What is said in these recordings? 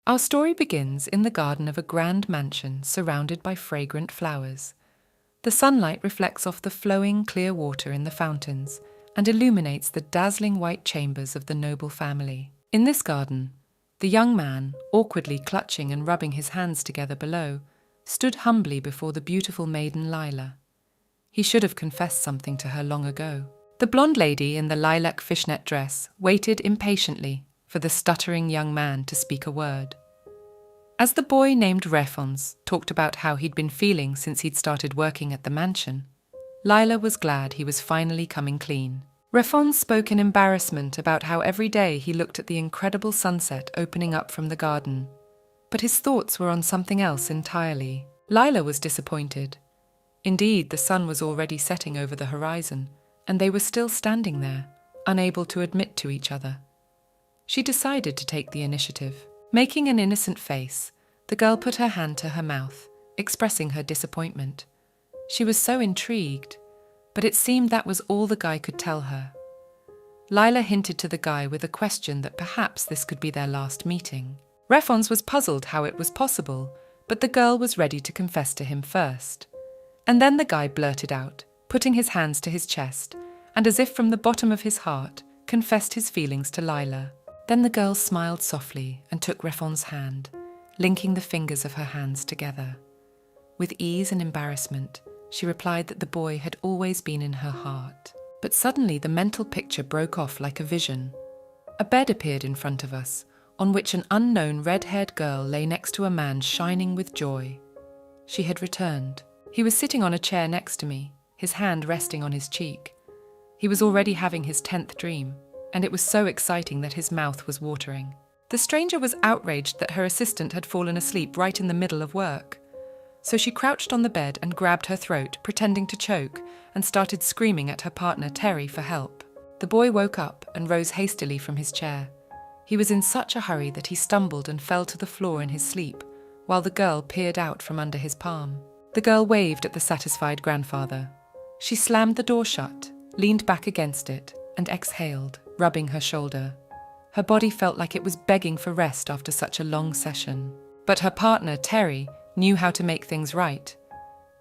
Our story begins in the garden of a grand mansion surrounded by fragrant flowers. The sunlight reflects off the flowing, clear water in the fountains and illuminates the dazzling white chambers of the noble family. In this garden, the young man, awkwardly clutching and rubbing his hands together below, stood humbly before the beautiful maiden Lila. He should have confessed something to her long ago. The blonde lady in the lilac fishnet dress waited impatiently for the stuttering young man to speak a word. As the boy named Refons talked about how he'd been feeling since he'd started working at the mansion, Lila was glad he was finally coming clean. Refons spoke in embarrassment about how every day he looked at the incredible sunset opening up from the garden, but his thoughts were on something else entirely. Lila was disappointed. Indeed, the sun was already setting over the horizon, and they were still standing there, unable to admit to each other. She decided to take the initiative. Making an innocent face, the girl put her hand to her mouth, expressing her disappointment. She was so intrigued, but it seemed that was all the guy could tell her. Lila hinted to the guy with a question that perhaps this could be their last meeting. Refons was puzzled how it was possible, but the girl was ready to confess to him first. And then the guy blurted out, putting his hands to his chest, and as if from the bottom of his heart, confessed his feelings to Lila. Then the girl smiled softly and took Refons' hand, linking the fingers of her hands together. With ease and embarrassment, she replied that the boy had always been in her heart. But suddenly the mental picture broke off like a vision. A bed appeared in front of us, on which an unknown red-haired girl lay next to a man shining with joy. She had returned. He was sitting on a chair next to me, his hand resting on his cheek. He was already having his 10th dream, and it was so exciting that his mouth was watering. The stranger was outraged that her assistant had fallen asleep right in the middle of work. So she crouched on the bed and grabbed her throat, pretending to choke, and started screaming at her partner Terry for help. The boy woke up and rose hastily from his chair. He was in such a hurry that he stumbled and fell to the floor in his sleep, while the girl peered out from under his palm. The girl waved at the satisfied grandfather. She slammed the door shut, leaned back against it, and exhaled, rubbing her shoulder. Her body felt like it was begging for rest after such a long session. But her partner, Terry, knew how to make things right.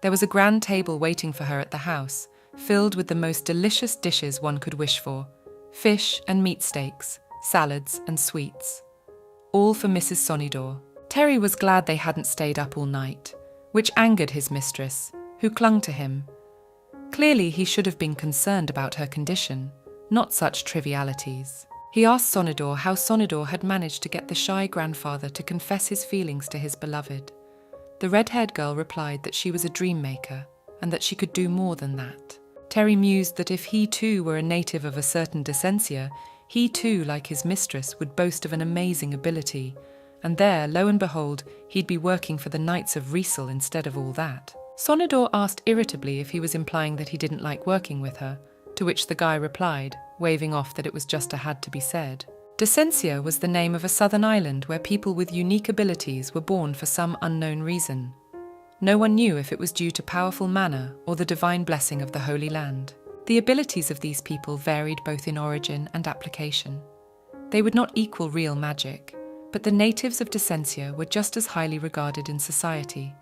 There was a grand table waiting for her at the house, filled with the most delicious dishes one could wish for: fish and meat steaks, salads and sweets. All for Mrs. Sonidor. Terry was glad they hadn't stayed up all night, which angered his mistress, who clung to him. Clearly he should have been concerned about her condition, not such trivialities. He asked Sonidor how Sonidor had managed to get the shy grandfather to confess his feelings to his beloved. The red-haired girl replied that she was a dream maker, and that she could do more than that. Terry mused that if he too were a native of a certain Descentia, he too, like his mistress, would boast of an amazing ability, and there, lo and behold, he'd be working for the Knights of Riesel instead of all that. Sonidor asked irritably if he was implying that he didn't like working with her, to which the guy replied, waving off that it was just a had to be said. Descentia was the name of a southern island where people with unique abilities were born for some unknown reason. No one knew if it was due to powerful mana or the divine blessing of the Holy Land. The abilities of these people varied both in origin and application. They would not equal real magic, but the natives of Descentia were just as highly regarded in society,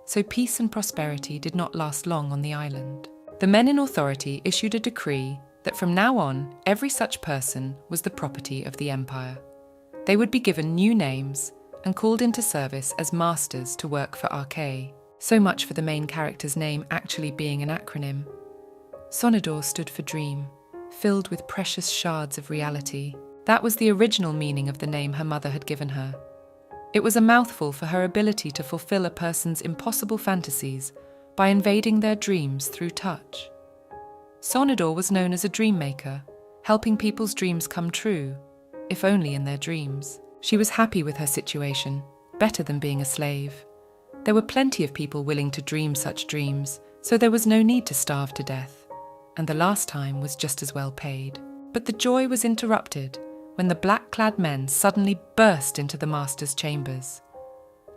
so peace and prosperity did not last long on the island. The men in authority issued a decree that from now on, every such person was the property of the empire. They would be given new names and called into service as masters to work for Arcay. So much for the main character's name actually being an acronym. Sonidor stood for dream, filled with precious shards of reality. That was the original meaning of the name her mother had given her. It was a mouthful for her ability to fulfill a person's impossible fantasies by invading their dreams through touch. Sonidor was known as a dream maker, helping people's dreams come true, if only in their dreams. She was happy with her situation, better than being a slave. There were plenty of people willing to dream such dreams, so there was no need to starve to death, and the last time was just as well paid. But the joy was interrupted when the black-clad men suddenly burst into the master's chambers.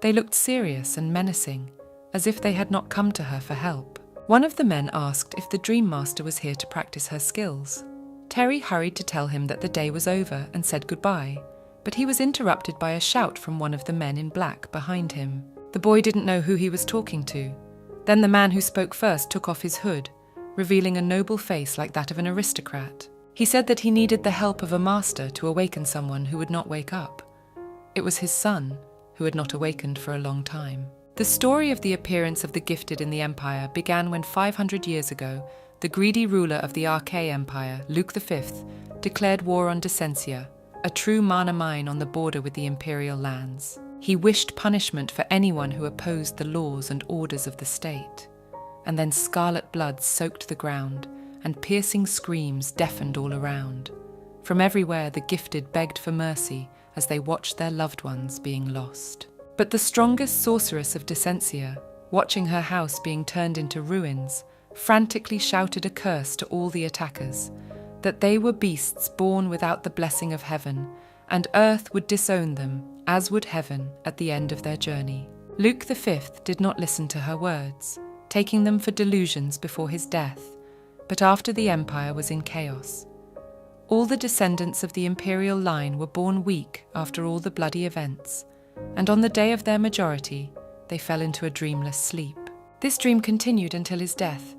They looked serious and menacing, as if they had not come to her for help. One of the men asked if the Dream Master was here to practice her skills. Terry hurried to tell him that the day was over and said goodbye, but he was interrupted by a shout from one of the men in black behind him. The boy didn't know who he was talking to. Then the man who spoke first took off his hood, revealing a noble face like that of an aristocrat. He said that he needed the help of a master to awaken someone who would not wake up. It was his son, who had not awakened for a long time. The story of the appearance of the gifted in the empire began when 500 years ago, the greedy ruler of the Archaea Empire, Luke V, declared war on Descentia, a true mana mine on the border with the imperial lands. He wished punishment for anyone who opposed the laws and orders of the state. And then scarlet blood soaked the ground, and piercing screams deafened all around. From everywhere the gifted begged for mercy as they watched their loved ones being lost. But the strongest sorceress of Descentia, watching her house being turned into ruins, frantically shouted a curse to all the attackers, that they were beasts born without the blessing of heaven, and earth would disown them, as would heaven, at the end of their journey. Luke V did not listen to her words, taking them for delusions before his death, but after the empire was in chaos. All the descendants of the imperial line were born weak after all the bloody events, and on the day of their majority, they fell into a dreamless sleep. This dream continued until his death.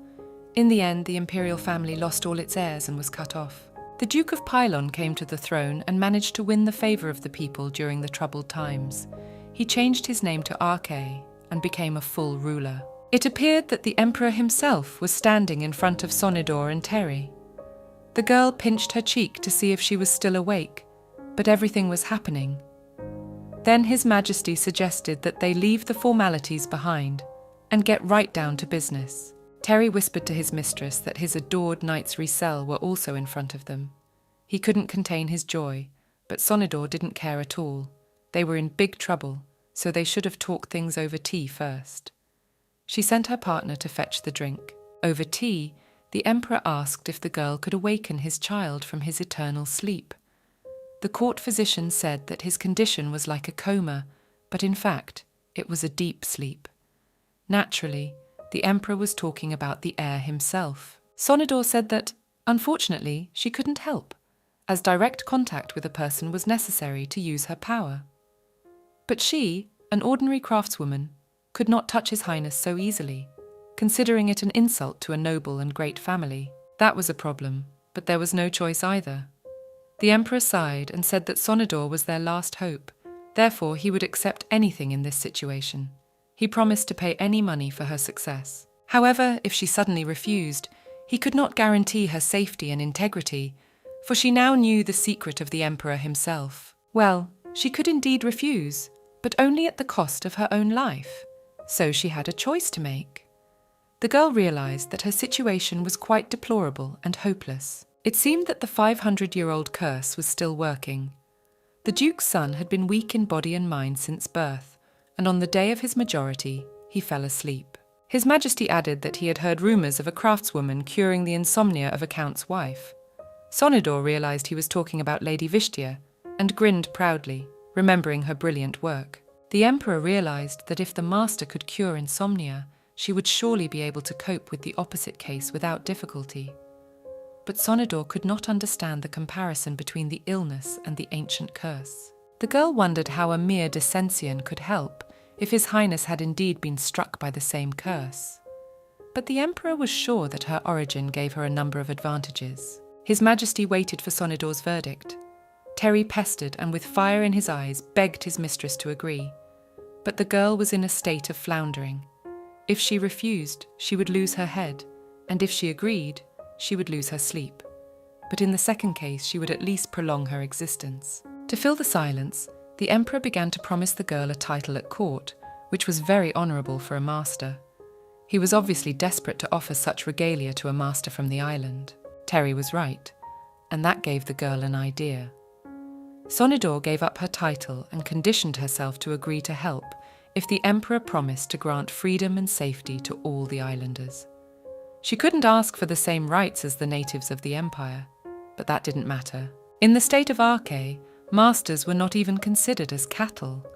In the end, the imperial family lost all its heirs and was cut off. The Duke of Pylon came to the throne and managed to win the favour of the people during the troubled times. He changed his name to Archaea and became a full ruler. It appeared that the emperor himself was standing in front of Sonidor and Terry. The girl pinched her cheek to see if she was still awake, but everything was happening. Then His Majesty suggested that they leave the formalities behind and get right down to business. Terry whispered to his mistress that his adored knights Riesel were also in front of them. He couldn't contain his joy, but Sonidor didn't care at all. They were in big trouble, so they should have talked things over tea first. She sent her partner to fetch the drink. Over tea, the emperor asked if the girl could awaken his child from his eternal sleep. The court physician said that his condition was like a coma, but in fact, it was a deep sleep. Naturally, the emperor was talking about the heir himself. Sonidor said that, unfortunately, she couldn't help, as direct contact with a person was necessary to use her power. But she, an ordinary craftswoman, could not touch His Highness so easily, considering it an insult to a noble and great family. That was a problem, but there was no choice either. The emperor sighed and said that Sonidor was their last hope, therefore he would accept anything in this situation. He promised to pay any money for her success. However, if she suddenly refused, he could not guarantee her safety and integrity, for she now knew the secret of the emperor himself. Well, she could indeed refuse, but only at the cost of her own life. So she had a choice to make. The girl realized that her situation was quite deplorable and hopeless. It seemed that the 500-year-old curse was still working. The Duke's son had been weak in body and mind since birth, and on the day of his majority, he fell asleep. His Majesty added that he had heard rumours of a craftswoman curing the insomnia of a count's wife. Sonidor realized he was talking about Lady Vishtia, and grinned proudly, remembering her brilliant work. The emperor realized that if the master could cure insomnia, she would surely be able to cope with the opposite case without difficulty. But Sonidor could not understand the comparison between the illness and the ancient curse. The girl wondered how a mere Descensian could help if His Highness had indeed been struck by the same curse. But the emperor was sure that her origin gave her a number of advantages. His Majesty waited for Sonidor's verdict. Terry pestered and with fire in his eyes begged his mistress to agree. But the girl was in a state of floundering. If she refused, she would lose her head, and if she agreed, she would lose her sleep. But in the second case, she would at least prolong her existence. To fill the silence, the emperor began to promise the girl a title at court, which was very honourable for a master. He was obviously desperate to offer such regalia to a master from the island. Terry was right, and that gave the girl an idea. Sonidor gave up her title and conditioned herself to agree to help if the emperor promised to grant freedom and safety to all the islanders. She couldn't ask for the same rights as the natives of the empire, but that didn't matter. In the state of Archaea, masters were not even considered as cattle.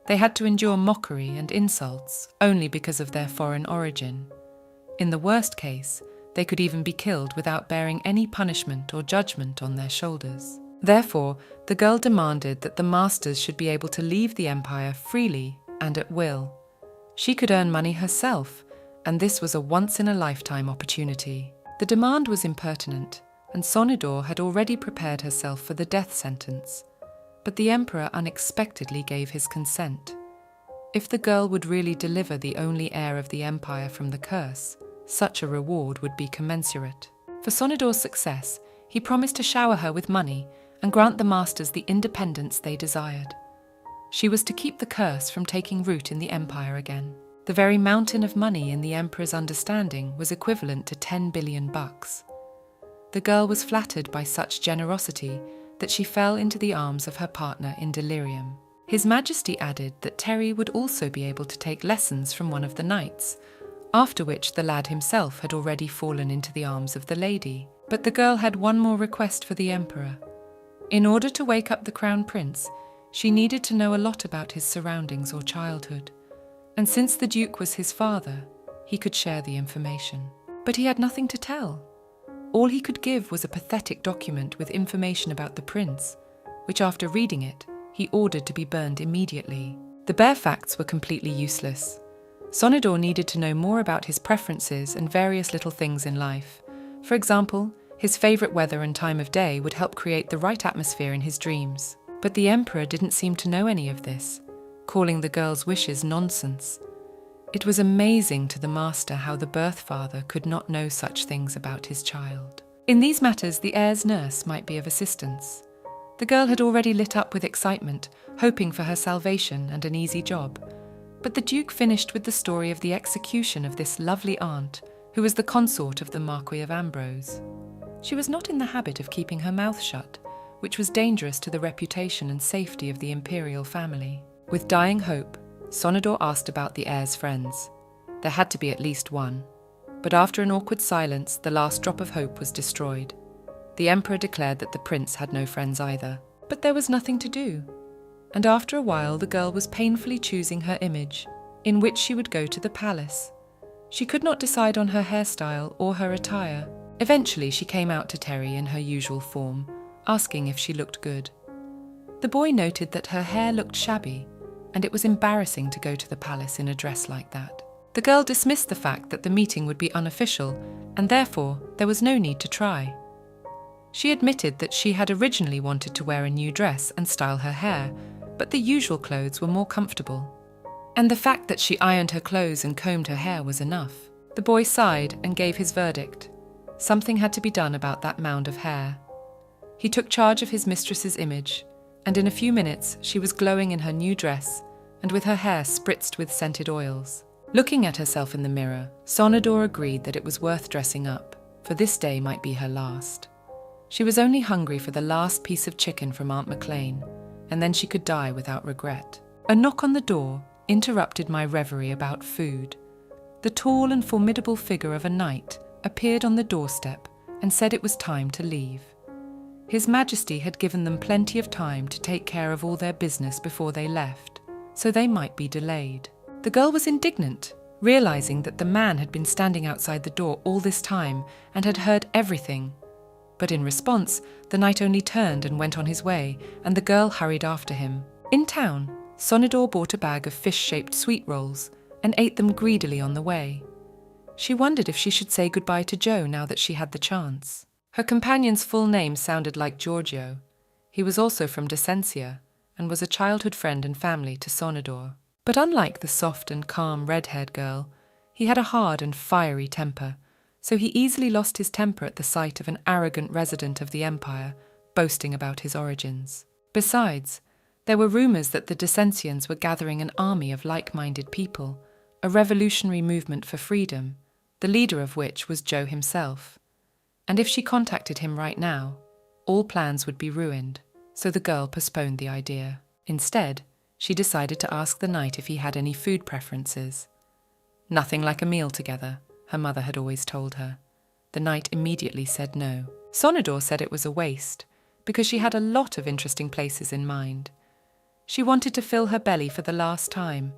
They had to endure mockery and insults only because of their foreign origin. In the worst case, they could even be killed without bearing any punishment or judgment on their shoulders. Therefore, the girl demanded that the masters should be able to leave the empire freely and at will. She could earn money herself, and this was a once-in-a-lifetime opportunity. The demand was impertinent, and Sonidor had already prepared herself for the death sentence. But the emperor unexpectedly gave his consent. If the girl would really deliver the only heir of the empire from the curse, such a reward would be commensurate. For Sonidor's success, he promised to shower her with money and grant the masters the independence they desired. She was to keep the curse from taking root in the empire again. The very mountain of money in the emperor's understanding was equivalent to 10 billion bucks. The girl was flattered by such generosity that she fell into the arms of her partner in delirium. His Majesty added that Terry would also be able to take lessons from one of the knights, after which the lad himself had already fallen into the arms of the lady. But the girl had one more request for the emperor. In order to wake up the crown prince, she needed to know a lot about his surroundings or childhood, and since the duke was his father, he could share the information. But he had nothing to tell. All he could give was a pathetic document with information about the prince, which after reading it, he ordered to be burned immediately. The bare facts were completely useless. Sonidor needed to know more about his preferences and various little things in life. For example, his favorite weather and time of day would help create the right atmosphere in his dreams. But the emperor didn't seem to know any of this, calling the girl's wishes nonsense. It was amazing to the master how the birth father could not know such things about his child. In these matters, the heir's nurse might be of assistance. The girl had already lit up with excitement, hoping for her salvation and an easy job. But the duke finished with the story of the execution of this lovely aunt, who was the consort of the Marquis of Ambrose. She was not in the habit of keeping her mouth shut, which was dangerous to the reputation and safety of the imperial family. With dying hope, Sonidor asked about the heir's friends. There had to be at least one. But after an awkward silence, the last drop of hope was destroyed. The emperor declared that the prince had no friends either. But there was nothing to do. And after a while, the girl was painfully choosing her image, in which she would go to the palace. She could not decide on her hairstyle or her attire. Eventually, she came out to Terry in her usual form, asking if she looked good. The boy noted that her hair looked shabby, and it was embarrassing to go to the palace in a dress like that. The girl dismissed the fact that the meeting would be unofficial, and therefore there was no need to try. She admitted that she had originally wanted to wear a new dress and style her hair, but the usual clothes were more comfortable. And the fact that she ironed her clothes and combed her hair was enough. The boy sighed and gave his verdict. Something had to be done about that mound of hair. He took charge of his mistress's image, and in a few minutes she was glowing in her new dress and with her hair spritzed with scented oils. Looking at herself in the mirror, Sonidor agreed that it was worth dressing up, for this day might be her last. She was only hungry for the last piece of chicken from Aunt McLean, and then she could die without regret. A knock on the door interrupted my reverie about food. The tall and formidable figure of a knight appeared on the doorstep and said it was time to leave. His Majesty had given them plenty of time to take care of all their business before they left, so they might be delayed. The girl was indignant, realizing that the man had been standing outside the door all this time and had heard everything. But in response, the knight only turned and went on his way, and the girl hurried after him. In town, Sonidor bought a bag of fish-shaped sweet rolls and ate them greedily on the way. She wondered if she should say goodbye to Joe now that she had the chance. Her companion's full name sounded like Giorgio. He was also from Descentia and was a childhood friend and family to Sonidor. But unlike the soft and calm red-haired girl, he had a hard and fiery temper, so he easily lost his temper at the sight of an arrogant resident of the empire boasting about his origins. Besides, there were rumours that the Descentians were gathering an army of like-minded people, a revolutionary movement for freedom, the leader of which was Joe himself. And if she contacted him right now, all plans would be ruined, so the girl postponed the idea. Instead, she decided to ask the knight if he had any food preferences. Nothing like a meal together, her mother had always told her. The knight immediately said no. Sonidor said it was a waste, because she had a lot of interesting places in mind. She wanted to fill her belly for the last time,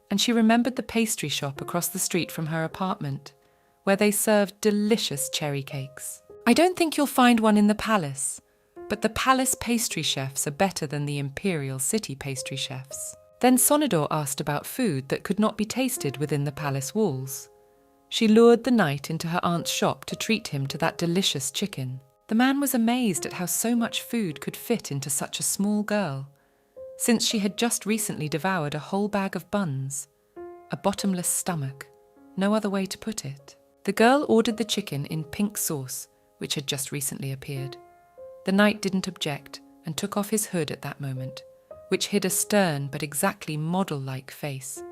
and she remembered the pastry shop across the street from her apartment, where they served delicious cherry cakes. "I don't think you'll find one in the palace, but the palace pastry chefs are better than the imperial city pastry chefs. Then Sonodor asked about food that could not be tasted within the palace walls. She lured the knight into her aunt's shop to treat him to that delicious chicken. The man was amazed at how so much food could fit into such a small girl, since she had just recently devoured a whole bag of buns. A bottomless stomach, no other way to put it. The girl ordered the chicken in pink sauce, which had just recently appeared. The knight didn't object and took off his hood at that moment, which hid a stern but exactly model-like face.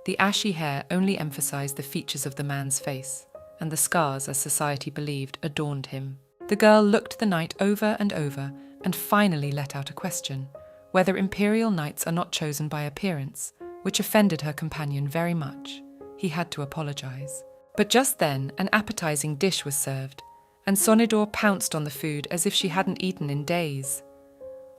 The ashy hair only emphasized the features of the man's face, and the scars, as society believed, adorned him. The girl looked the knight over and finally let out a question, whether imperial knights are not chosen by appearance, which offended her companion very much. He had to apologize. But just then, an appetizing dish was served, and Sonodor pounced on the food as if she hadn't eaten in days.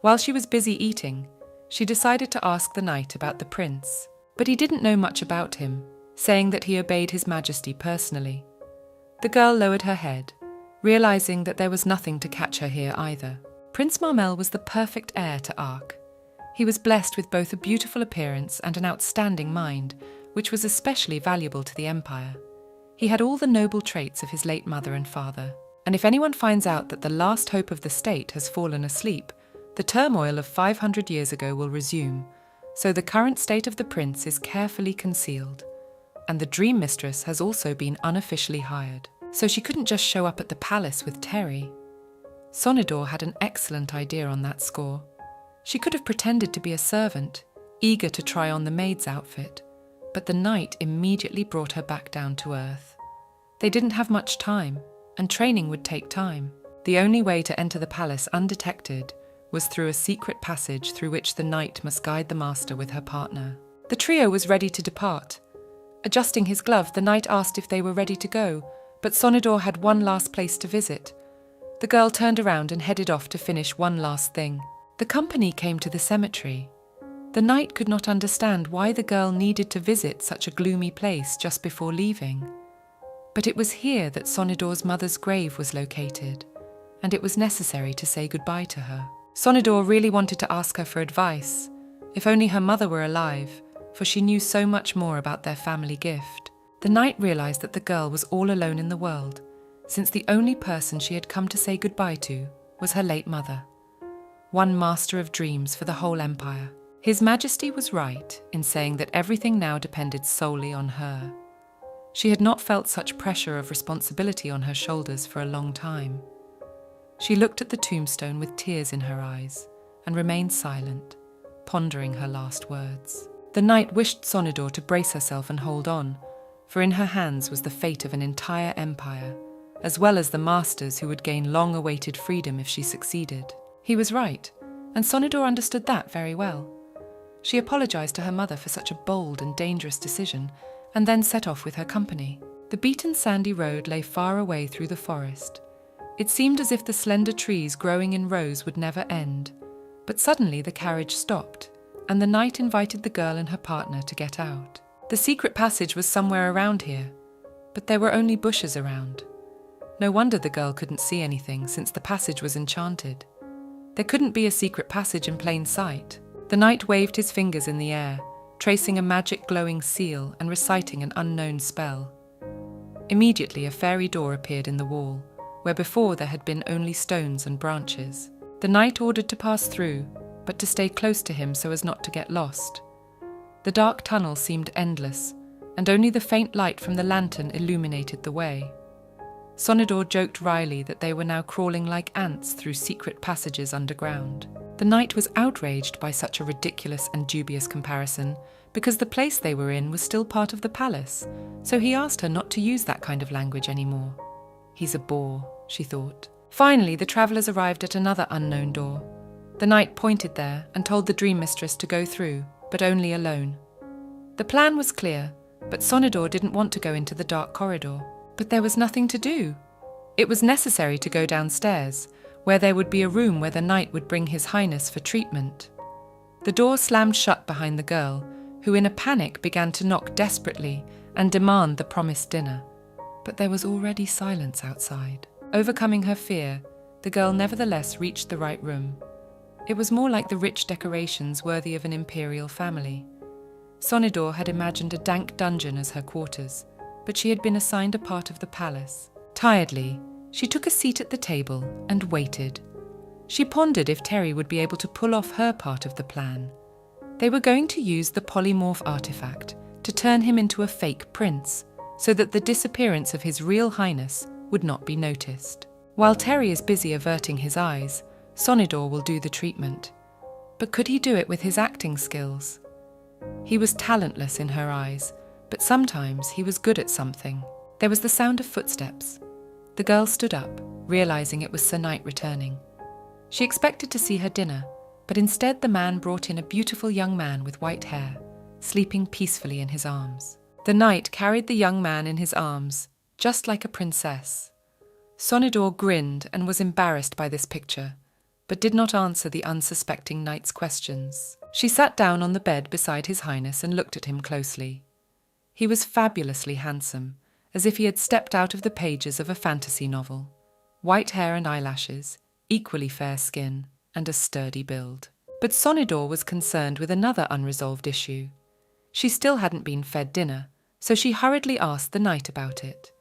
While she was busy eating, she decided to ask the knight about the prince, but he didn't know much about him, saying that he obeyed his majesty personally. The girl lowered her head, realizing that there was nothing to catch her here either. Prince Marmel was the perfect heir to Ark. He was blessed with both a beautiful appearance and an outstanding mind, which was especially valuable to the empire. He had all the noble traits of his late mother and father, and if anyone finds out that the last hope of the state has fallen asleep, the turmoil of 500 years ago will resume, so the current state of the prince is carefully concealed. And the dream mistress has also been unofficially hired, so she couldn't just show up at the palace with Terry. Sonodor had an excellent idea on that score. She could have pretended to be a servant, eager to try on the maid's outfit, but the knight immediately brought her back down to earth. They didn't have much time, and training would take time. The only way to enter the palace undetected was through a secret passage through which the knight must guide the master with her partner. The trio was ready to depart. Adjusting his glove, the knight asked if they were ready to go, but Sonodor had one last place to visit. The girl turned around and headed off to finish one last thing. The company came to the cemetery. The knight could not understand why the girl needed to visit such a gloomy place just before leaving. But it was here that Sonodor's mother's grave was located, and it was necessary to say goodbye to her. Sonodor really wanted to ask her for advice, if only her mother were alive, for she knew so much more about their family gift. The knight realized that the girl was all alone in the world, since the only person she had come to say goodbye to was her late mother, one master of dreams for the whole empire. His Majesty was right in saying that everything now depended solely on her. She had not felt such pressure of responsibility on her shoulders for a long time. She looked at the tombstone with tears in her eyes and remained silent, pondering her last words. The knight wished Sonodor to brace herself and hold on, for in her hands was the fate of an entire empire, as well as the masters who would gain long-awaited freedom if she succeeded. He was right, and Sonodor understood that very well. She apologized to her mother for such a bold and dangerous decision, and then set off with her company. The beaten sandy road lay far away through the forest. It seemed as if the slender trees growing in rows would never end, but suddenly the carriage stopped, and the knight invited the girl and her partner to get out. The secret passage was somewhere around here, but there were only bushes around. No wonder the girl couldn't see anything, since the passage was enchanted. There couldn't be a secret passage in plain sight. The knight waved his fingers in the air, tracing a magic glowing seal and reciting an unknown spell. Immediately a fairy door appeared in the wall, where before there had been only stones and branches. The knight ordered to pass through, but to stay close to him so as not to get lost. The dark tunnel seemed endless, and only the faint light from the lantern illuminated the way. Sonodor joked wryly that they were now crawling like ants through secret passages underground. The knight was outraged by such a ridiculous and dubious comparison, because the place they were in was still part of the palace, so he asked her not to use that kind of language anymore. He's a bore, she thought. Finally, the travellers arrived at another unknown door. The knight pointed there and told the dream mistress to go through, but only alone. The plan was clear, but Sonodor didn't want to go into the dark corridor. But there was nothing to do. It was necessary to go downstairs, where there would be a room where the knight would bring his highness for treatment. The door slammed shut behind the girl, who in a panic began to knock desperately and demand the promised dinner. But there was already silence outside. Overcoming her fear, the girl nevertheless reached the right room. It was more like the rich decorations worthy of an imperial family. Sonidor had imagined a dank dungeon as her quarters, but she had been assigned a part of the palace. Tiredly, she took a seat at the table and waited. She pondered if Terry would be able to pull off her part of the plan. They were going to use the polymorph artifact to turn him into a fake prince, so that the disappearance of his real highness would not be noticed. While Terry is busy averting his eyes, Sonidor will do the treatment. But could he do it with his acting skills? He was talentless in her eyes, but sometimes he was good at something. There was the sound of footsteps. The girl stood up, realizing it was Sir Knight returning. She expected to see her dinner, but instead the man brought in a beautiful young man with white hair, sleeping peacefully in his arms. The knight carried the young man in his arms, just like a princess. Sonidor grinned and was embarrassed by this picture, but did not answer the unsuspecting knight's questions. She sat down on the bed beside his highness and looked at him closely. He was fabulously handsome, as if he had stepped out of the pages of a fantasy novel. White hair and eyelashes, equally fair skin, and a sturdy build. But Sonidor was concerned with another unresolved issue. She still hadn't been fed dinner, so she hurriedly asked the knight about it.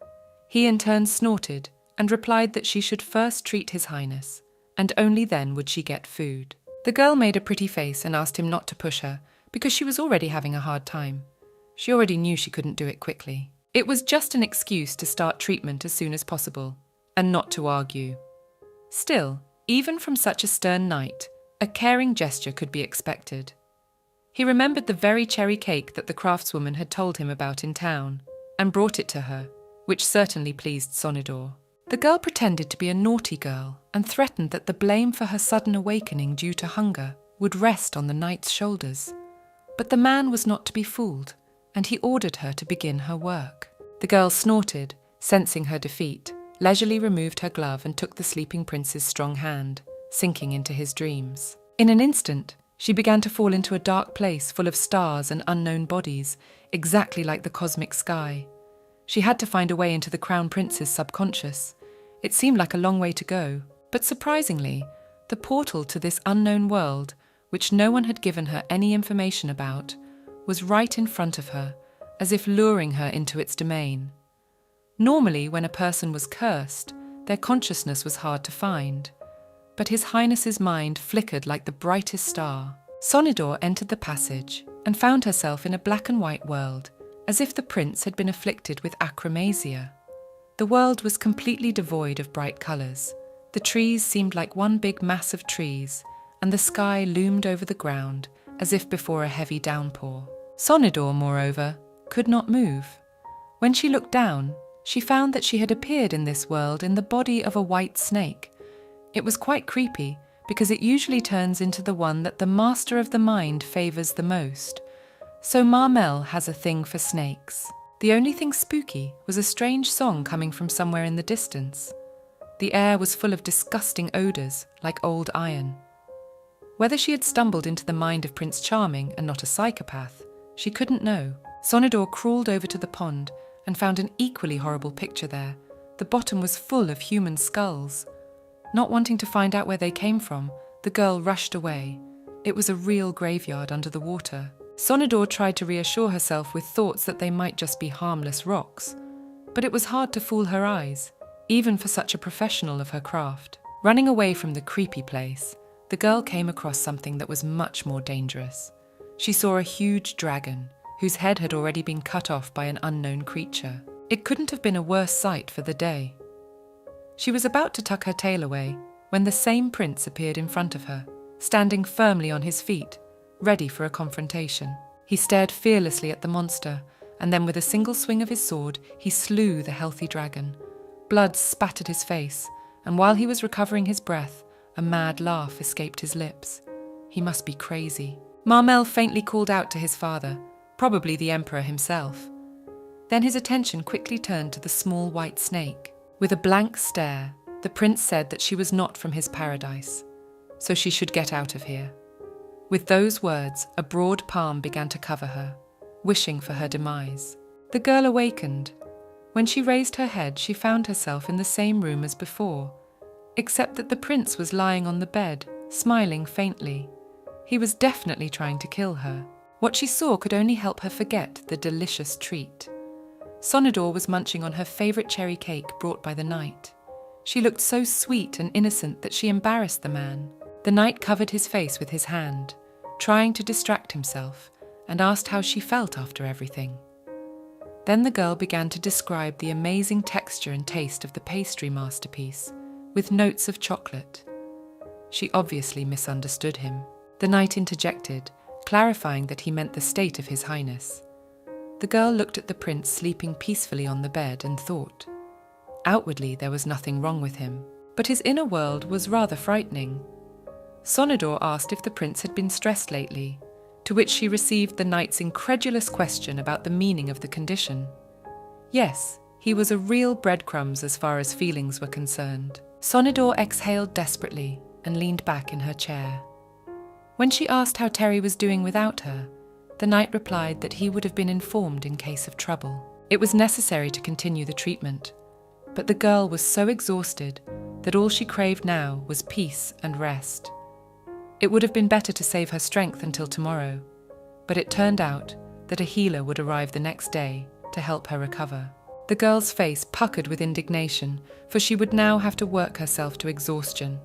He in turn snorted and replied that she should first treat his highness, and only then would she get food. The girl made a pretty face and asked him not to push her, because she was already having a hard time. She already knew she couldn't do it quickly. It was just an excuse to start treatment as soon as possible, and not to argue. Still, even from such a stern knight, a caring gesture could be expected. He remembered the very cherry cake that the craftswoman had told him about in town, and brought it to her, which certainly pleased Sonidor. The girl pretended to be a naughty girl and threatened that the blame for her sudden awakening due to hunger would rest on the knight's shoulders. But the man was not to be fooled, and he ordered her to begin her work. The girl snorted, sensing her defeat, leisurely removed her glove and took the sleeping prince's strong hand, sinking into his dreams. In an instant, she began to fall into a dark place full of stars and unknown bodies, exactly like the cosmic sky. She had to find a way into the crown prince's subconscious. It seemed like a long way to go, but surprisingly, the portal to this unknown world, which no one had given her any information about, was right in front of her, as if luring her into its domain. Normally, when a person was cursed, their consciousness was hard to find, but His Highness's mind flickered like the brightest star. Sonidor entered the passage and found herself in a black and white world, as if the prince had been afflicted with achromasia. The world was completely devoid of bright colours. The trees seemed like one big mass of trees, and the sky loomed over the ground as if before a heavy downpour. Sonidor, moreover, could not move. When she looked down, she found that she had appeared in this world in the body of a white snake. It was quite creepy, because it usually turns into the one that the master of the mind favours the most. So Marmel has a thing for snakes. The only thing spooky was a strange song coming from somewhere in the distance. The air was full of disgusting odours, like old iron. Whether she had stumbled into the mind of Prince Charming and not a psychopath, she couldn't know. Sonidor crawled over to the pond and found an equally horrible picture there. The bottom was full of human skulls. Not wanting to find out where they came from, the girl rushed away. It was a real graveyard under the water. Sonidor tried to reassure herself with thoughts that they might just be harmless rocks, but it was hard to fool her eyes, even for such a professional of her craft. Running away from the creepy place, the girl came across something that was much more dangerous. She saw a huge dragon, whose head had already been cut off by an unknown creature. It couldn't have been a worse sight for the day. She was about to tuck her tail away when the same prince appeared in front of her, standing firmly on his feet, ready for a confrontation. He stared fearlessly at the monster, and then with a single swing of his sword, he slew the healthy dragon. Blood spattered his face, and while he was recovering his breath, a mad laugh escaped his lips. He must be crazy. Marmel faintly called out to his father, probably the emperor himself. Then his attention quickly turned to the small white snake. With a blank stare, the prince said that she was not from his paradise, so she should get out of here. With those words, a broad palm began to cover her, wishing for her demise. The girl awakened. When she raised her head, she found herself in the same room as before, except that the prince was lying on the bed, smiling faintly. He was definitely trying to kill her. What she saw could only help her forget the delicious treat. Sonador was munching on her favorite cherry cake brought by the knight. She looked so sweet and innocent that she embarrassed the man. The knight covered his face with his hand, trying to distract himself, and asked how she felt after everything. Then the girl began to describe the amazing texture and taste of the pastry masterpiece, with notes of chocolate. She obviously misunderstood him. The knight interjected, clarifying that he meant the state of his highness. The girl looked at the prince sleeping peacefully on the bed and thought. Outwardly there was nothing wrong with him, but his inner world was rather frightening. Sonador asked if the prince had been stressed lately, to which she received the knight's incredulous question about the meaning of the condition. Yes, he was a real breadcrumbs as far as feelings were concerned. Sonador exhaled desperately and leaned back in her chair. When she asked how Terry was doing without her, the knight replied that he would have been informed in case of trouble. It was necessary to continue the treatment, but the girl was so exhausted that all she craved now was peace and rest. It would have been better to save her strength until tomorrow, but it turned out that a healer would arrive the next day to help her recover. The girl's face puckered with indignation, for she would now have to work herself to exhaustion.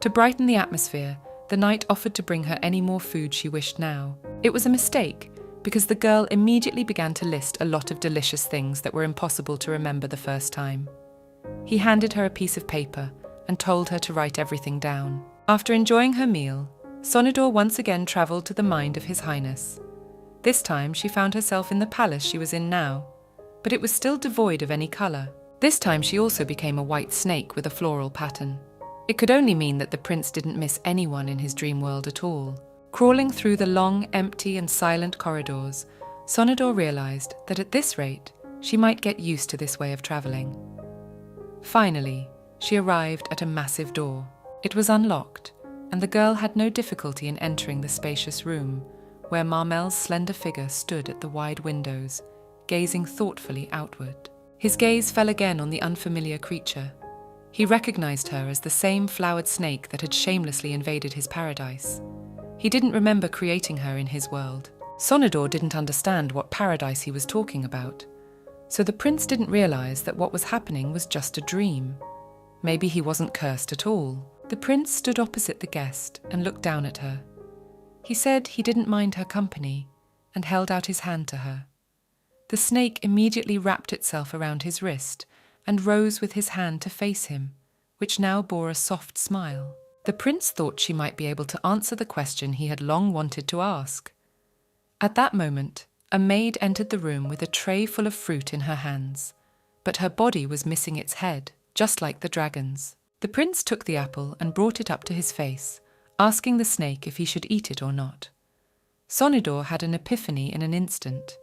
To brighten the atmosphere, the knight offered to bring her any more food she wished now. It was a mistake, because the girl immediately began to list a lot of delicious things that were impossible to remember the first time. He handed her a piece of paper and told her to write everything down. After enjoying her meal, Sonador once again travelled to the mind of His Highness. This time she found herself in the palace she was in now, but it was still devoid of any colour. This time she also became a white snake with a floral pattern. It could only mean that the prince didn't miss anyone in his dream world at all. Crawling through the long, empty and silent corridors, Sonador realised that at this rate, she might get used to this way of travelling. Finally, she arrived at a massive door. It was unlocked, and the girl had no difficulty in entering the spacious room, where Marmel's slender figure stood at the wide windows, gazing thoughtfully outward. His gaze fell again on the unfamiliar creature. He recognized her as the same flowered snake that had shamelessly invaded his paradise. He didn't remember creating her in his world. Sonador didn't understand what paradise he was talking about, so the prince didn't realize that what was happening was just a dream. Maybe he wasn't cursed at all. The prince stood opposite the guest and looked down at her. He said he didn't mind her company and held out his hand to her. The snake immediately wrapped itself around his wrist and rose with his hand to face him, which now bore a soft smile. The prince thought she might be able to answer the question he had long wanted to ask. At that moment, a maid entered the room with a tray full of fruit in her hands, but her body was missing its head, just like the dragon's. The prince took the apple and brought it up to his face, asking the snake if he should eat it or not. Sonador had an epiphany in an instant.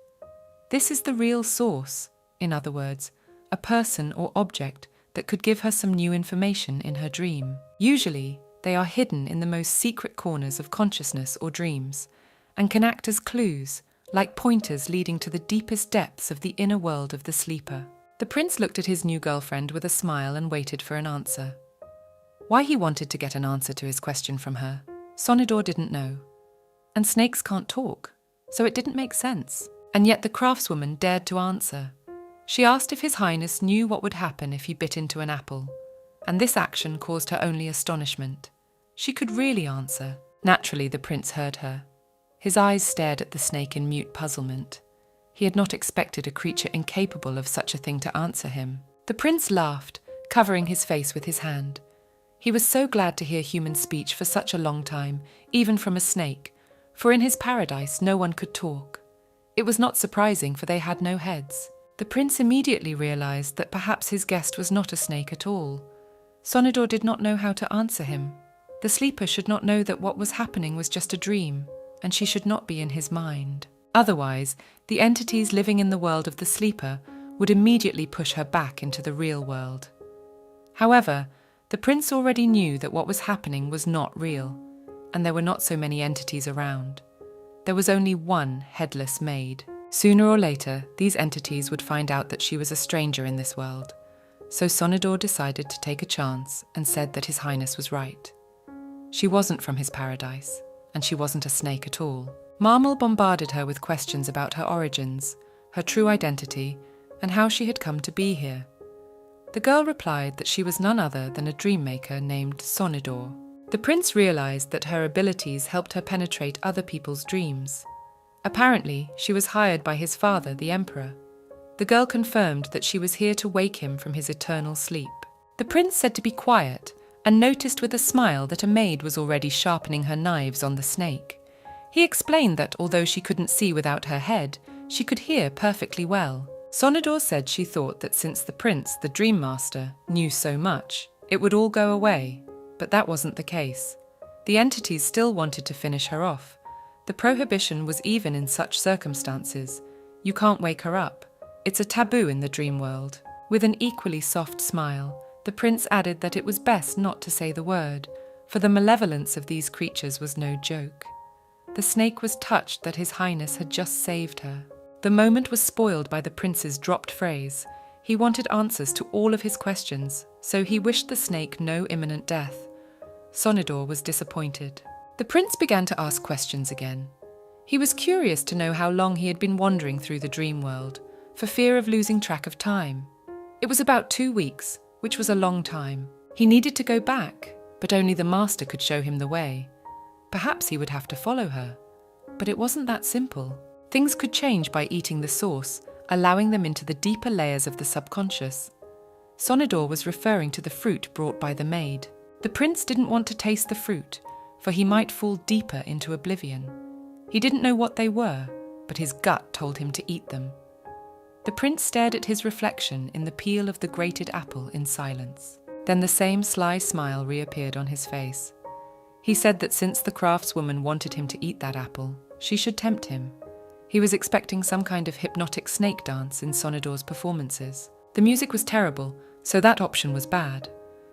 This is the real source, in other words, a person or object that could give her some new information in her dream. Usually, they are hidden in the most secret corners of consciousness or dreams, and can act as clues, like pointers leading to the deepest depths of the inner world of the sleeper. The prince looked at his new girlfriend with a smile and waited for an answer. Why he wanted to get an answer to his question from her, Sonador didn't know. And snakes can't talk, so it didn't make sense. And yet the craftswoman dared to answer. She asked if His Highness knew what would happen if he bit into an apple, and this action caused her only astonishment. She could really answer. Naturally, the prince heard her. His eyes stared at the snake in mute puzzlement. He had not expected a creature incapable of such a thing to answer him. The prince laughed, covering his face with his hand. He was so glad to hear human speech for such a long time, even from a snake, for in his paradise no one could talk. It was not surprising, for they had no heads. The prince immediately realized that perhaps his guest was not a snake at all. Sonador did not know how to answer him. The sleeper should not know that what was happening was just a dream, and she should not be in his mind. Otherwise, the entities living in the world of the sleeper would immediately push her back into the real world. However, the prince already knew that what was happening was not real, and there were not so many entities around. There was only one headless maid. Sooner or later, these entities would find out that she was a stranger in this world, so Sonador decided to take a chance and said that His Highness was right. She wasn't from his paradise, and she wasn't a snake at all. Marmel bombarded her with questions about her origins, her true identity, and how she had come to be here. The girl replied that she was none other than a dream maker named Sonador. The prince realized that her abilities helped her penetrate other people's dreams. Apparently, she was hired by his father, the emperor. The girl confirmed that she was here to wake him from his eternal sleep. The prince said to be quiet and noticed with a smile that a maid was already sharpening her knives on the snake. He explained that although she couldn't see without her head, she could hear perfectly well. Sonador said she thought that since the prince, the dream master, knew so much, it would all go away, but that wasn't the case. The entities still wanted to finish her off. The prohibition was even in such circumstances. You can't wake her up. It's a taboo in the dream world. With an equally soft smile, the prince added that it was best not to say the word, for the malevolence of these creatures was no joke. The snake was touched that His Highness had just saved her. The moment was spoiled by the prince's dropped phrase. He wanted answers to all of his questions, so he wished the snake no imminent death. Sonador was disappointed. The prince began to ask questions again. He was curious to know how long he had been wandering through the dream world, for fear of losing track of time. It was about 2 weeks, which was a long time. He needed to go back, but only the master could show him the way. Perhaps he would have to follow her. But it wasn't that simple. Things could change by eating the source, allowing them into the deeper layers of the subconscious. Sonador was referring to the fruit brought by the maid. The prince didn't want to taste the fruit, for he might fall deeper into oblivion. He didn't know what they were, but his gut told him to eat them. The prince stared at his reflection in the peel of the grated apple in silence. Then the same sly smile reappeared on his face. He said that since the craftswoman wanted him to eat that apple, she should tempt him. He was expecting some kind of hypnotic snake dance in Sonador's performances. The music was terrible, so that option was bad.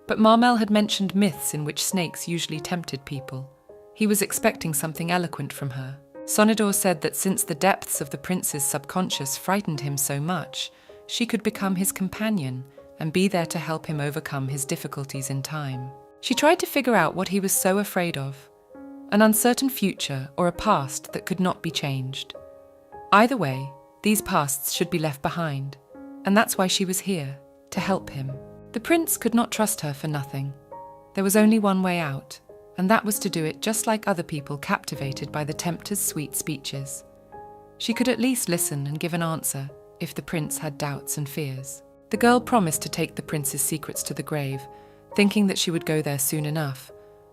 But Marmel had mentioned myths in which snakes usually tempted people. He was expecting something eloquent from her. Sonador said that since the depths of the prince's subconscious frightened him so much, she could become his companion and be there to help him overcome his difficulties in time. She tried to figure out what he was so afraid of, an uncertain future or a past that could not be changed. Either way, these pasts should be left behind, and that's why she was here, to help him. The prince could not trust her for nothing. There was only one way out, and that was to do it just like other people captivated by the tempter's sweet speeches. She could at least listen and give an answer if the prince had doubts and fears. The girl promised to take the prince's secrets to the grave, thinking that she would go there soon enough,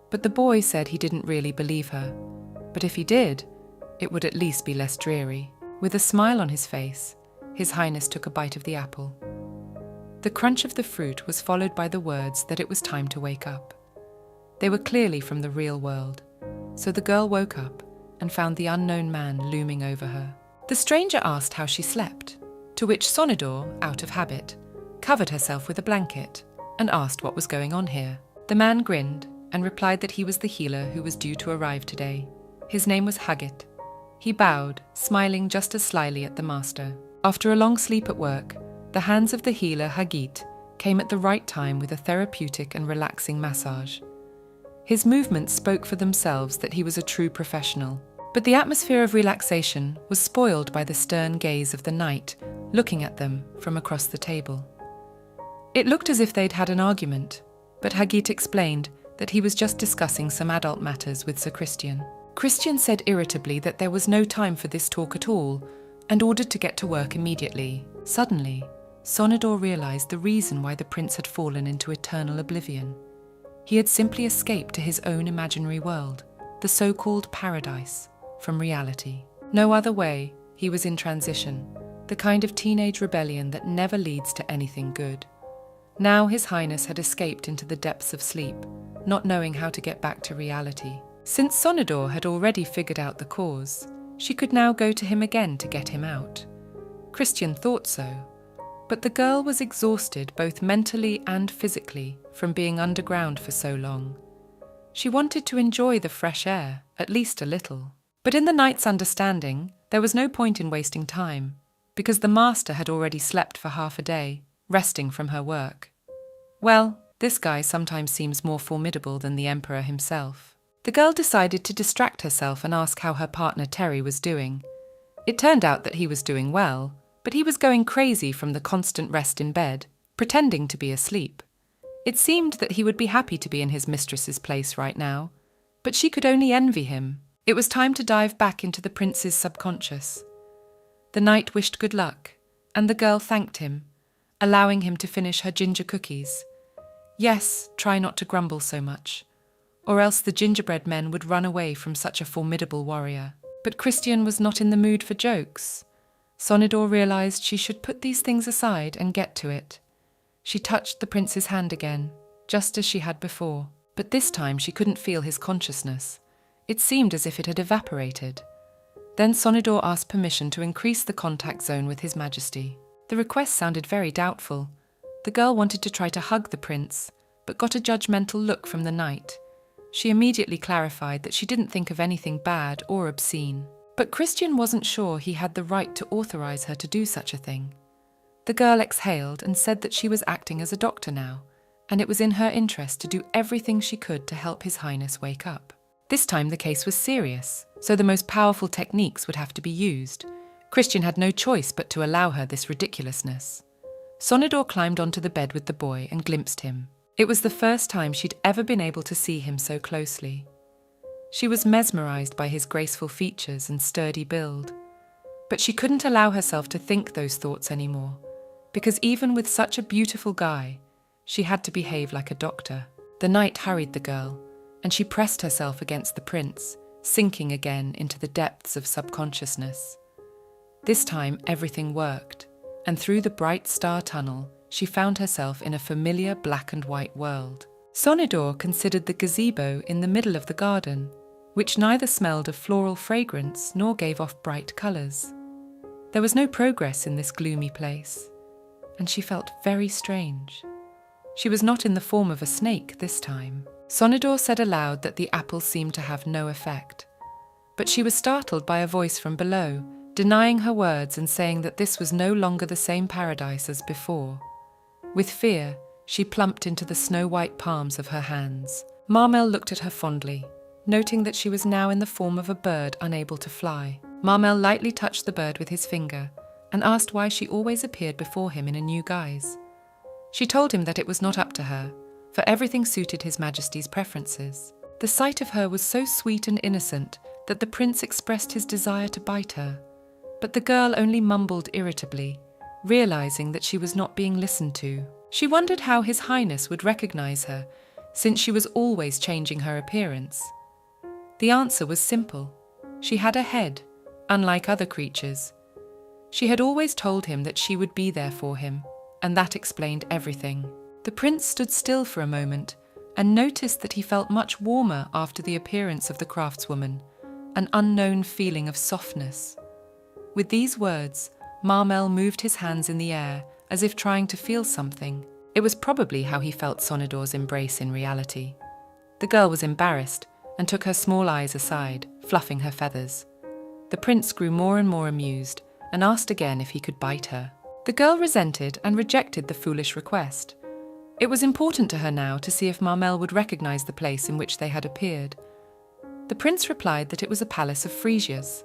but the boy said he didn't really believe her. But if he did, it would at least be less dreary. With a smile on his face, His Highness took a bite of the apple. The crunch of the fruit was followed by the words that it was time to wake up. They were clearly from the real world, so the girl woke up and found the unknown man looming over her. The stranger asked how she slept, to which Sonador, out of habit, covered herself with a blanket and asked what was going on here. The man grinned and replied that he was the healer who was due to arrive today. His name was Hagit. He bowed, smiling just as slyly at the master. After a long sleep at work, the hands of the healer Hagit came at the right time with a therapeutic and relaxing massage. His movements spoke for themselves that he was a true professional, but the atmosphere of relaxation was spoiled by the stern gaze of the knight looking at them from across the table. It looked as if they'd had an argument, but Hagit explained that he was just discussing some adult matters with Sir Christian. Christian said irritably that there was no time for this talk at all, and ordered to get to work immediately. Suddenly, Sonador realized the reason why the prince had fallen into eternal oblivion. He had simply escaped to his own imaginary world, the so-called paradise, from reality. No other way, he was in transition, the kind of teenage rebellion that never leads to anything good. Now His Highness had escaped into the depths of sleep, not knowing how to get back to reality. Since Sonador had already figured out the cause, she could now go to him again to get him out. Christian thought so, but the girl was exhausted both mentally and physically from being underground for so long. She wanted to enjoy the fresh air, at least a little. But in the knight's understanding, there was no point in wasting time, because the master had already slept for half a day, resting from her work. Well, this guy sometimes seems more formidable than the Emperor himself. The girl decided to distract herself and ask how her partner Terry was doing. It turned out that he was doing well, but he was going crazy from the constant rest in bed, pretending to be asleep. It seemed that he would be happy to be in his mistress's place right now, but she could only envy him. It was time to dive back into the prince's subconscious. The knight wished good luck, and the girl thanked him, allowing him to finish her ginger cookies. Yes, try not to grumble so much, or else the gingerbread men would run away from such a formidable warrior. But Christian was not in the mood for jokes. Sonidor realized she should put these things aside and get to it. She touched the prince's hand again, just as she had before, but this time she couldn't feel his consciousness. It seemed as if it had evaporated. Then Sonidor asked permission to increase the contact zone with His Majesty. The request sounded very doubtful. The girl wanted to try to hug the prince, but got a judgmental look from the knight. She immediately clarified that she didn't think of anything bad or obscene. But Christian wasn't sure he had the right to authorize her to do such a thing. The girl exhaled and said that she was acting as a doctor now, and it was in her interest to do everything she could to help His Highness wake up. This time the case was serious, so the most powerful techniques would have to be used. Christian had no choice but to allow her this ridiculousness. Sonidor climbed onto the bed with the boy and glimpsed him. It was the first time she'd ever been able to see him so closely. She was mesmerized by his graceful features and sturdy build. But she couldn't allow herself to think those thoughts anymore, because even with such a beautiful guy, she had to behave like a doctor. The knight hurried the girl, and she pressed herself against the prince, sinking again into the depths of subconsciousness. This time everything worked, and through the bright star tunnel, she found herself in a familiar black and white world. Sonidor considered the gazebo in the middle of the garden, which neither smelled of floral fragrance nor gave off bright colours. There was no progress in this gloomy place, and she felt very strange. She was not in the form of a snake this time. Sonidor said aloud that the apple seemed to have no effect, but she was startled by a voice from below, denying her words and saying that this was no longer the same paradise as before. With fear, she plumped into the snow-white palms of her hands. Marmel looked at her fondly, noting that she was now in the form of a bird unable to fly. Marmel lightly touched the bird with his finger and asked why she always appeared before him in a new guise. She told him that it was not up to her, for everything suited His Majesty's preferences. The sight of her was so sweet and innocent that the prince expressed his desire to bite her, but the girl only mumbled irritably, realizing that she was not being listened to. She wondered how His Highness would recognize her, since she was always changing her appearance. The answer was simple. She had a head, unlike other creatures. She had always told him that she would be there for him, and that explained everything. The prince stood still for a moment and noticed that he felt much warmer after the appearance of the craftswoman, an unknown feeling of softness. With these words, Marmel moved his hands in the air as if trying to feel something. It was probably how he felt Sonidor's embrace in reality. The girl was embarrassed and took her small eyes aside, fluffing her feathers. The prince grew more and more amused and asked again if he could bite her. The girl resented and rejected the foolish request. It was important to her now to see if Marmel would recognize the place in which they had appeared. The prince replied that it was a palace of freesias.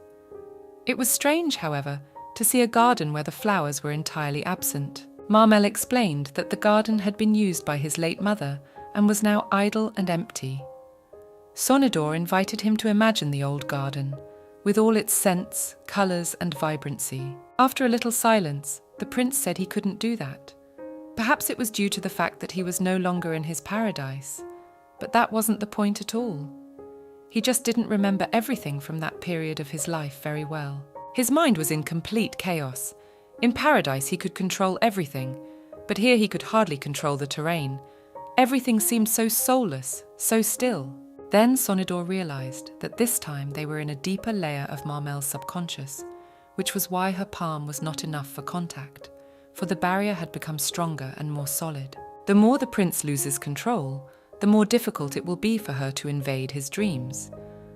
It was strange, however, to see a garden where the flowers were entirely absent. Marmel explained that the garden had been used by his late mother and was now idle and empty. Sonidor invited him to imagine the old garden, with all its scents, colours and vibrancy. After a little silence, the prince said he couldn't do that. Perhaps it was due to the fact that he was no longer in his paradise, but that wasn't the point at all. He just didn't remember everything from that period of his life very well. His mind was in complete chaos. In paradise he could control everything, but here he could hardly control the terrain. Everything seemed so soulless, so still. Then Sonidor realized that this time they were in a deeper layer of Marmel's subconscious, which was why her palm was not enough for contact, for the barrier had become stronger and more solid. The more the prince loses control, the more difficult it will be for her to invade his dreams.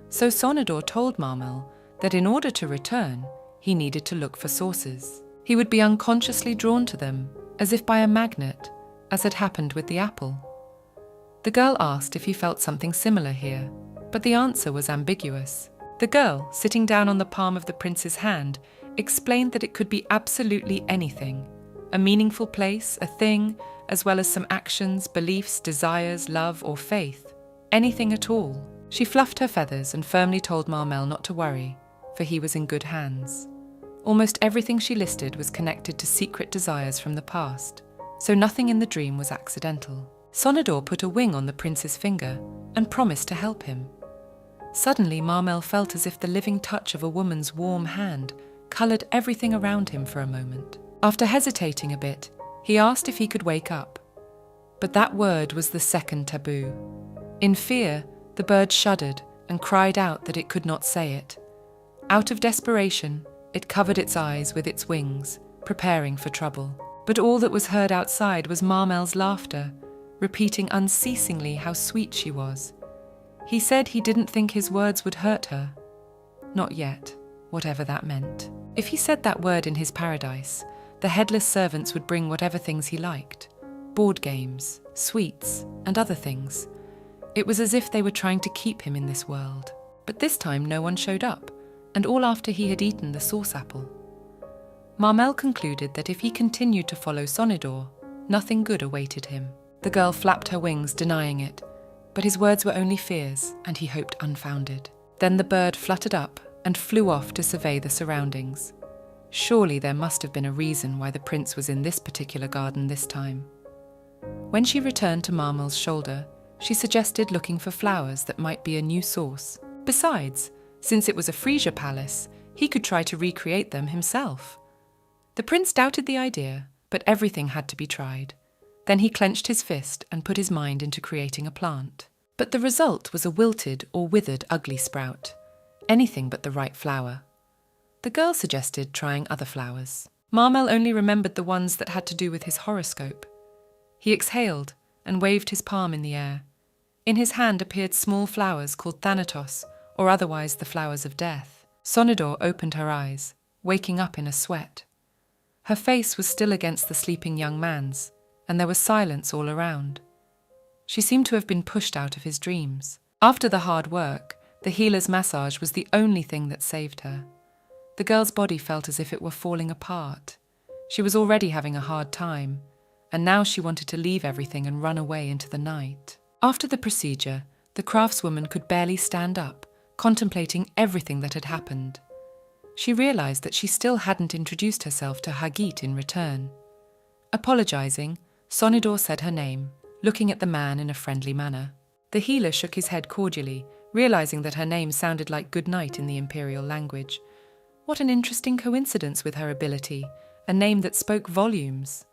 So Sonidor told Marmel that in order to return, he needed to look for sources. He would be unconsciously drawn to them, as if by a magnet, as had happened with the apple. The girl asked if he felt something similar here, but the answer was ambiguous. The girl, sitting down on the palm of the prince's hand, explained that it could be absolutely anything. A meaningful place, a thing, as well as some actions, beliefs, desires, love, or faith. Anything at all. She fluffed her feathers and firmly told Marmel not to worry, for he was in good hands. Almost everything she listed was connected to secret desires from the past, so nothing in the dream was accidental. Sonador put a wing on the prince's finger and promised to help him. Suddenly, Marmel felt as if the living touch of a woman's warm hand coloured everything around him for a moment. After hesitating a bit, he asked if he could wake up. But that word was the second taboo. In fear, the bird shuddered and cried out that it could not say it. Out of desperation, it covered its eyes with its wings, preparing for trouble. But all that was heard outside was Marmel's laughter, repeating unceasingly how sweet she was. He said he didn't think his words would hurt her. Not yet, whatever that meant. If he said that word in his paradise, the headless servants would bring whatever things he liked. Board games, sweets, and other things. It was as if they were trying to keep him in this world. But this time no one showed up, and all after he had eaten the sauce apple. Marmel concluded that if he continued to follow Sonador, nothing good awaited him. The girl flapped her wings, denying it, but his words were only fears, and he hoped unfounded. Then the bird fluttered up and flew off to survey the surroundings. Surely there must have been a reason why the prince was in this particular garden this time. When she returned to Marmel's shoulder, she suggested looking for flowers that might be a new source. Besides, since it was a Frisia palace, he could try to recreate them himself. The prince doubted the idea, but everything had to be tried. Then he clenched his fist and put his mind into creating a plant. But the result was a wilted or withered ugly sprout. Anything but the right flower. The girl suggested trying other flowers. Marmel only remembered the ones that had to do with his horoscope. He exhaled and waved his palm in the air. In his hand appeared small flowers called thanatos, or otherwise the flowers of death. Sonador opened her eyes, waking up in a sweat. Her face was still against the sleeping young man's, and there was silence all around. She seemed to have been pushed out of his dreams. After the hard work, the healer's massage was the only thing that saved her. The girl's body felt as if it were falling apart. She was already having a hard time, and now she wanted to leave everything and run away into the night. After the procedure, the craftswoman could barely stand up, contemplating everything that had happened. She realized that she still hadn't introduced herself to Hagit in return. Apologizing, Sonador said her name, looking at the man in a friendly manner. The healer shook his head cordially, realizing that her name sounded like good night in the imperial language. What an interesting coincidence with her ability, a name that spoke volumes.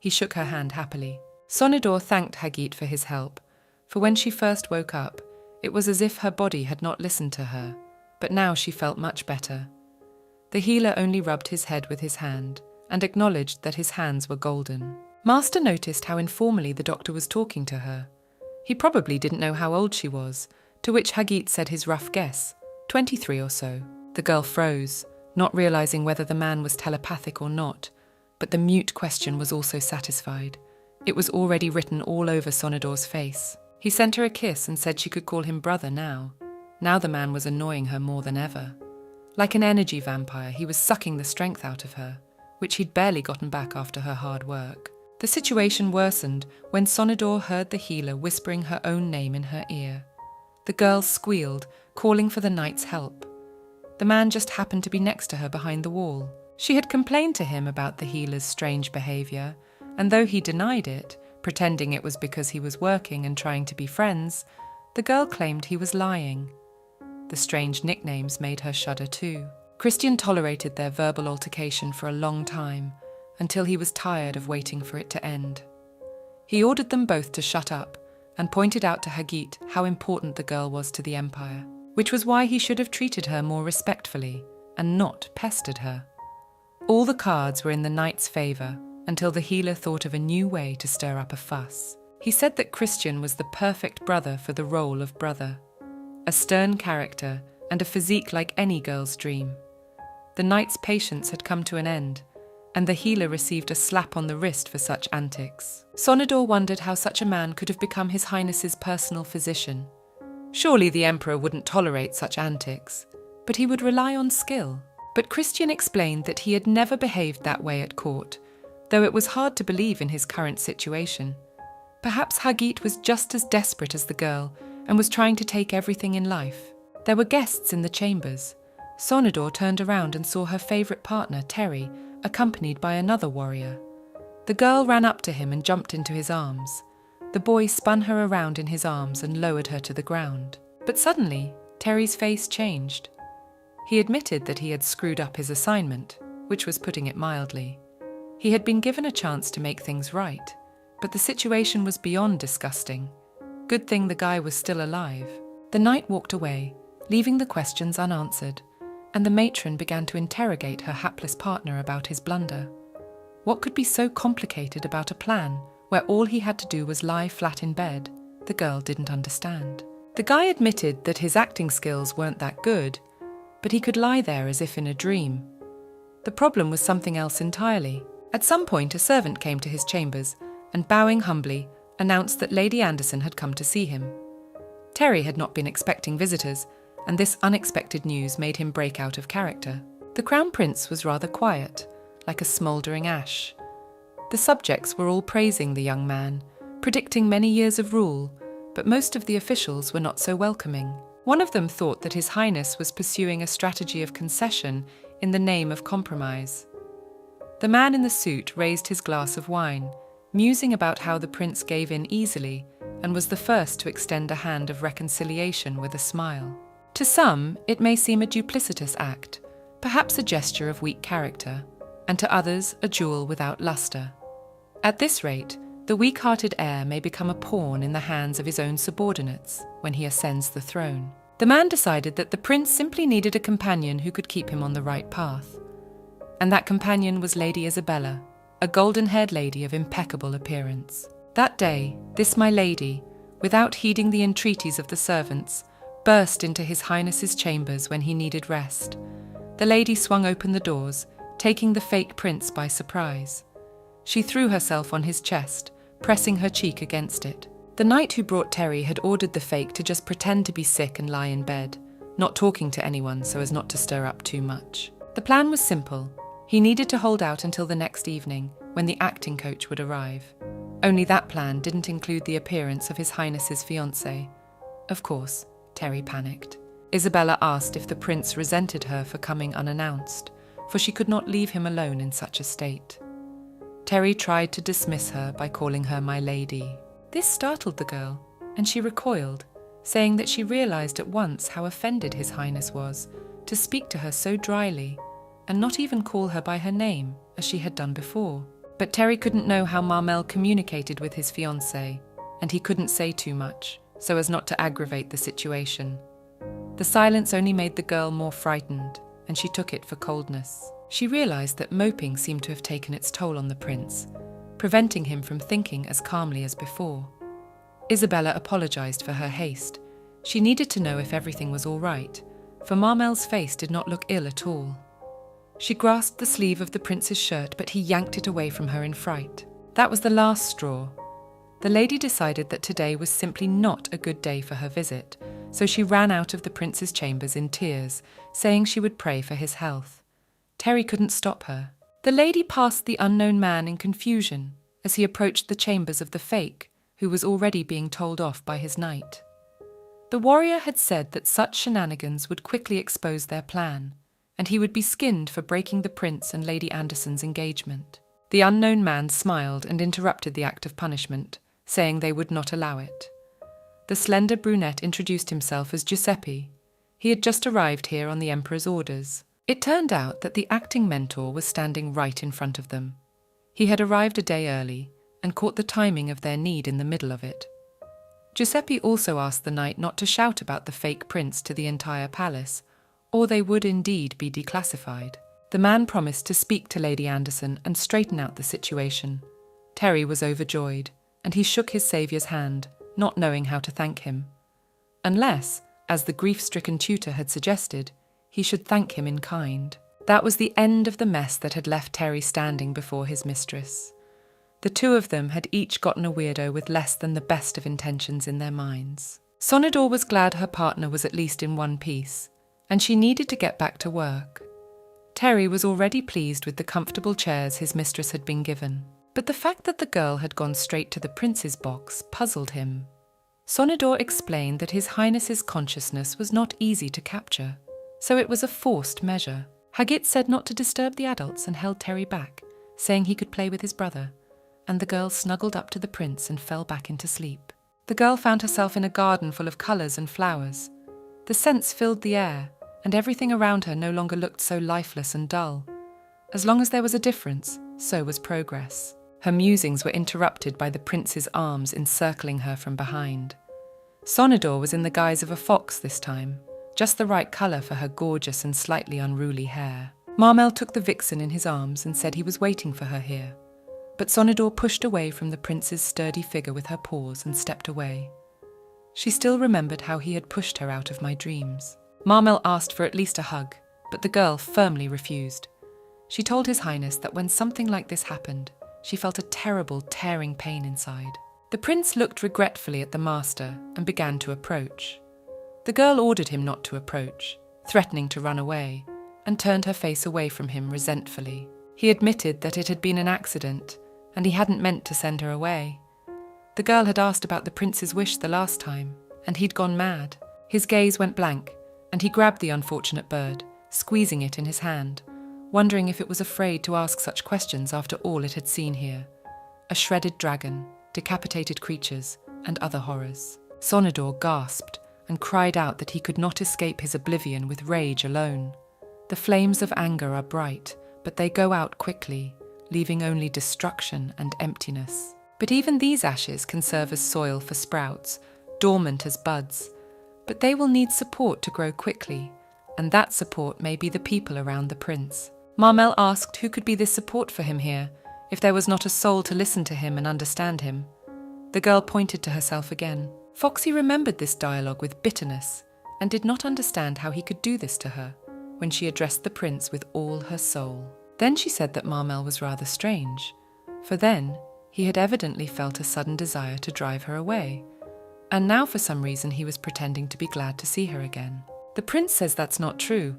He shook her hand happily. Sonador thanked Hagit for his help, for when she first woke up, it was as if her body had not listened to her, but now she felt much better. The healer only rubbed his head with his hand and acknowledged that his hands were golden. Master noticed how informally the doctor was talking to her. He probably didn't know how old she was, to which Hagit said his rough guess, 23 or so. The girl froze, not realizing whether the man was telepathic or not, but the mute question was also satisfied. It was already written all over Sonador's face. He sent her a kiss and said she could call him brother now. Now the man was annoying her more than ever. Like an energy vampire, he was sucking the strength out of her, which he'd barely gotten back after her hard work. The situation worsened when Sonador heard the healer whispering her own name in her ear. The girl squealed, calling for the knight's help. The man just happened to be next to her behind the wall. She had complained to him about the healer's strange behaviour, and though he denied it, pretending it was because he was working and trying to be friends, the girl claimed he was lying. The strange nicknames made her shudder too. Christian tolerated their verbal altercation for a long time, until he was tired of waiting for it to end. He ordered them both to shut up, and pointed out to Hagit how important the girl was to the Empire, which was why he should have treated her more respectfully, and not pestered her. All the cards were in the knight's favour, until the healer thought of a new way to stir up a fuss. He said that Christian was the perfect brother for the role of brother. A stern character and a physique like any girl's dream. The knight's patience had come to an end, and the healer received a slap on the wrist for such antics. Sonador wondered how such a man could have become His Highness's personal physician. Surely the emperor wouldn't tolerate such antics, but he would rely on skill. But Christian explained that he had never behaved that way at court, though it was hard to believe in his current situation. Perhaps Hagit was just as desperate as the girl and was trying to take everything in life. There were guests in the chambers. Sonador turned around and saw her favourite partner, Terry, accompanied by another warrior. The girl ran up to him and jumped into his arms. The boy spun her around in his arms and lowered her to the ground. But suddenly, Terry's face changed. He admitted that he had screwed up his assignment, which was putting it mildly. He had been given a chance to make things right, but the situation was beyond disgusting. Good thing the guy was still alive. The knight walked away, leaving the questions unanswered, and the matron began to interrogate her hapless partner about his blunder. What could be so complicated about a plan where all he had to do was lie flat in bed? The girl didn't understand. The guy admitted that his acting skills weren't that good, but he could lie there as if in a dream. The problem was something else entirely. At some point, a servant came to his chambers and, bowing humbly, announced that Lady Anderson had come to see him. Terry had not been expecting visitors, and this unexpected news made him break out of character. The Crown Prince was rather quiet, like a smouldering ash. The subjects were all praising the young man, predicting many years of rule, but most of the officials were not so welcoming. One of them thought that His Highness was pursuing a strategy of concession in the name of compromise. The man in the suit raised his glass of wine, musing about how the prince gave in easily and was the first to extend a hand of reconciliation with a smile. To some, it may seem a duplicitous act, perhaps a gesture of weak character, and to others a jewel without luster. At this rate, the weak-hearted heir may become a pawn in the hands of his own subordinates when he ascends the throne. The man decided that the prince simply needed a companion who could keep him on the right path. And that companion was Lady Isabella, a golden-haired lady of impeccable appearance. That day, this my lady, without heeding the entreaties of the servants, burst into His Highness's chambers when he needed rest. The lady swung open the doors, taking the fake prince by surprise. She threw herself on his chest, pressing her cheek against it. The knight who brought Terry had ordered the fake to just pretend to be sick and lie in bed, not talking to anyone so as not to stir up too much. The plan was simple. He needed to hold out until the next evening, when the acting coach would arrive. Only that plan didn't include the appearance of His Highness's fiancé. Of course, Terry panicked. Isabella asked if the prince resented her for coming unannounced, for she could not leave him alone in such a state. Terry tried to dismiss her by calling her my lady. This startled the girl, and she recoiled, saying that she realized at once how offended His Highness was to speak to her so dryly, and not even call her by her name, as she had done before. But Terry couldn't know how Marmel communicated with his fiancée, and he couldn't say too much, so as not to aggravate the situation. The silence only made the girl more frightened, and she took it for coldness. She realized that moping seemed to have taken its toll on the prince, preventing him from thinking as calmly as before. Isabella apologized for her haste. She needed to know if everything was all right, for Marmel's face did not look ill at all. She grasped the sleeve of the prince's shirt, but he yanked it away from her in fright. That was the last straw. The lady decided that today was simply not a good day for her visit, so she ran out of the prince's chambers in tears, saying she would pray for his health. Terry couldn't stop her. The lady passed the unknown man in confusion as he approached the chambers of the fake, who was already being told off by his knight. The warrior had said that such shenanigans would quickly expose their plan, and he would be skinned for breaking the prince and Lady Anderson's engagement. The unknown man smiled and interrupted the act of punishment, saying they would not allow it. The slender brunette introduced himself as Giuseppe. He had just arrived here on the Emperor's orders. It turned out that the acting mentor was standing right in front of them. He had arrived a day early and caught the timing of their need in the middle of it. Giuseppe also asked the knight not to shout about the fake prince to the entire palace, or they would indeed be declassified. The man promised to speak to Lady Anderson and straighten out the situation. Terry was overjoyed, and he shook his saviour's hand, not knowing how to thank him. Unless, as the grief-stricken tutor had suggested, he should thank him in kind. That was the end of the mess that had left Terry standing before his mistress. The two of them had each gotten a weirdo with less than the best of intentions in their minds. Sonador was glad her partner was at least in one piece, and she needed to get back to work. Terry was already pleased with the comfortable chairs his mistress had been given, but the fact that the girl had gone straight to the prince's box puzzled him. Sonador explained that His Highness's consciousness was not easy to capture, so it was a forced measure. Hagit said not to disturb the adults and held Terry back, saying he could play with his brother, and the girl snuggled up to the prince and fell back into sleep. The girl found herself in a garden full of colours and flowers. The scents filled the air, and everything around her no longer looked so lifeless and dull. As long as there was a difference, so was progress. Her musings were interrupted by the prince's arms encircling her from behind. Sonador was in the guise of a fox this time, just the right colour for her gorgeous and slightly unruly hair. Marmel took the vixen in his arms and said he was waiting for her here. But Sonador pushed away from the prince's sturdy figure with her paws and stepped away. She still remembered how he had pushed her out of my dreams. Marmel asked for at least a hug, but the girl firmly refused. She told His Highness that when something like this happened, she felt a terrible, tearing pain inside. The prince looked regretfully at the master and began to approach. The girl ordered him not to approach, threatening to run away, and turned her face away from him resentfully. He admitted that it had been an accident, and he hadn't meant to send her away. The girl had asked about the prince's wish the last time, and he'd gone mad. His gaze went blank, and he grabbed the unfortunate bird, squeezing it in his hand, wondering if it was afraid to ask such questions after all it had seen here. A shredded dragon, decapitated creatures, and other horrors. Sonador gasped and cried out that he could not escape his oblivion with rage alone. The flames of anger are bright, but they go out quickly, leaving only destruction and emptiness. But even these ashes can serve as soil for sprouts, dormant as buds. But they will need support to grow quickly, and that support may be the people around the prince. Marmel asked who could be this support for him here, if there was not a soul to listen to him and understand him. The girl pointed to herself again. Foxy remembered this dialogue with bitterness, and did not understand how he could do this to her, when she addressed the prince with all her soul. Then she said that Marmel was rather strange, for then he had evidently felt a sudden desire to drive her away, and now for some reason he was pretending to be glad to see her again. The prince says that's not true.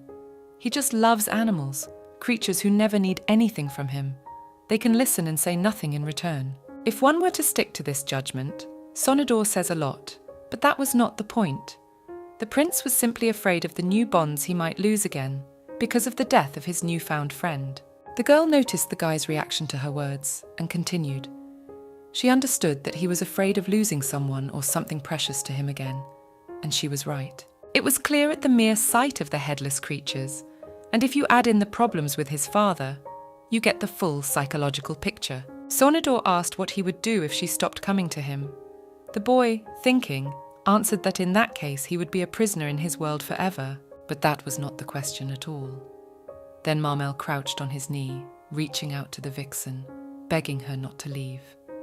He just loves animals, creatures who never need anything from him. They can listen and say nothing in return. If one were to stick to this judgment, Sonador says a lot, but that was not the point. The prince was simply afraid of the new bonds he might lose again, because of the death of his newfound friend. The girl noticed the guy's reaction to her words, and continued. She understood that he was afraid of losing someone or something precious to him again, and she was right. It was clear at the mere sight of the headless creatures, and if you add in the problems with his father, you get the full psychological picture. Sonador asked what he would do if she stopped coming to him. The boy, thinking, answered that in that case he would be a prisoner in his world forever, but that was not the question at all. Then Marmel crouched on his knee, reaching out to the vixen, begging her not to leave.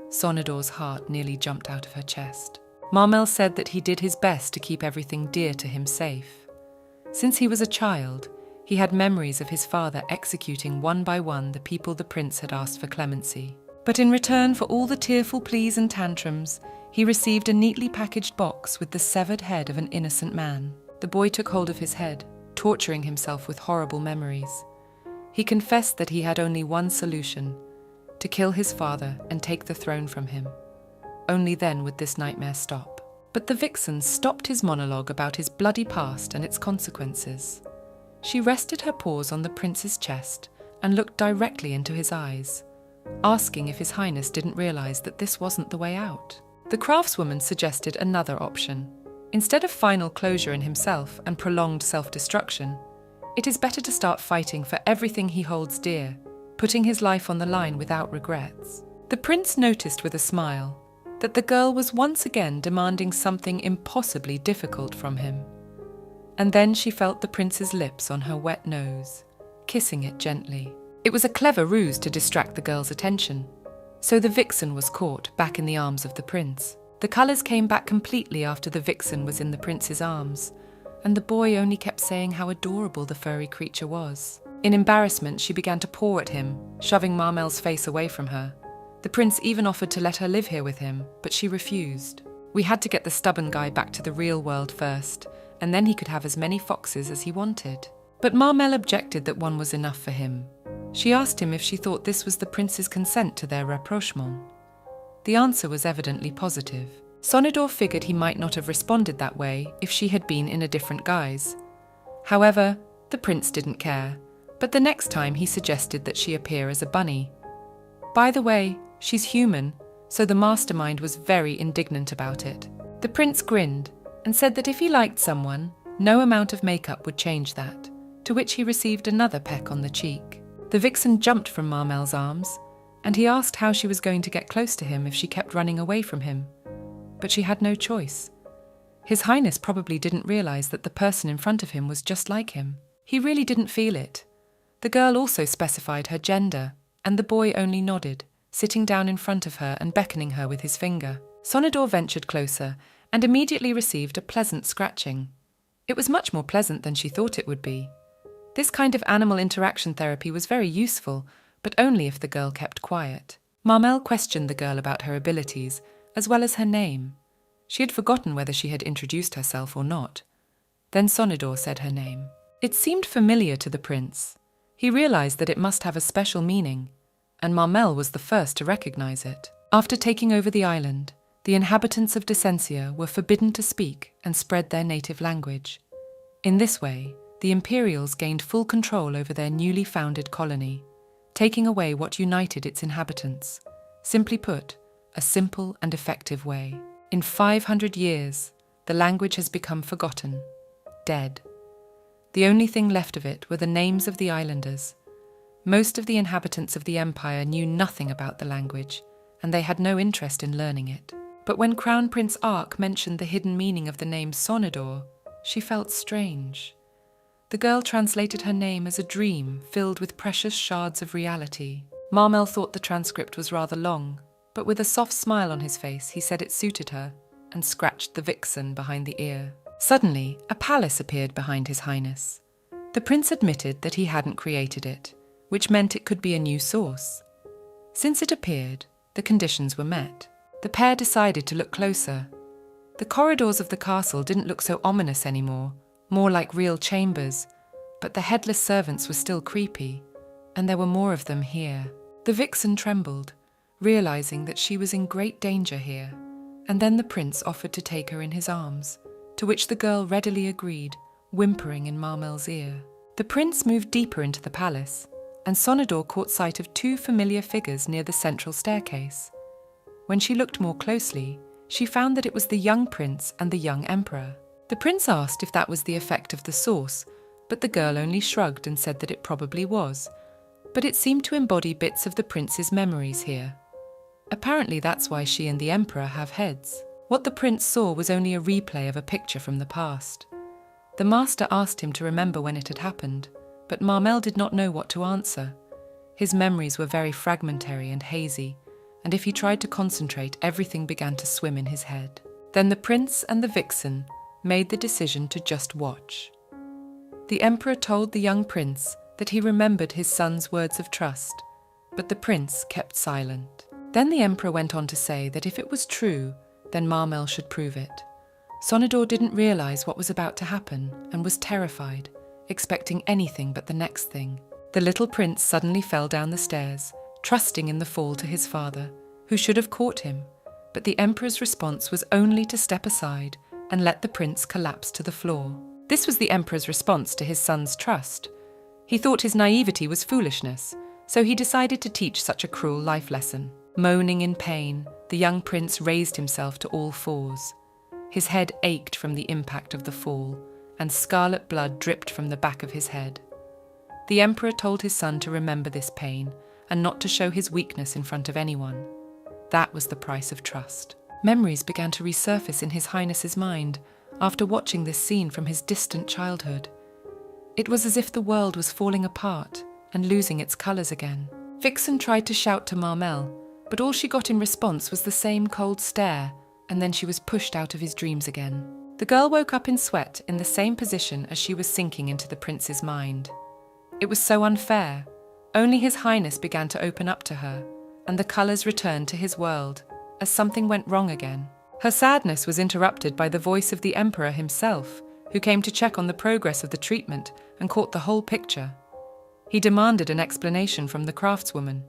Sonador's heart nearly jumped out of her chest. Marmel said that he did his best to keep everything dear to him safe. Since he was a child, he had memories of his father executing one by one the people the prince had asked for clemency. But in return for all the tearful pleas and tantrums, he received a neatly packaged box with the severed head of an innocent man. The boy took hold of his head, torturing himself with horrible memories. He confessed that he had only one solution: to kill his father and take the throne from him. Only then would this nightmare stop. But the vixen stopped his monologue about his bloody past and its consequences. She rested her paws on the prince's chest and looked directly into his eyes, asking if His Highness didn't realize that this wasn't the way out. The craftswoman suggested another option. Instead of final closure in himself and prolonged self-destruction, it is better to start fighting for everything he holds dear, putting his life on the line without regrets. The prince noticed with a smile that the girl was once again demanding something impossibly difficult from him. And then she felt the prince's lips on her wet nose, kissing it gently. It was a clever ruse to distract the girl's attention, so the vixen was caught back in the arms of the prince. The colours came back completely after the vixen was in the prince's arms, and the boy only kept saying how adorable the furry creature was. In embarrassment, she began to paw at him, shoving Marmel's face away from her. The prince even offered to let her live here with him, but she refused. We had to get the stubborn guy back to the real world first, and then he could have as many foxes as he wanted. But Marmel objected that one was enough for him. She asked him if she thought this was the prince's consent to their rapprochement. The answer was evidently positive. Sonador figured he might not have responded that way if she had been in a different guise. However, the prince didn't care, but the next time he suggested that she appear as a bunny. By the way, she's human, so the mastermind was very indignant about it. The prince grinned and said that if he liked someone, no amount of makeup would change that, to which he received another peck on the cheek. The vixen jumped from Marmel's arms, and he asked how she was going to get close to him if she kept running away from him. But she had no choice. His Highness probably didn't realize that the person in front of him was just like him. He really didn't feel it. The girl also specified her gender, and the boy only nodded, sitting down in front of her and beckoning her with his finger. Sonador ventured closer and immediately received a pleasant scratching. It was much more pleasant than she thought it would be. This kind of animal interaction therapy was very useful, but only if the girl kept quiet. Marmel questioned the girl about her abilities, as well as her name. She had forgotten whether she had introduced herself or not. Then Sonador said her name. It seemed familiar to the prince. He realized that it must have a special meaning, and Marmel was the first to recognize it. After taking over the island, the inhabitants of Descensia were forbidden to speak and spread their native language. In this way, the Imperials gained full control over their newly founded colony, taking away what united its inhabitants. Simply put, a simple and effective way. In 500 years, the language has become forgotten, dead. The only thing left of it were the names of the islanders. Most of the inhabitants of the empire knew nothing about the language, and they had no interest in learning it. But when Crown Prince Ark mentioned the hidden meaning of the name Sonador, she felt strange. The girl translated her name as a dream filled with precious shards of reality. Marmel thought the transcript was rather long, but with a soft smile on his face, he said it suited her and scratched the vixen behind the ear. Suddenly, a palace appeared behind His Highness. The prince admitted that he hadn't created it, which meant it could be a new source. Since it appeared, the conditions were met. The pair decided to look closer. The corridors of the castle didn't look so ominous anymore, more like real chambers, but the headless servants were still creepy, and there were more of them here. The vixen trembled, realizing that she was in great danger here, and then the prince offered to take her in his arms, to which the girl readily agreed, whimpering in Marmel's ear. The prince moved deeper into the palace, and Sonador caught sight of two familiar figures near the central staircase. When she looked more closely, she found that it was the young prince and the young emperor. The prince asked if that was the effect of the source, but the girl only shrugged and said that it probably was, but it seemed to embody bits of the prince's memories here. Apparently that's why she and the emperor have heads. What the prince saw was only a replay of a picture from the past. The master asked him to remember when it had happened, but Marmel did not know what to answer. His memories were very fragmentary and hazy, and if he tried to concentrate, everything began to swim in his head. Then the prince and the vixen made the decision to just watch. The emperor told the young prince that he remembered his son's words of trust, but the prince kept silent. Then the emperor went on to say that if it was true, then Marmel should prove it. Sonador didn't realize what was about to happen and was terrified, expecting anything but the next thing. The little prince suddenly fell down the stairs, trusting in the fall to his father, who should have caught him, but the emperor's response was only to step aside and let the prince collapse to the floor. This was the emperor's response to his son's trust. He thought his naivety was foolishness, so he decided to teach such a cruel life lesson. Moaning in pain, the young prince raised himself to all fours. His head ached from the impact of the fall, and scarlet blood dripped from the back of his head. The emperor told his son to remember this pain and not to show his weakness in front of anyone. That was the price of trust. Memories began to resurface in His Highness's mind after watching this scene from his distant childhood. It was as if the world was falling apart and losing its colours again. Vixen tried to shout to Marmel, but all she got in response was the same cold stare, and then she was pushed out of his dreams again. The girl woke up in sweat in the same position as she was sinking into the prince's mind. It was so unfair. Only His Highness began to open up to her, and the colours returned to his world, as something went wrong again. Her sadness was interrupted by the voice of the Emperor himself, who came to check on the progress of the treatment and caught the whole picture. He demanded an explanation from the craftswoman.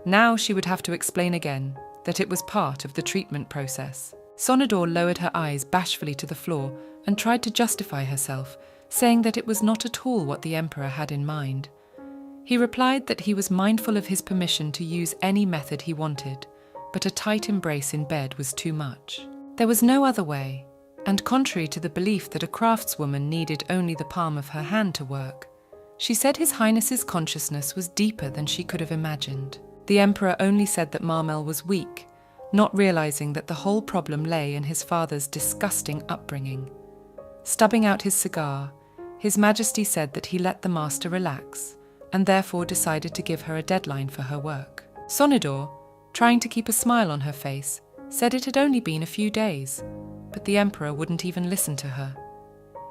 Now she would have to explain again that it was part of the treatment process. Sonador lowered her eyes bashfully to the floor and tried to justify herself, saying that it was not at all what the Emperor had in mind. He replied that he was mindful of his permission to use any method he wanted, but a tight embrace in bed was too much. There was no other way, and contrary to the belief that a craftswoman needed only the palm of her hand to work, she said His Highness's consciousness was deeper than she could have imagined. The Emperor only said that Marmel was weak, not realizing that the whole problem lay in his father's disgusting upbringing. Stubbing out his cigar, His Majesty said that he let the master relax, and therefore decided to give her a deadline for her work. Sonador, trying to keep a smile on her face, said it had only been a few days, but the Emperor wouldn't even listen to her.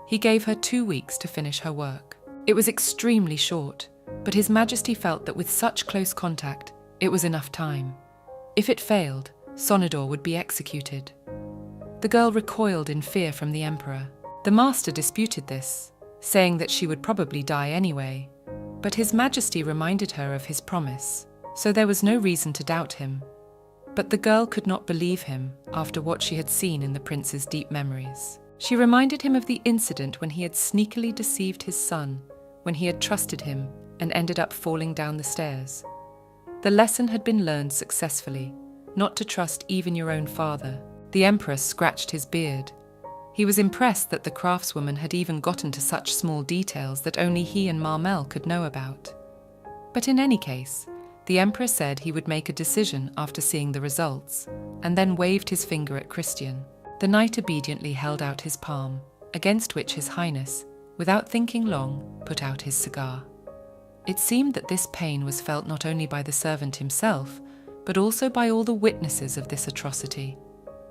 He gave her 2 weeks to finish her work. It was extremely short, but His Majesty felt that with such close contact, it was enough time. If it failed, Sonador would be executed. The girl recoiled in fear from the Emperor. The master disputed this, saying that she would probably die anyway, but His Majesty reminded her of his promise, so there was no reason to doubt him. But the girl could not believe him after what she had seen in the prince's deep memories. She reminded him of the incident when he had sneakily deceived his son, when he had trusted him and ended up falling down the stairs. The lesson had been learned successfully, not to trust even your own father. The Emperor scratched his beard. He was impressed that the craftswoman had even gotten to such small details that only he and Marmel could know about. But in any case, the Emperor said he would make a decision after seeing the results, and then waved his finger at Christian. The knight obediently held out his palm, against which His Highness, without thinking long, put out his cigar. It seemed that this pain was felt not only by the servant himself, but also by all the witnesses of this atrocity.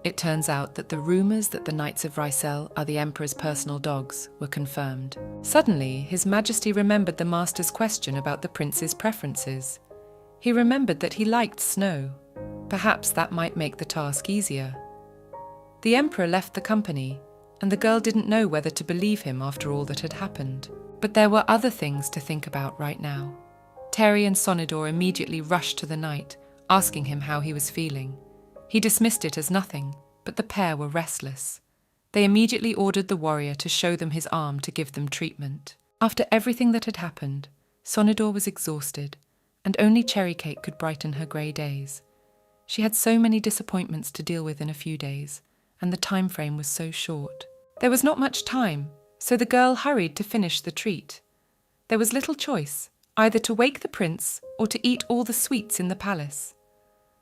It turns out that the rumours that the Knights of Rysel are the Emperor's personal dogs were confirmed. Suddenly, His Majesty remembered the master's question about the prince's preferences. He remembered that he liked snow. Perhaps that might make the task easier. The Emperor left the company, and the girl didn't know whether to believe him after all that had happened. But there were other things to think about right now. Terry and Sonador immediately rushed to the knight, asking him how he was feeling. He dismissed it as nothing, but the pair were restless. They immediately ordered the warrior to show them his arm to give them treatment. After everything that had happened, Sonador was exhausted, and only Cherry Cake could brighten her grey days. She had so many disappointments to deal with in a few days, and the time frame was so short. There was not much time, so the girl hurried to finish the treat. There was little choice, either to wake the prince or to eat all the sweets in the palace.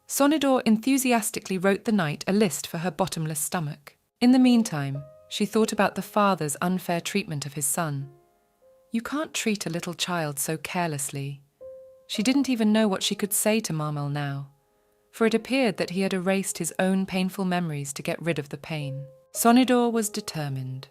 Sonador enthusiastically wrote the knight a list for her bottomless stomach. In the meantime, she thought about the father's unfair treatment of his son. You can't treat a little child so carelessly. She didn't even know what she could say to Marmel now, for it appeared that he had erased his own painful memories to get rid of the pain. Sonador was determined.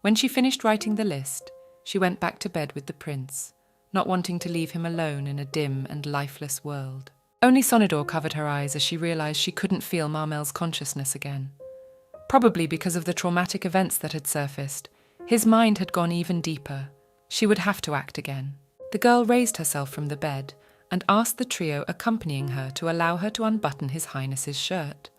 When she finished writing the list, she went back to bed with the prince, not wanting to leave him alone in a dim and lifeless world. Only Sonador covered her eyes as she realized she couldn't feel Marmel's consciousness again. Probably because of the traumatic events that had surfaced, his mind had gone even deeper. She would have to act again. The girl raised herself from the bed and asked the trio accompanying her to allow her to unbutton His Highness's shirt.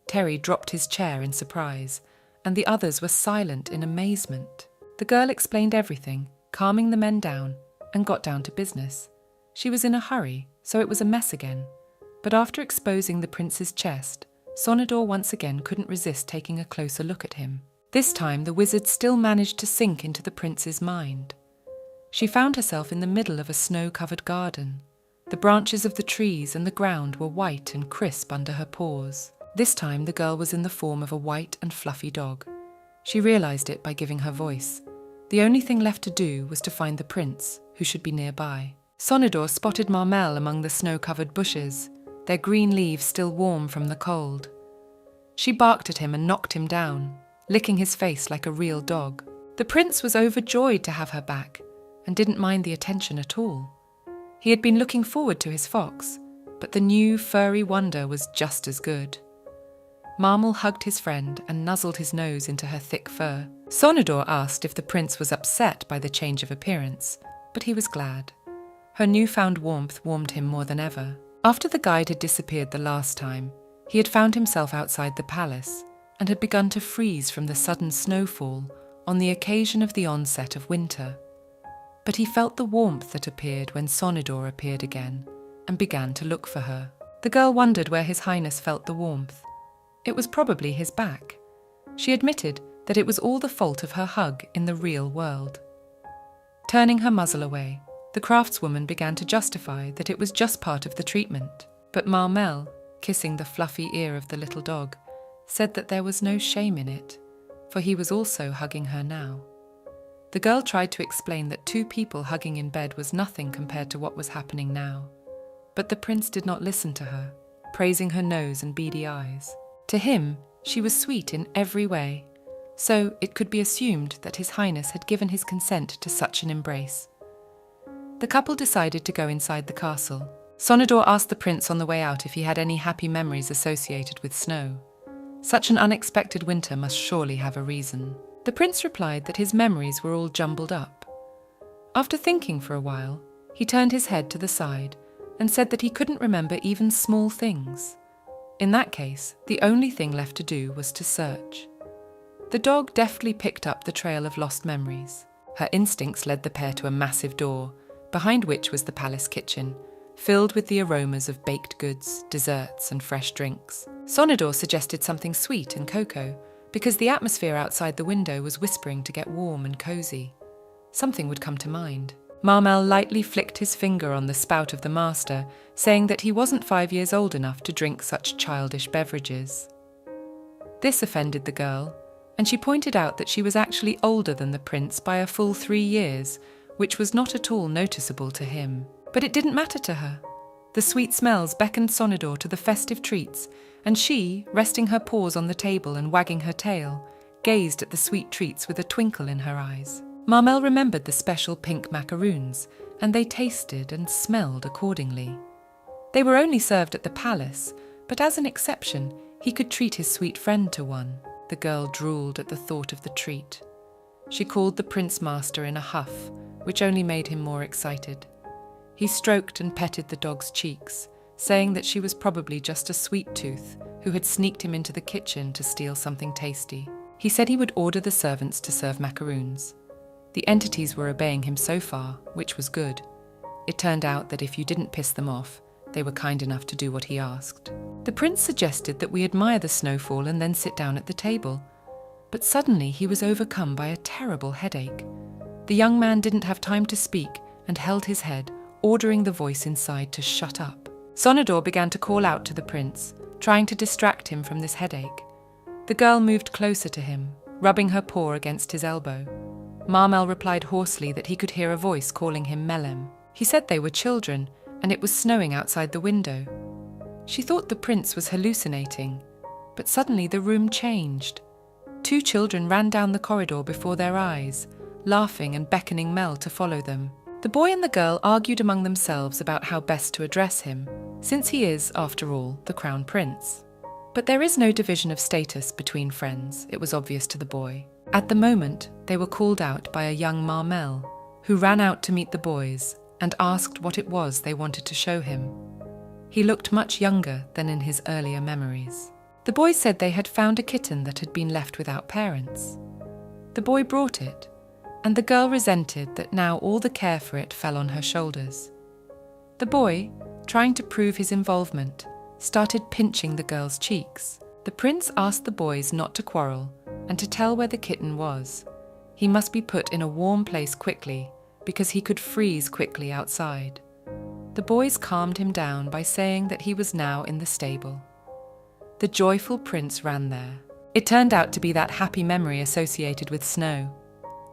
Terry dropped his chair in surprise, and the others were silent in amazement. The girl explained everything, calming the men down, and got down to business. She was in a hurry, so it was a mess again. But after exposing the prince's chest, Sonador once again couldn't resist taking a closer look at him. This time the wizard still managed to sink into the prince's mind. She found herself in the middle of a snow-covered garden. The branches of the trees and the ground were white and crisp under her paws. This time the girl was in the form of a white and fluffy dog. She realized it by giving her voice. The only thing left to do was to find the prince, who should be nearby. Sonador spotted Marmel among the snow-covered bushes, their green leaves still warm from the cold. She barked at him and knocked him down, licking his face like a real dog. The prince was overjoyed to have her back, and didn't mind the attention at all. He had been looking forward to his fox, but the new furry wonder was just as good. Marmel hugged his friend and nuzzled his nose into her thick fur. Sonador asked if the prince was upset by the change of appearance, but he was glad. Her newfound warmth warmed him more than ever. After the guide had disappeared the last time, he had found himself outside the palace and had begun to freeze from the sudden snowfall on the occasion of the onset of winter. But he felt the warmth that appeared when Sonador appeared again and began to look for her. The girl wondered where His Highness felt the warmth. It was probably his back. She admitted that it was all the fault of her hug in the real world. Turning her muzzle away, the craftswoman began to justify that it was just part of the treatment. But Marmel, kissing the fluffy ear of the little dog, said that there was no shame in it, for he was also hugging her now. The girl tried to explain that two people hugging in bed was nothing compared to what was happening now. But the prince did not listen to her, praising her nose and beady eyes. To him, she was sweet in every way, so it could be assumed that His Highness had given his consent to such an embrace. The couple decided to go inside the castle. Sonador asked the prince on the way out if he had any happy memories associated with snow. Such an unexpected winter must surely have a reason. The prince replied that his memories were all jumbled up. After thinking for a while, he turned his head to the side and said that he couldn't remember even small things. In that case, the only thing left to do was to search. The dog deftly picked up the trail of lost memories. Her instincts led the pair to a massive door, behind which was the palace kitchen, filled with the aromas of baked goods, desserts, and fresh drinks. Sonador suggested something sweet and cocoa, because the atmosphere outside the window was whispering to get warm and cozy. Something would come to mind. Marmel lightly flicked his finger on the spout of the master, saying that he wasn't 5 years old enough to drink such childish beverages. This offended the girl, and she pointed out that she was actually older than the prince by a full 3 years, which was not at all noticeable to him. But it didn't matter to her. The sweet smells beckoned Sonador to the festive treats, and she, resting her paws on the table and wagging her tail, gazed at the sweet treats with a twinkle in her eyes. Marmel remembered the special pink macaroons, and they tasted and smelled accordingly. They were only served at the palace, but as an exception, he could treat his sweet friend to one. The girl drooled at the thought of the treat. She called the prince master in a huff, which only made him more excited. He stroked and petted the dog's cheeks, saying that she was probably just a sweet tooth who had sneaked him into the kitchen to steal something tasty. He said he would order the servants to serve macaroons. The entities were obeying him so far, which was good. It turned out that if you didn't piss them off, they were kind enough to do what he asked. The prince suggested that we admire the snowfall and then sit down at the table. But suddenly he was overcome by a terrible headache. The young man didn't have time to speak and held his head, ordering the voice inside to shut up. Sonador began to call out to the prince, trying to distract him from this headache. The girl moved closer to him, rubbing her paw against his elbow. Marmel replied hoarsely that he could hear a voice calling him Melem. He said they were children, and it was snowing outside the window. She thought the prince was hallucinating, but suddenly the room changed. 2 children ran down the corridor before their eyes, laughing and beckoning Mel to follow them. The boy and the girl argued among themselves about how best to address him, since he is, after all, the crown prince. But there is no division of status between friends, it was obvious to the boy. At the moment, they were called out by a young Marmel, who ran out to meet the boys and asked what it was they wanted to show him. He looked much younger than in his earlier memories. The boys said they had found a kitten that had been left without parents. The boy brought it, and the girl resented that now all the care for it fell on her shoulders. The boy, trying to prove his involvement, started pinching the girl's cheeks. The prince asked the boys not to quarrel and to tell where the kitten was. He must be put in a warm place quickly, because he could freeze quickly outside. The boys calmed him down by saying that he was now in the stable. The joyful prince ran there. It turned out to be that happy memory associated with snow.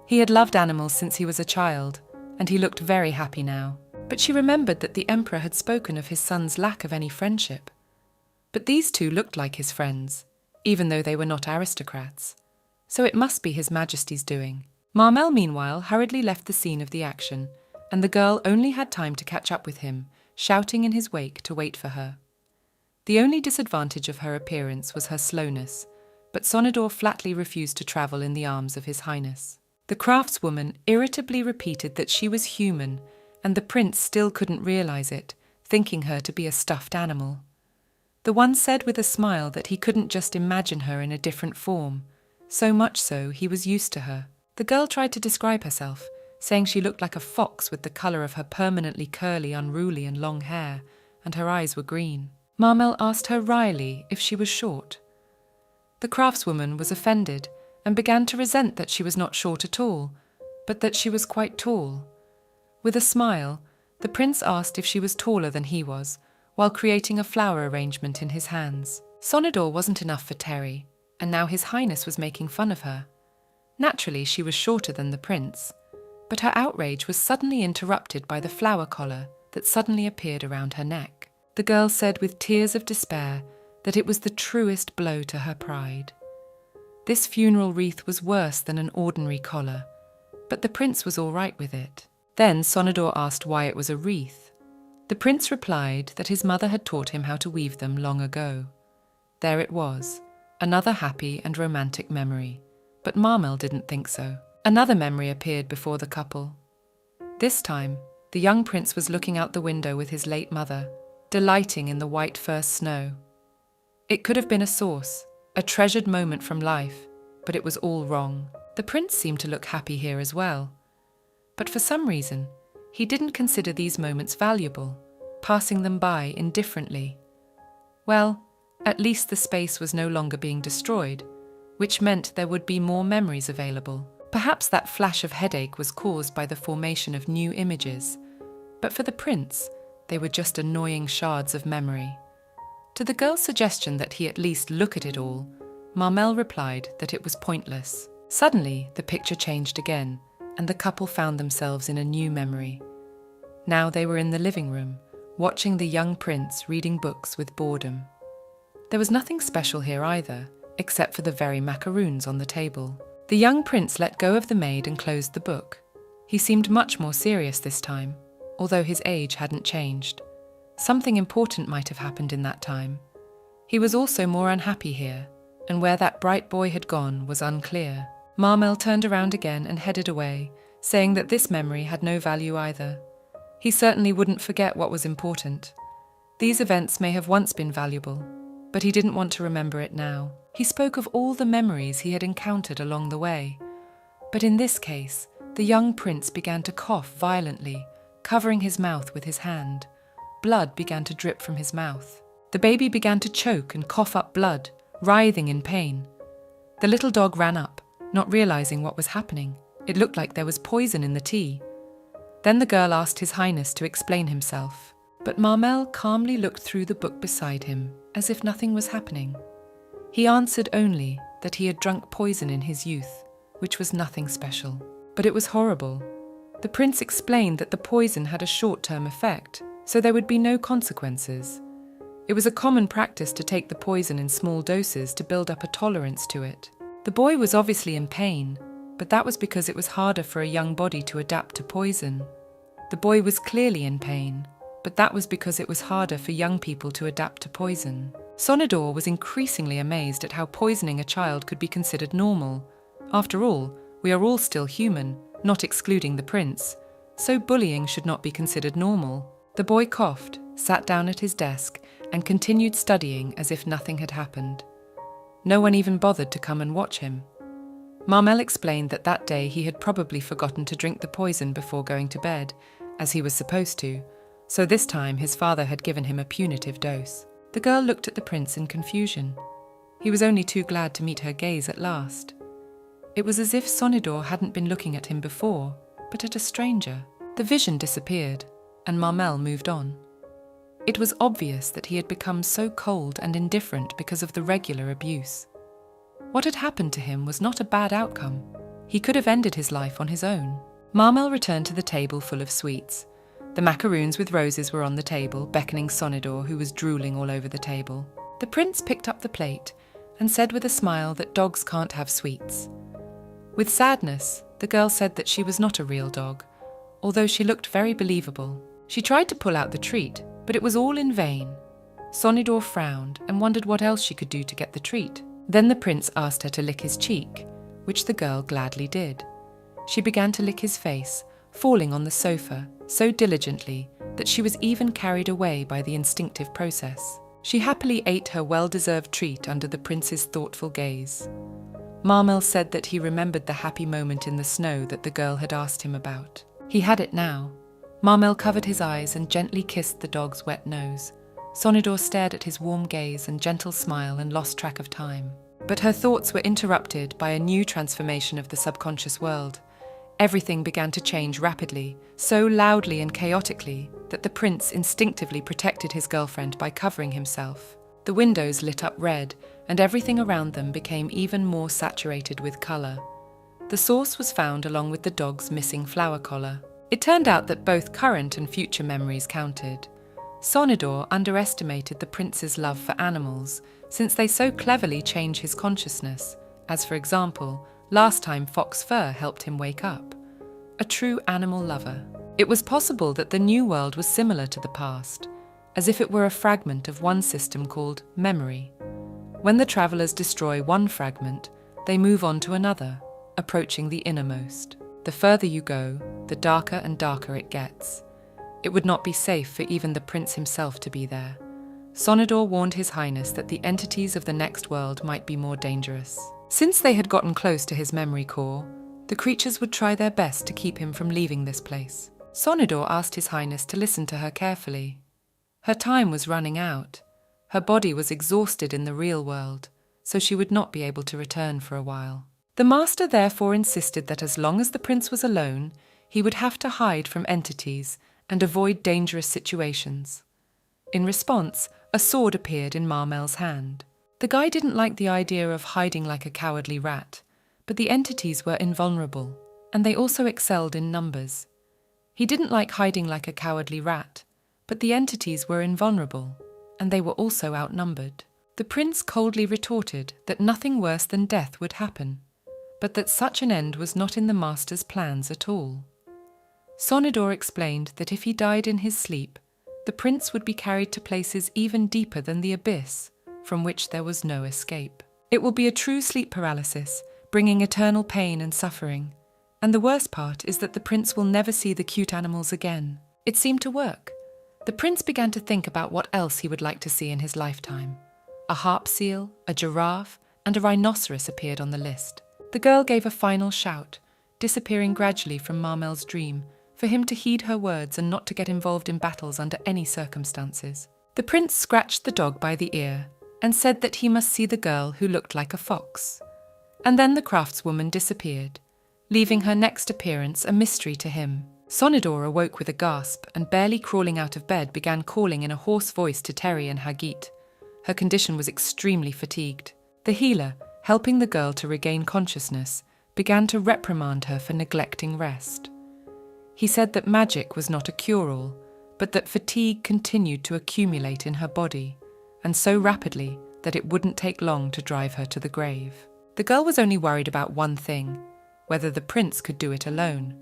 He had loved animals since he was a child, and he looked very happy now. But she remembered that the emperor had spoken of his son's lack of any friendship. But these two looked like his friends, even though they were not aristocrats. So it must be His Majesty's doing. Marmel, meanwhile, hurriedly left the scene of the action, and the girl only had time to catch up with him, shouting in his wake to wait for her. The only disadvantage of her appearance was her slowness, but Sonador flatly refused to travel in the arms of His Highness. The craftswoman irritably repeated that she was human, and the prince still couldn't realize it, thinking her to be a stuffed animal. The one said with a smile that he couldn't just imagine her in a different form, so much so he was used to her. The girl tried to describe herself, saying she looked like a fox with the colour of her permanently curly, unruly and long hair, and her eyes were green. Marmel asked her wryly if she was short. The craftswoman was offended and began to resent that she was not short at all, but that she was quite tall. With a smile, the prince asked if she was taller than he was, while creating a flower arrangement in his hands. Sonador wasn't enough for Terry, and now His Highness was making fun of her. Naturally, she was shorter than the prince, but her outrage was suddenly interrupted by the flower collar that suddenly appeared around her neck. The girl said with tears of despair that it was the truest blow to her pride. This funeral wreath was worse than an ordinary collar, but the prince was all right with it. Then Sonador asked why it was a wreath. The prince replied that his mother had taught him how to weave them long ago. There it was, another happy and romantic memory, but Marmel didn't think so. Another memory appeared before the couple. This time, the young prince was looking out the window with his late mother, delighting in the white first snow. It could have been a source, a treasured moment from life, but it was all wrong. The prince seemed to look happy here as well. But for some reason, he didn't consider these moments valuable, passing them by indifferently. Well, at least the space was no longer being destroyed, which meant there would be more memories available. Perhaps that flash of headache was caused by the formation of new images, but for the prince, they were just annoying shards of memory. To the girl's suggestion that he at least look at it all, Marmel replied that it was pointless. Suddenly, the picture changed again, and the couple found themselves in a new memory. Now they were in the living room, watching the young prince reading books with boredom. There was nothing special here either, except for the very macaroons on the table. The young prince let go of the maid and closed the book. He seemed much more serious this time, although his age hadn't changed. Something important might have happened in that time. He was also more unhappy here, and where that bright boy had gone was unclear. Marmel turned around again and headed away, saying that this memory had no value either. He certainly wouldn't forget what was important. These events may have once been valuable, but he didn't want to remember it now. He spoke of all the memories he had encountered along the way. But in this case, the young prince began to cough violently, covering his mouth with his hand. Blood began to drip from his mouth. The baby began to choke and cough up blood, writhing in pain. The little dog ran up, not realizing what was happening. It looked like there was poison in the tea. Then the girl asked His Highness to explain himself, but Marmel calmly looked through the book beside him, as if nothing was happening. He answered only that he had drunk poison in his youth, which was nothing special. But it was horrible. The prince explained that the poison had a short-term effect, so there would be no consequences. It was a common practice to take the poison in small doses to build up a tolerance to it. The boy was obviously in pain, but that was because it was harder for a young body to adapt to poison. The boy was clearly in pain, but that was because it was harder for young people to adapt to poison. Sonador was increasingly amazed at how poisoning a child could be considered normal. After all, we are all still human, not excluding the prince, so bullying should not be considered normal. The boy coughed, sat down at his desk, and continued studying as if nothing had happened. No one even bothered to come and watch him. Marmel explained that that day he had probably forgotten to drink the poison before going to bed, as he was supposed to, so this time his father had given him a punitive dose. The girl looked at the prince in confusion. He was only too glad to meet her gaze at last. It was as if Sonador hadn't been looking at him before, but at a stranger. The vision disappeared, and Marmel moved on. It was obvious that he had become so cold and indifferent because of the regular abuse. What had happened to him was not a bad outcome. He could have ended his life on his own. Marmel returned to the table full of sweets. The macaroons with roses were on the table, beckoning Sonador, who was drooling all over the table. The prince picked up the plate and said with a smile that dogs can't have sweets. With sadness, the girl said that she was not a real dog, although she looked very believable. She tried to pull out the treat, but it was all in vain. Sonidor frowned and wondered what else she could do to get the treat. Then the prince asked her to lick his cheek, which the girl gladly did. She began to lick his face, falling on the sofa so diligently that she was even carried away by the instinctive process. She happily ate her well-deserved treat under the prince's thoughtful gaze. Marmel said that he remembered the happy moment in the snow that the girl had asked him about. He had it now. Marmel covered his eyes and gently kissed the dog's wet nose. Sonidor stared at his warm gaze and gentle smile and lost track of time. But her thoughts were interrupted by a new transformation of the subconscious world. Everything began to change rapidly, so loudly and chaotically that the prince instinctively protected his girlfriend by covering himself. The windows lit up red, and everything around them became even more saturated with color. The source was found along with the dog's missing flower collar. It turned out that both current and future memories counted. Sonidor underestimated the prince's love for animals, since they so cleverly change his consciousness, as for example, last time Fox Fur helped him wake up. A true animal lover. It was possible that the new world was similar to the past, as if it were a fragment of one system called memory. When the travelers destroy one fragment, they move on to another, approaching the innermost. The further you go, the darker and darker it gets. It would not be safe for even the prince himself to be there. Sonidor warned His Highness that the entities of the next world might be more dangerous. Since they had gotten close to his memory core, the creatures would try their best to keep him from leaving this place. Sonidor asked His Highness to listen to her carefully. Her time was running out. Her body was exhausted in the real world, so she would not be able to return for a while. The master therefore insisted that as long as the prince was alone, he would have to hide from entities and avoid dangerous situations. In response, a sword appeared in Marmel's hand. The guy didn't like the idea of hiding like a cowardly rat, but the entities were invulnerable, and they also excelled in numbers. He didn't like hiding like a cowardly rat, but the entities were invulnerable, and they were also outnumbered. The prince coldly retorted that nothing worse than death would happen, but that such an end was not in the master's plans at all. Sonidor explained that if he died in his sleep, the prince would be carried to places even deeper than the abyss, from which there was no escape. It will be a true sleep paralysis, bringing eternal pain and suffering. And the worst part is that the prince will never see the cute animals again. It seemed to work. The prince began to think about what else he would like to see in his lifetime. A harp seal, a giraffe, and a rhinoceros appeared on the list. The girl gave a final shout, disappearing gradually from Marmel's dream, for him to heed her words and not to get involved in battles under any circumstances. The prince scratched the dog by the ear and said that he must see the girl who looked like a fox. And then the craftswoman disappeared, leaving her next appearance a mystery to him. Sonidor awoke with a gasp and, barely crawling out of bed, began calling in a hoarse voice to Terry and Hagit. Her condition was extremely fatigued. The healer, helping the girl to regain consciousness, began to reprimand her for neglecting rest. He said that magic was not a cure-all, but that fatigue continued to accumulate in her body, and so rapidly that it wouldn't take long to drive her to the grave. The girl was only worried about one thing, whether the prince could do it alone.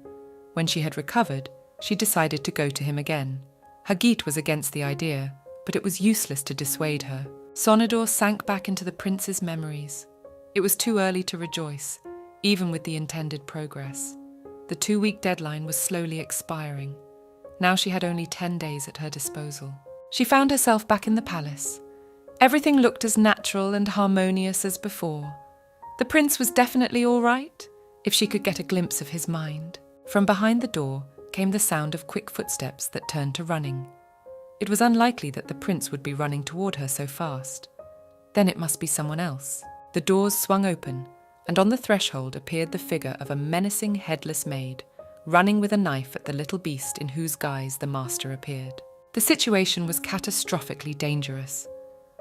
When she had recovered, she decided to go to him again. Hagit was against the idea, but it was useless to dissuade her. Sonidor sank back into the prince's memories. It was too early to rejoice, even with the intended progress. The 2-week deadline was slowly expiring. Now she had only 10 days at her disposal. She found herself back in the palace. Everything looked as natural and harmonious as before. The prince was definitely all right, if she could get a glimpse of his mind. From behind the door came the sound of quick footsteps that turned to running. It was unlikely that the prince would be running toward her so fast. Then it must be someone else. The doors swung open, and on the threshold appeared the figure of a menacing headless maid, running with a knife at the little beast in whose guise the master appeared. The situation was catastrophically dangerous.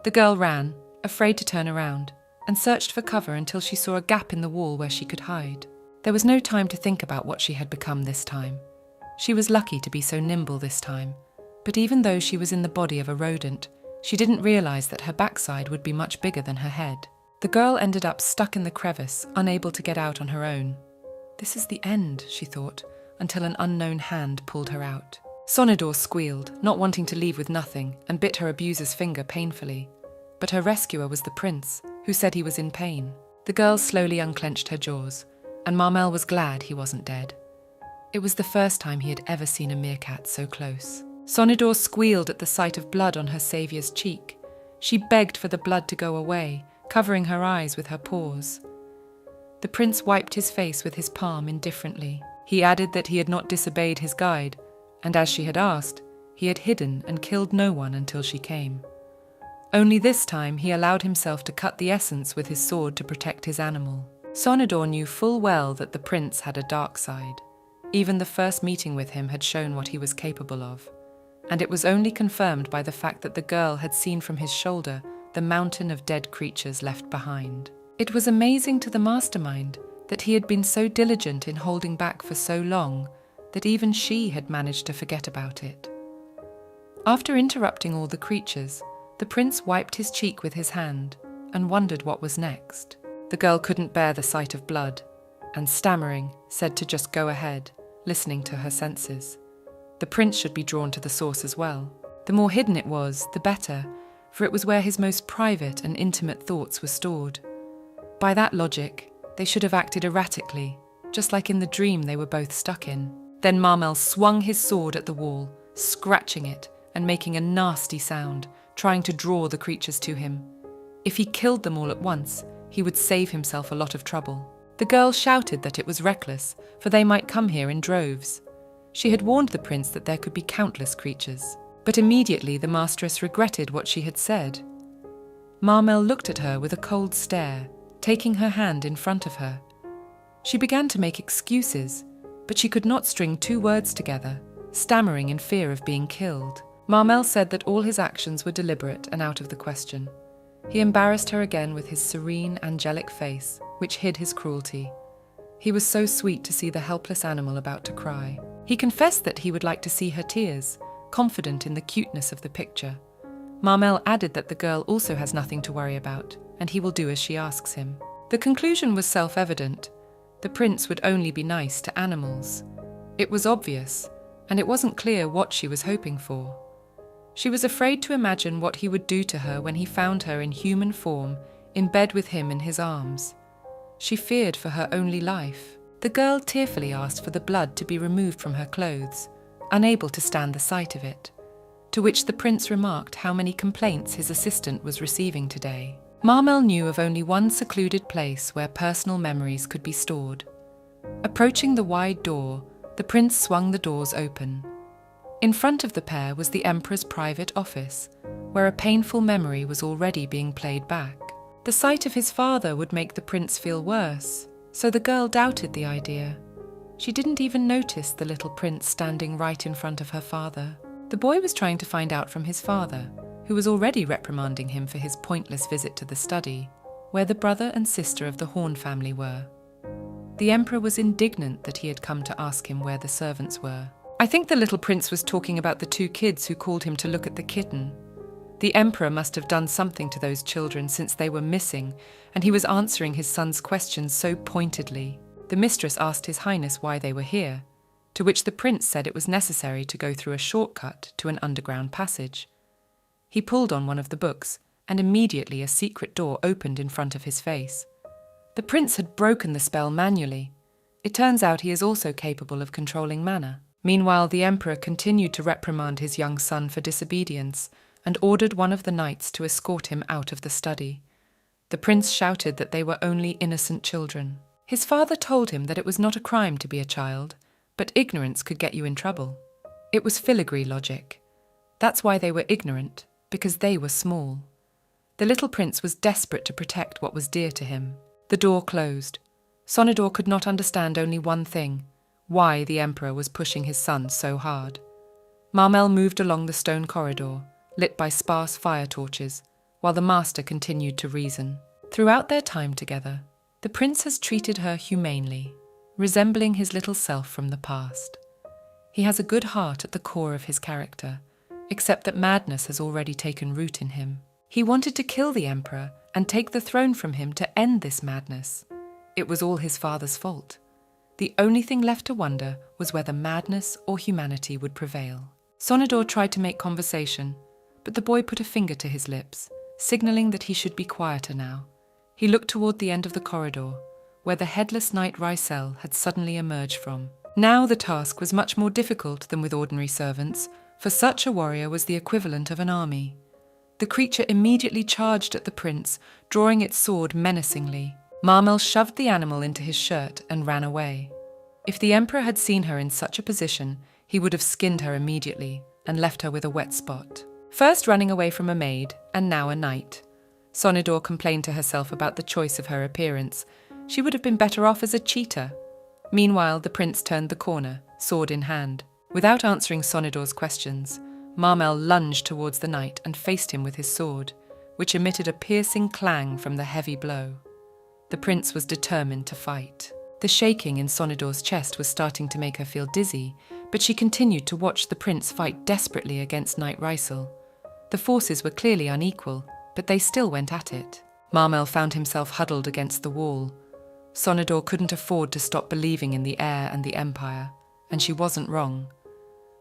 The girl ran, afraid to turn around, and searched for cover until she saw a gap in the wall where she could hide. There was no time to think about what she had become this time. She was lucky to be so nimble this time, but even though she was in the body of a rodent, she didn't realize that her backside would be much bigger than her head. The girl ended up stuck in the crevice, unable to get out on her own. This is the end, she thought, until an unknown hand pulled her out. Sonador squealed, not wanting to leave with nothing, and bit her abuser's finger painfully. But her rescuer was the prince, who said he was in pain. The girl slowly unclenched her jaws, and Marmel was glad he wasn't dead. It was the first time he had ever seen a meerkat so close. Sonador squealed at the sight of blood on her saviour's cheek. She begged for the blood to go away, covering her eyes with her paws. The prince wiped his face with his palm indifferently. He added that he had not disobeyed his guide, and as she had asked, he had hidden and killed no one until she came. Only this time he allowed himself to cut the essence with his sword to protect his animal. Sonador knew full well that the prince had a dark side. Even the first meeting with him had shown what he was capable of, and it was only confirmed by the fact that the girl had seen from his shoulder the mountain of dead creatures left behind. It was amazing to the mastermind that he had been so diligent in holding back for so long that even she had managed to forget about it. After interrupting all the creatures, the prince wiped his cheek with his hand and wondered what was next. The girl couldn't bear the sight of blood, and stammering, said to just go ahead, listening to her senses. The prince should be drawn to the source as well. The more hidden it was, the better, for it was where his most private and intimate thoughts were stored. By that logic, they should have acted erratically, just like in the dream they were both stuck in. Then Marmel swung his sword at the wall, scratching it and making a nasty sound, trying to draw the creatures to him. If he killed them all at once, he would save himself a lot of trouble. The girl shouted that it was reckless, for they might come here in droves. She had warned the prince that there could be countless creatures. But immediately the masteress regretted what she had said. Marmel looked at her with a cold stare, taking her hand in front of her. She began to make excuses, but she could not string two words together, stammering in fear of being killed. Marmel said that all his actions were deliberate and out of the question. He embarrassed her again with his serene, angelic face, which hid his cruelty. He was so sweet to see the helpless animal about to cry. He confessed that he would like to see her tears, confident in the cuteness of the picture. Marmel added that the girl also has nothing to worry about, and he will do as she asks him. The conclusion was self-evident. The prince would only be nice to animals. It was obvious, and it wasn't clear what she was hoping for. She was afraid to imagine what he would do to her when he found her in human form, in bed with him in his arms. She feared for her only life. The girl tearfully asked for the blood to be removed from her clothes, unable to stand the sight of it, to which the prince remarked how many complaints his assistant was receiving today. Marmel knew of only one secluded place where personal memories could be stored. Approaching the wide door, the prince swung the doors open. In front of the pair was the emperor's private office, where a painful memory was already being played back. The sight of his father would make the prince feel worse, so the girl doubted the idea. She didn't even notice the little prince standing right in front of her father. The boy was trying to find out from his father, who was already reprimanding him for his pointless visit to the study, where the brother and sister of the Horn family were. The emperor was indignant that he had come to ask him where the servants were. I think the little prince was talking about the two kids who called him to look at the kitten. The emperor must have done something to those children since they were missing, and he was answering his son's questions so pointedly. The mistress asked His Highness why they were here, to which the prince said it was necessary to go through a shortcut to an underground passage. He pulled on one of the books, and immediately a secret door opened in front of his face. The prince had broken the spell manually. It turns out he is also capable of controlling mana. Meanwhile, the emperor continued to reprimand his young son for disobedience and ordered one of the knights to escort him out of the study. The prince shouted that they were only innocent children. His father told him that it was not a crime to be a child, but ignorance could get you in trouble. It was filigree logic. That's why they were ignorant, because they were small. The little prince was desperate to protect what was dear to him. The door closed. Sonador could not understand only one thing: why the emperor was pushing his son so hard. Marmel moved along the stone corridor, lit by sparse fire torches, while the master continued to reason. Throughout their time together, the prince has treated her humanely, resembling his little self from the past. He has a good heart at the core of his character, except that madness has already taken root in him. He wanted to kill the emperor and take the throne from him to end this madness. It was all his father's fault. The only thing left to wonder was whether madness or humanity would prevail. Sonador tried to make conversation, but the boy put a finger to his lips, signaling that he should be quieter now. He looked toward the end of the corridor, where the headless knight Rysel had suddenly emerged from. Now the task was much more difficult than with ordinary servants, for such a warrior was the equivalent of an army. The creature immediately charged at the prince, drawing its sword menacingly. Marmel shoved the animal into his shirt and ran away. If the emperor had seen her in such a position, he would have skinned her immediately and left her with a wet spot. First running away from a maid, and now a knight. Sonador complained to herself about the choice of her appearance. She would have been better off as a cheetah. Meanwhile, the prince turned the corner, sword in hand. Without answering Sonador's questions, Marmel lunged towards the knight and faced him with his sword, which emitted a piercing clang from the heavy blow. The prince was determined to fight. The shaking in Sonador's chest was starting to make her feel dizzy, but she continued to watch the prince fight desperately against Knight Rysel. The forces were clearly unequal, but they still went at it. Marmel found himself huddled against the wall. Sonador couldn't afford to stop believing in the heir and the empire, and she wasn't wrong.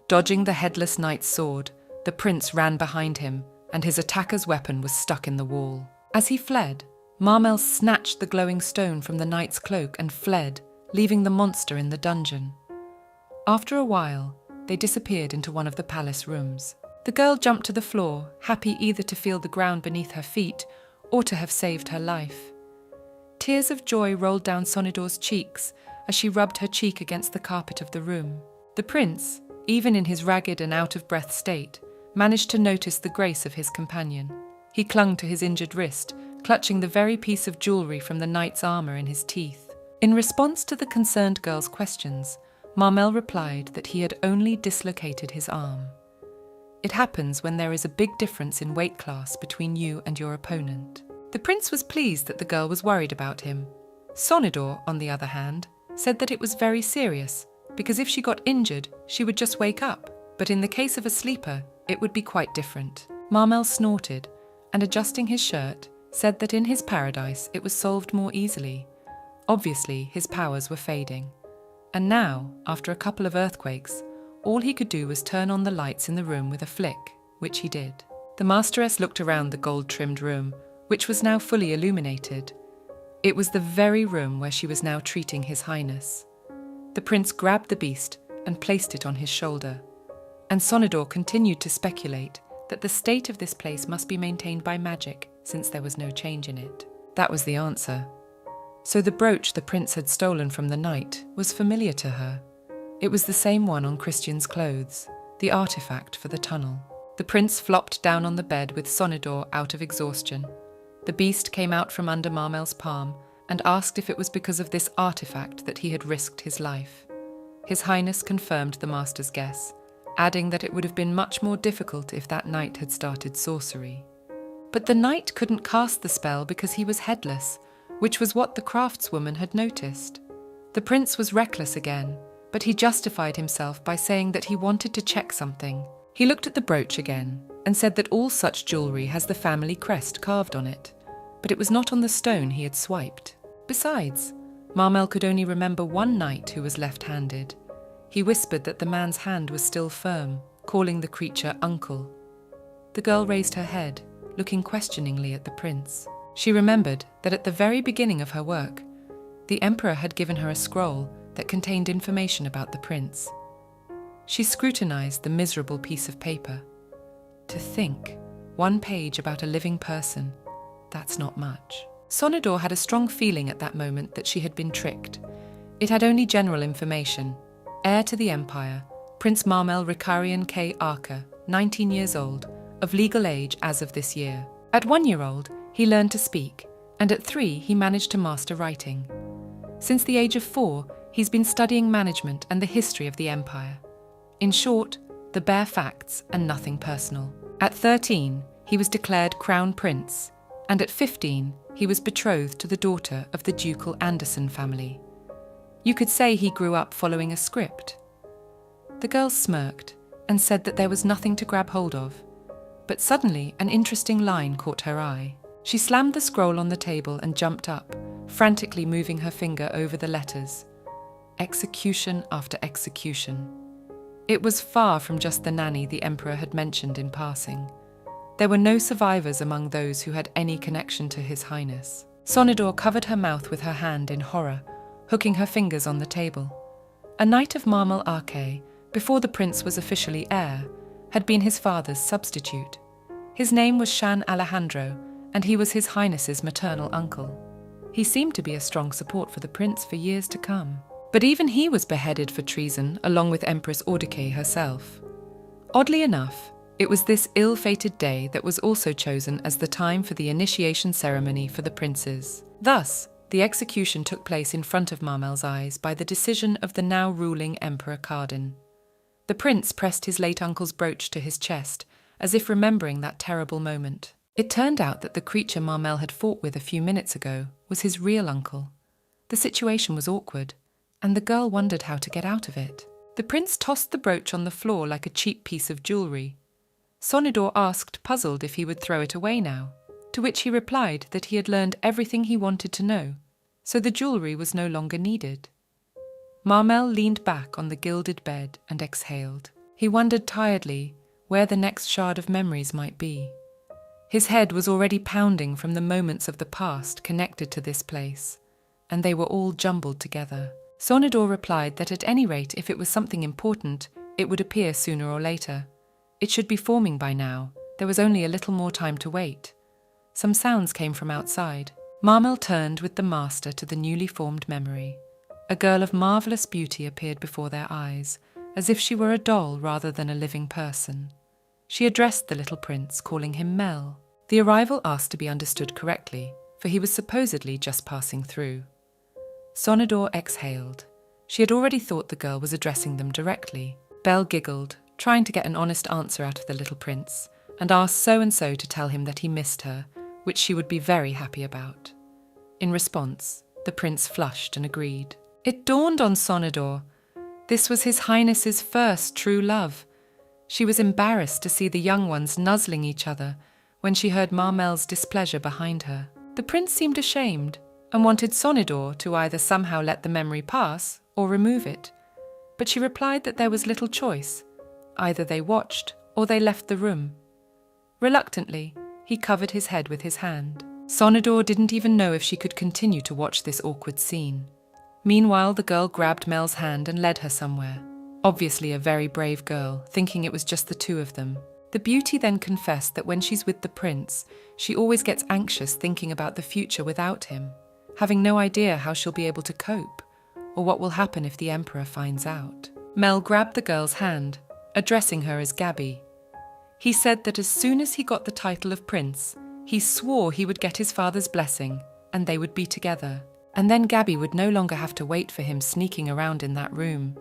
Dodging the headless knight's sword, the prince ran behind him, and his attacker's weapon was stuck in the wall. As he fled, Marmel snatched the glowing stone from the knight's cloak and fled, leaving the monster in the dungeon. After a while, they disappeared into one of the palace rooms. The girl jumped to the floor, happy either to feel the ground beneath her feet or to have saved her life. Tears of joy rolled down Sonador's cheeks as she rubbed her cheek against the carpet of the room. The prince, even in his ragged and out-of-breath state, managed to notice the grace of his companion. He clung to his injured wrist, clutching the very piece of jewelry from the knight's armor in his teeth. In response to the concerned girl's questions, Marmel replied that he had only dislocated his arm. It happens when there is a big difference in weight class between you and your opponent. The prince was pleased that the girl was worried about him. Sonador, on the other hand, said that it was very serious, because if she got injured, she would just wake up, but in the case of a sleeper, it would be quite different. Marmel snorted, and adjusting his shirt, said that in his paradise it was solved more easily. Obviously, his powers were fading. And now, after a couple of earthquakes, all he could do was turn on the lights in the room with a flick, which he did. The masteress looked around the gold-trimmed room, which was now fully illuminated. It was the very room where she was now treating His Highness. The prince grabbed the beast and placed it on his shoulder, and Sonador continued to speculate that the state of this place must be maintained by magic, since there was no change in it. That was the answer. So the brooch the prince had stolen from the knight was familiar to her. It was the same one on Christian's clothes, the artifact for the tunnel. The prince flopped down on the bed with Sonador out of exhaustion. The beast came out from under Marmel's palm and asked if it was because of this artifact that he had risked his life. His Highness confirmed the master's guess, adding that it would have been much more difficult if that knight had started sorcery. But the knight couldn't cast the spell because he was headless, which was what the craftswoman had noticed. The prince was reckless again, but he justified himself by saying that he wanted to check something. He looked at the brooch again and said that all such jewellery has the family crest carved on it, but it was not on the stone he had swiped. Besides, Marmel could only remember one knight who was left-handed. He whispered that the man's hand was still firm, calling the creature uncle. The girl raised her head, looking questioningly at the prince. She remembered that at the very beginning of her work, the emperor had given her a scroll that contained information about the prince. She scrutinized the miserable piece of paper. To think, one page about a living person, that's not much. Sonador had a strong feeling at that moment that she had been tricked. It had only general information. Heir to the empire, Prince Marmel Ricarian K. Arca, 19 years old, of legal age as of this year. At 1 year old, he learned to speak, and at 3 he managed to master writing. Since the age of 4, he's been studying management and the history of the empire. In short, the bare facts and nothing personal. At 13, he was declared Crown Prince, and at 15, he was betrothed to the daughter of the ducal Anderson family. You could say he grew up following a script. The girl smirked and said that there was nothing to grab hold of, but suddenly an interesting line caught her eye. She slammed the scroll on the table and jumped up, frantically moving her finger over the letters. Execution after execution. It was far from just the nanny the emperor had mentioned in passing. There were no survivors among those who had any connection to His Highness. Sonidor covered her mouth with her hand in horror, hooking her fingers on the table. A knight of Marmel Arche, before the prince was officially heir, had been his father's substitute. His name was Shan Alejandro, and he was His Highness's maternal uncle. He seemed to be a strong support for the prince for years to come. But even he was beheaded for treason, along with Empress Audice herself. Oddly enough, it was this ill-fated day that was also chosen as the time for the initiation ceremony for the princes. Thus, the execution took place in front of Marmel's eyes by the decision of the now ruling Emperor Cardin. The prince pressed his late uncle's brooch to his chest, as if remembering that terrible moment. It turned out that the creature Marmel had fought with a few minutes ago was his real uncle. The situation was awkward, and the girl wondered how to get out of it. The prince tossed the brooch on the floor like a cheap piece of jewellery. Sonidor asked, puzzled, if he would throw it away now, to which he replied that he had learned everything he wanted to know, so the jewellery was no longer needed. Marmel leaned back on the gilded bed and exhaled. He wondered tiredly where the next shard of memories might be. His head was already pounding from the moments of the past connected to this place, and they were all jumbled together. Sonidor replied that at any rate, if it was something important, it would appear sooner or later. It should be forming by now. There was only a little more time to wait. Some sounds came from outside. Marmel turned with the master to the newly formed memory. A girl of marvellous beauty appeared before their eyes, as if she were a doll rather than a living person. She addressed the little prince, calling him Mel. The arrival asked to be understood correctly, for he was supposedly just passing through. Sonidor exhaled. She had already thought the girl was addressing them directly. Belle giggled, trying to get an honest answer out of the little prince, and asked so-and-so to tell him that he missed her, which she would be very happy about. In response, the prince flushed and agreed. It dawned on Sonidor. This was His Highness's first true love. She was embarrassed to see the young ones nuzzling each other when she heard Marmel's displeasure behind her. The prince seemed ashamed and wanted Sonidor to either somehow let the memory pass or remove it, but she replied that there was little choice. Either they watched or they left the room. Reluctantly, he covered his head with his hand. Sonidor didn't even know if she could continue to watch this awkward scene. Meanwhile, the girl grabbed Mel's hand and led her somewhere. Obviously a very brave girl, thinking it was just the two of them. The beauty then confessed that when she's with the prince, she always gets anxious thinking about the future without him, having no idea how she'll be able to cope, or what will happen if the emperor finds out. Mel grabbed the girl's hand, addressing her as Gabby. He said that as soon as he got the title of prince, he swore he would get his father's blessing, and they would be together. And then Gabby would no longer have to wait for him sneaking around in that room.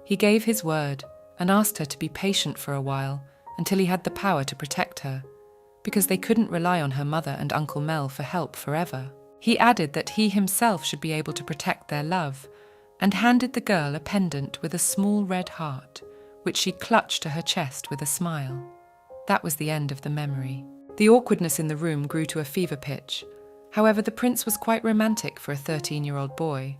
He gave his word and asked her to be patient for a while until he had the power to protect her, because they couldn't rely on her mother and Uncle Mel for help forever. He added that he himself should be able to protect their love, and handed the girl a pendant with a small red heart, which she clutched to her chest with a smile. That was the end of the memory. The awkwardness in the room grew to a fever pitch. However, the prince was quite romantic for a 13-year-old boy.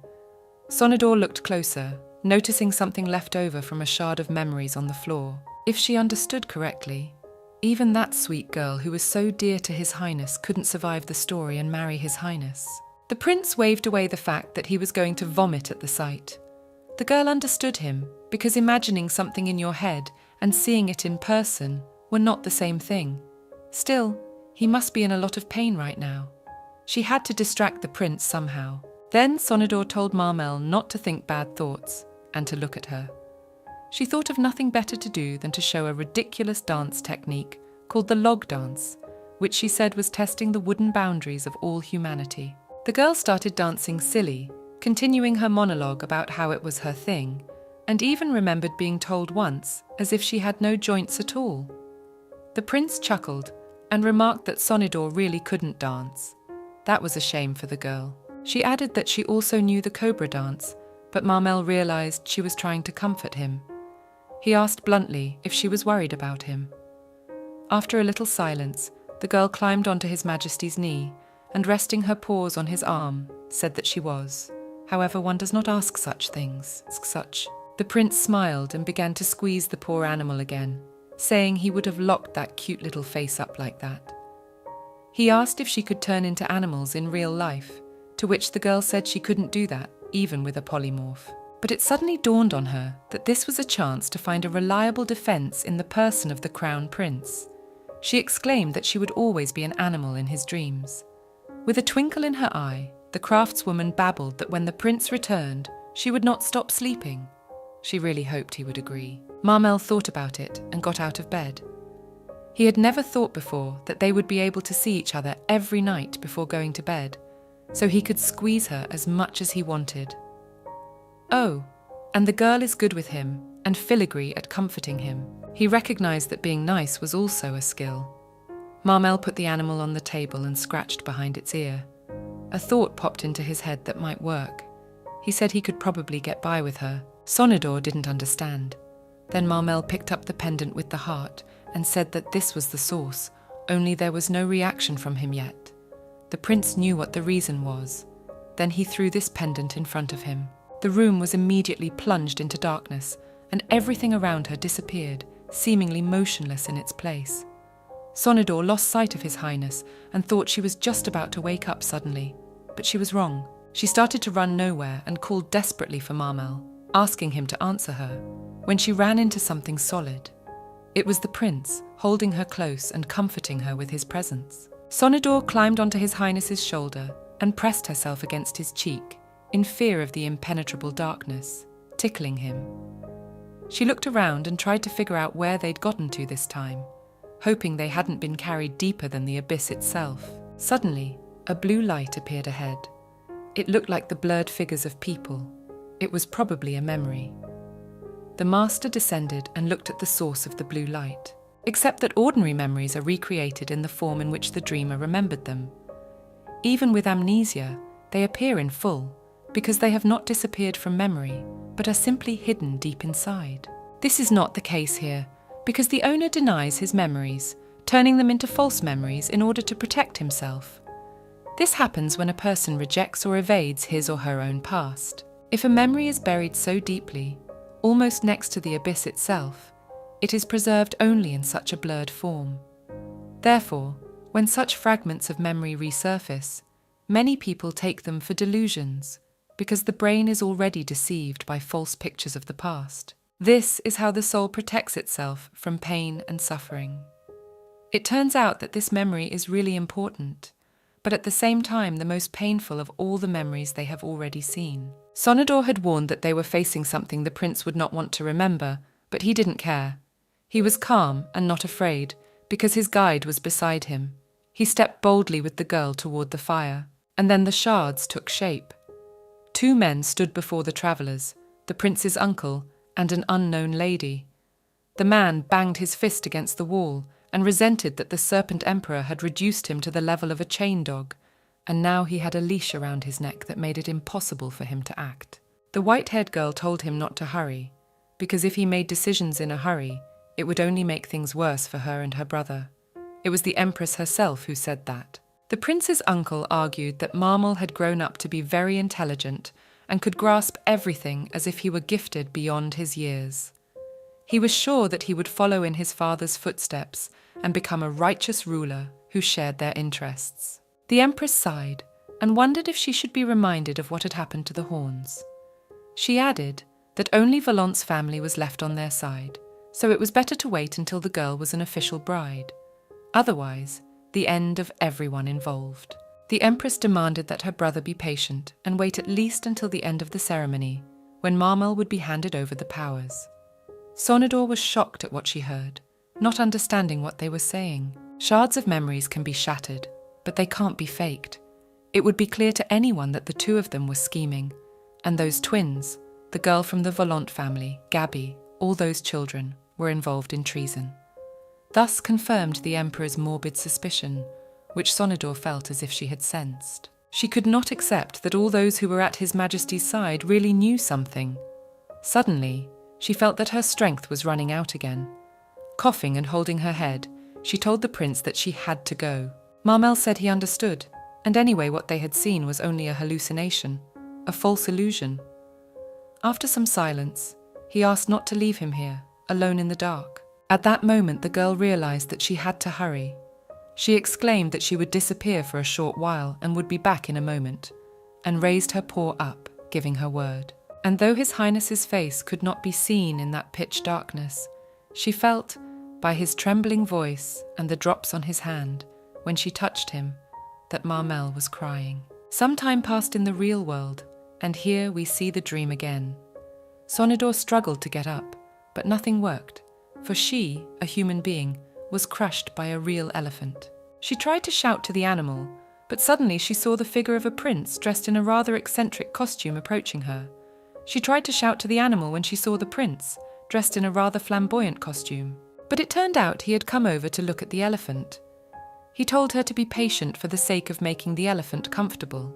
Sonidor looked closer, noticing something left over from a shard of memories on the floor. If she understood correctly, even that sweet girl who was so dear to His Highness couldn't survive the story and marry His Highness. The prince waved away the fact that he was going to vomit at the sight. The girl understood him, because imagining something in your head and seeing it in person were not the same thing. Still, he must be in a lot of pain right now. She had to distract the prince somehow. Then Sonidor told Marmel not to think bad thoughts and to look at her. She thought of nothing better to do than to show a ridiculous dance technique called the log dance, which she said was testing the wooden boundaries of all humanity. The girl started dancing silly, continuing her monologue about how it was her thing, and even remembered being told once as if she had no joints at all. The prince chuckled and remarked that Sonidor really couldn't dance. That was a shame for the girl. She added that she also knew the cobra dance, but Marmel realized she was trying to comfort him. He asked bluntly if she was worried about him. After a little silence, the girl climbed onto His Majesty's knee and, resting her paws on his arm, said that she was. However, one does not ask such things. The prince smiled and began to squeeze the poor animal again, saying he would have locked that cute little face up like that. He asked if she could turn into animals in real life, to which the girl said she couldn't do that, even with a polymorph. But it suddenly dawned on her that this was a chance to find a reliable defense in the person of the crown prince. She exclaimed that she would always be an animal in his dreams. With a twinkle in her eye, the craftswoman babbled that when the prince returned, she would not stop sleeping. She really hoped he would agree. Marmel thought about it and got out of bed. He had never thought before that they would be able to see each other every night before going to bed, so he could squeeze her as much as he wanted. Oh, and the girl is good with him and filigree at comforting him. He recognized that being nice was also a skill. Marmel put the animal on the table and scratched behind its ear. A thought popped into his head that might work. He said he could probably get by with her. Sonador didn't understand. Then Marmel picked up the pendant with the heart and said that this was the source, only there was no reaction from him yet. The prince knew what the reason was. Then he threw this pendant in front of him. The room was immediately plunged into darkness, and everything around her disappeared, seemingly motionless in its place. Sonador lost sight of His Highness and thought she was just about to wake up suddenly, but she was wrong. She started to run nowhere and called desperately for Marmel, asking him to answer her, when she ran into something solid. It was the prince, holding her close and comforting her with his presence. Sonador climbed onto His Highness's shoulder and pressed herself against his cheek, in fear of the impenetrable darkness, tickling him. She looked around and tried to figure out where they'd gotten to this time, hoping they hadn't been carried deeper than the abyss itself. Suddenly, a blue light appeared ahead. It looked like the blurred figures of people. It was probably a memory. The master descended and looked at the source of the blue light, except that ordinary memories are recreated in the form in which the dreamer remembered them. Even with amnesia, they appear in full, because they have not disappeared from memory, but are simply hidden deep inside. This is not the case here, because the owner denies his memories, turning them into false memories in order to protect himself. This happens when a person rejects or evades his or her own past. If a memory is buried so deeply, almost next to the abyss itself, it is preserved only in such a blurred form. Therefore, when such fragments of memory resurface, many people take them for delusions, because the brain is already deceived by false pictures of the past. This is how the soul protects itself from pain and suffering. It turns out that this memory is really important, but at the same time the most painful of all the memories they have already seen. Sonador had warned that they were facing something the prince would not want to remember, but he didn't care. He was calm and not afraid, because his guide was beside him. He stepped boldly with the girl toward the fire, and then the shards took shape. 2 men stood before the travellers, the prince's uncle and an unknown lady. The man banged his fist against the wall and resented that the serpent emperor had reduced him to the level of a chain dog, and now he had a leash around his neck that made it impossible for him to act. The white-haired girl told him not to hurry, because if he made decisions in a hurry, it would only make things worse for her and her brother. It was the empress herself who said that. The prince's uncle argued that Marmel had grown up to be very intelligent and could grasp everything as if he were gifted beyond his years. He was sure that he would follow in his father's footsteps and become a righteous ruler who shared their interests. The empress sighed and wondered if she should be reminded of what had happened to the Horns. She added that only Valent's family was left on their side, so it was better to wait until the girl was an official bride. Otherwise, the end of everyone involved. The empress demanded that her brother be patient and wait at least until the end of the ceremony, when Marmel would be handed over the powers. Sonador was shocked at what she heard, not understanding what they were saying. Shards of memories can be shattered, but they can't be faked. It would be clear to anyone that the 2 of them were scheming, and those twins, the girl from the Volant family, Gabby, all those children, were involved in treason. Thus confirmed the emperor's morbid suspicion, which Sonador felt as if she had sensed. She could not accept that all those who were at His Majesty's side really knew something. Suddenly, she felt that her strength was running out again. Coughing and holding her head, she told the prince that she had to go. Marmel said he understood, and anyway what they had seen was only a hallucination, a false illusion. After some silence, he asked not to leave him here, alone in the dark. At that moment the girl realized that she had to hurry. She exclaimed that she would disappear for a short while and would be back in a moment, and raised her paw up, giving her word. And though His Highness's face could not be seen in that pitch darkness, she felt, by his trembling voice and the drops on his hand, when she touched him, that Marmel was crying. Some time passed in the real world, and here we see the dream again. Sonidor struggled to get up, but nothing worked, for she, a human being, was crushed by a real elephant. She tried to shout to the animal, but suddenly she saw the figure of a prince dressed in a rather eccentric costume approaching her. She tried to shout to the animal when she saw the prince, dressed in a rather flamboyant costume. But it turned out he had come over to look at the elephant. He told her to be patient for the sake of making the elephant comfortable.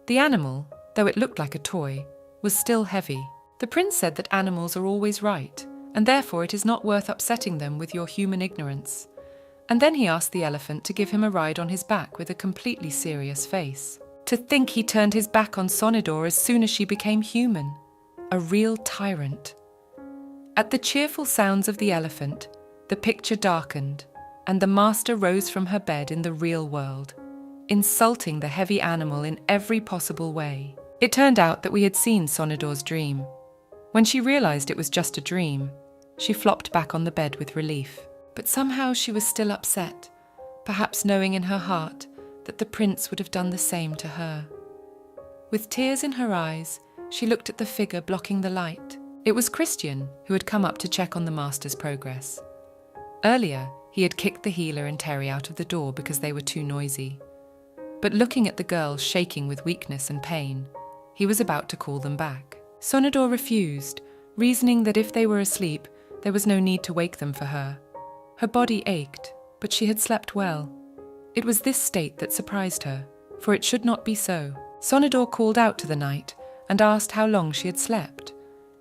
The animal, though it looked like a toy, was still heavy. The prince said that animals are always right, and therefore it is not worth upsetting them with your human ignorance. And then he asked the elephant to give him a ride on his back with a completely serious face. To think he turned his back on Sonidor as soon as she became human. A real tyrant. At the cheerful sounds of the elephant, the picture darkened, and the master rose from her bed in the real world, insulting the heavy animal in every possible way. It turned out that we had seen Sonidor's dream. When she realized it was just a dream, she flopped back on the bed with relief. But somehow she was still upset, perhaps knowing in her heart that the prince would have done the same to her. With tears in her eyes, she looked at the figure blocking the light. It was Christian, who had come up to check on the master's progress. Earlier, he had kicked the healer and Terry out of the door because they were too noisy. But looking at the girl shaking with weakness and pain, he was about to call them back. Sonidor refused, reasoning that if they were asleep, there was no need to wake them for her. Her body ached, but she had slept well. It was this state that surprised her, for it should not be so. Sonidor called out to the knight and asked how long she had slept.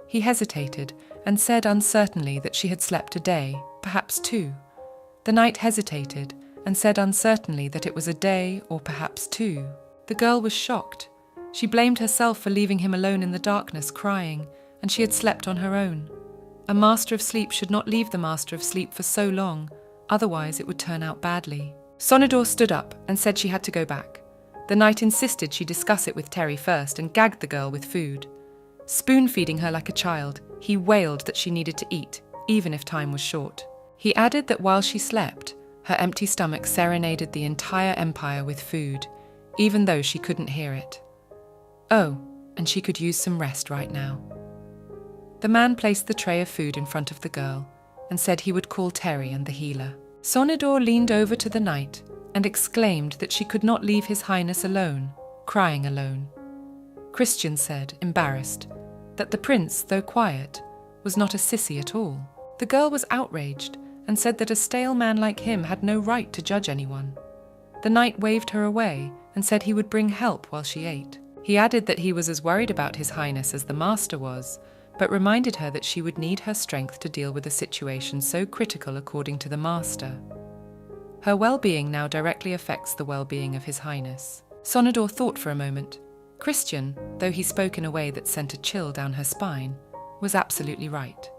He hesitated and said uncertainly that she had slept a day, perhaps 2. The knight hesitated and said uncertainly that it was a day or perhaps 2. The girl was shocked. She blamed herself for leaving him alone in the darkness crying, and she had slept on her own. A master of sleep should not leave the master of sleep for so long, otherwise it would turn out badly. Sonidor stood up and said she had to go back. The knight insisted she discuss it with Terry first and gagged the girl with food. Spoon-feeding her like a child, he wailed that she needed to eat, even if time was short. He added that while she slept, her empty stomach serenaded the entire empire with food, even though she couldn't hear it. Oh, and she could use some rest right now. The man placed the tray of food in front of the girl and said he would call Terry and the healer. Sonidor leaned over to the knight and exclaimed that she could not leave His Highness alone, crying alone. Christian said, embarrassed, that the prince, though quiet, was not a sissy at all. The girl was outraged and said that a stale man like him had no right to judge anyone. The knight waved her away and said he would bring help while she ate. He added that he was as worried about His Highness as the master was, but reminded her that she would need her strength to deal with a situation so critical according to the master. Her well-being now directly affects the well-being of His Highness. Sonidor thought for a moment. Christian, though he spoke in a way that sent a chill down her spine, was absolutely right.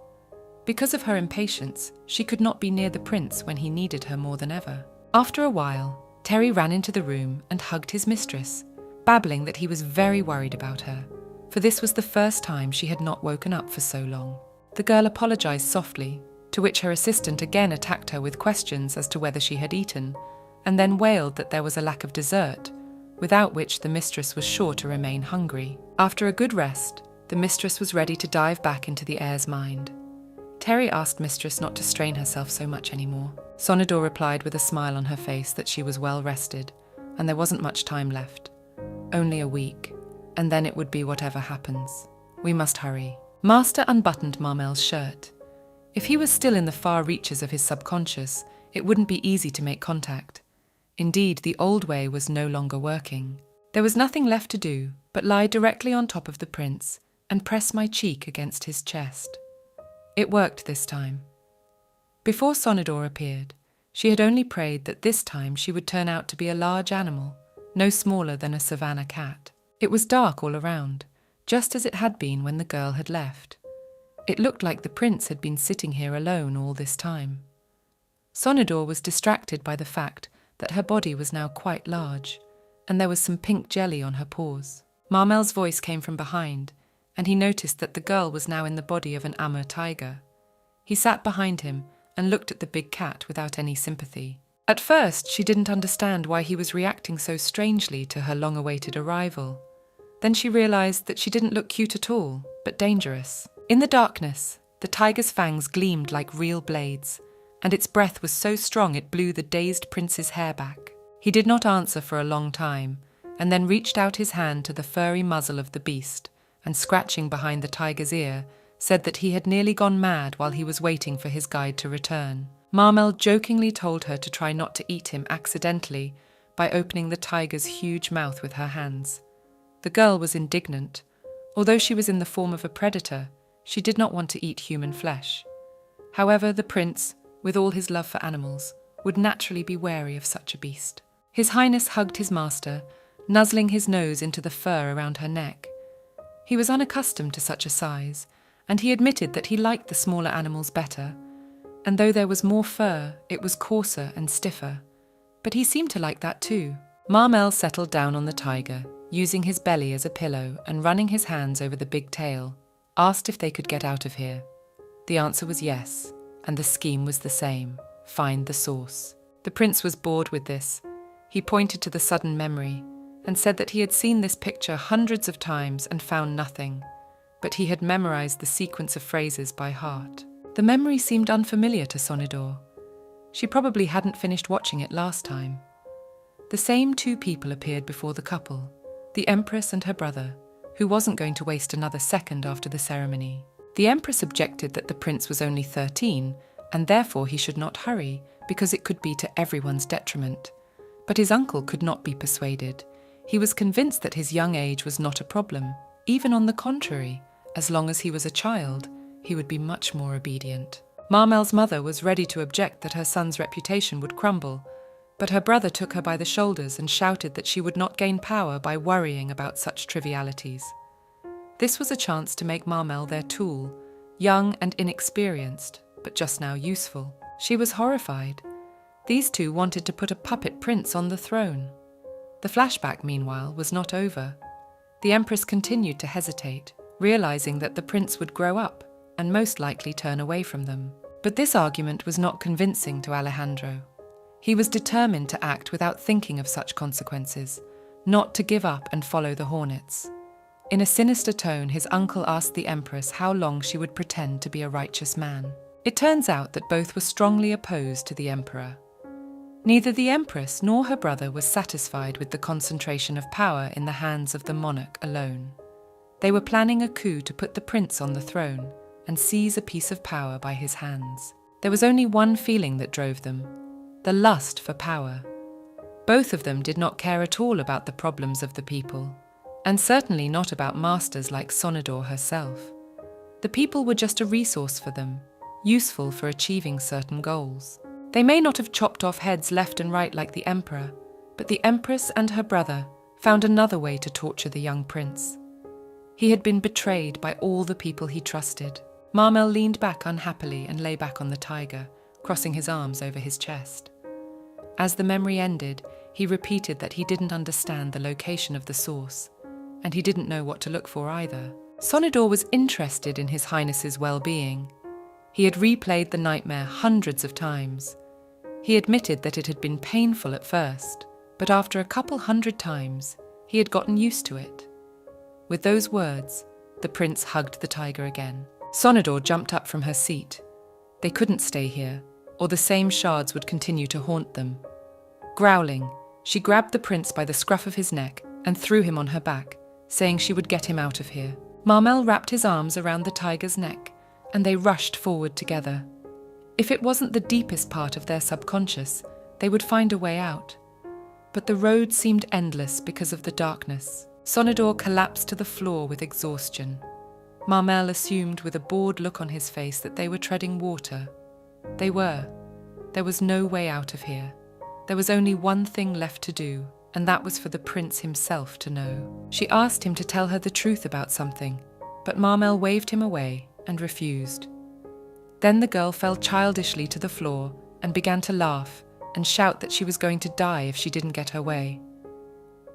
Because of her impatience, she could not be near the prince when he needed her more than ever. After a while, Terry ran into the room and hugged his mistress, babbling that he was very worried about her, for this was the first time she had not woken up for so long. The girl apologized softly, to which her assistant again attacked her with questions as to whether she had eaten, and then wailed that there was a lack of dessert, without which the mistress was sure to remain hungry. After a good rest, the mistress was ready to dive back into the heir's mind. Terry asked mistress not to strain herself so much anymore. Sonidor replied with a smile on her face that she was well rested, and there wasn't much time left. Only a week, and then it would be whatever happens. We must hurry. Master unbuttoned Marmel's shirt. If he was still in the far reaches of his subconscious, it wouldn't be easy to make contact. Indeed, the old way was no longer working. There was nothing left to do but lie directly on top of the prince and press my cheek against his chest. It worked this time. Before Sonidor appeared, She had only prayed that this time she would turn out to be a large animal, no smaller than a savannah cat. It was dark all around, just as it had been when the girl had left. It looked like the prince had been sitting here alone all this time. Sonador was distracted by the fact that her body was now quite large, and there was some pink jelly on her paws. Marmel's voice came from behind, and he noticed that the girl was now in the body of an Amur tiger. He sat behind him and looked at the big cat without any sympathy. At first, she didn't understand why he was reacting so strangely to her long-awaited arrival. Then she realized that she didn't look cute at all, but dangerous. In the darkness, the tiger's fangs gleamed like real blades, and its breath was so strong it blew the dazed prince's hair back. He did not answer for a long time, and then reached out his hand to the furry muzzle of the beast, and scratching behind the tiger's ear, said that he had nearly gone mad while he was waiting for his guide to return. Marmel jokingly told her to try not to eat him accidentally by opening the tiger's huge mouth with her hands. The girl was indignant. Although she was in the form of a predator, she did not want to eat human flesh. However, the prince, with all his love for animals, would naturally be wary of such a beast. His Highness hugged his master, nuzzling his nose into the fur around her neck. He was unaccustomed to such a size, and he admitted that he liked the smaller animals better, and though there was more fur, it was coarser and stiffer. But he seemed to like that too. Marmel settled down on the tiger, using his belly as a pillow and running his hands over the big tail, asked if they could get out of here. The answer was yes, and the scheme was the same: find the source. The prince was bored with this. He pointed to the sudden memory and said that he had seen this picture hundreds of times and found nothing, but he had memorized the sequence of phrases by heart. The memory seemed unfamiliar to Sonador. She probably hadn't finished watching it last time. The same two people appeared before the couple, the Empress and her brother, who wasn't going to waste another second after the ceremony. The Empress objected that the prince was only 13, and therefore he should not hurry, because it could be to everyone's detriment. But his uncle could not be persuaded. He was convinced that his young age was not a problem. Even on the contrary, as long as he was a child, he would be much more obedient. Marmel's mother was ready to object that her son's reputation would crumble, but her brother took her by the shoulders and shouted that she would not gain power by worrying about such trivialities. This was a chance to make Marmel their tool, young and inexperienced, but just now useful. She was horrified. These two wanted to put a puppet prince on the throne. The flashback, meanwhile, was not over. The Empress continued to hesitate, realizing that the prince would grow up and most likely turn away from them. But this argument was not convincing to Alejandro. He was determined to act without thinking of such consequences, not to give up and follow the hornets. In a sinister tone, his uncle asked the Empress how long she would pretend to be a righteous man. It turns out that both were strongly opposed to the Emperor. Neither the Empress nor her brother was satisfied with the concentration of power in the hands of the monarch alone. They were planning a coup to put the prince on the throne and seize a piece of power by his hands. There was only one feeling that drove them: the lust for power. Both of them did not care at all about the problems of the people, and certainly not about masters like Sonador herself. The people were just a resource for them, useful for achieving certain goals. They may not have chopped off heads left and right like the Emperor, but the Empress and her brother found another way to torture the young prince. He had been betrayed by all the people he trusted. Marmel leaned back unhappily and lay back on the tiger, crossing his arms over his chest. As the memory ended, he repeated that he didn't understand the location of the source, and he didn't know what to look for either. Sonador was interested in His Highness's well-being. He had replayed the nightmare hundreds of times. He admitted that it had been painful at first, but after a couple hundred times, he had gotten used to it. With those words, the prince hugged the tiger again. Sonador jumped up from her seat. They couldn't stay here, or the same shards would continue to haunt them. Growling, she grabbed the prince by the scruff of his neck and threw him on her back, saying she would get him out of here. Marmel wrapped his arms around the tiger's neck, and they rushed forward together. If it wasn't the deepest part of their subconscious, they would find a way out. But the road seemed endless because of the darkness. Sonador collapsed to the floor with exhaustion. Marmel assumed with a bored look on his face that they were treading water. They were. there was no way out of here. There was only one thing left to do, and that was for the prince himself to know. She asked him to tell her the truth about something, but Marmel waved him away and refused. Then the girl fell childishly to the floor and began to laugh and shout that she was going to die if she didn't get her way.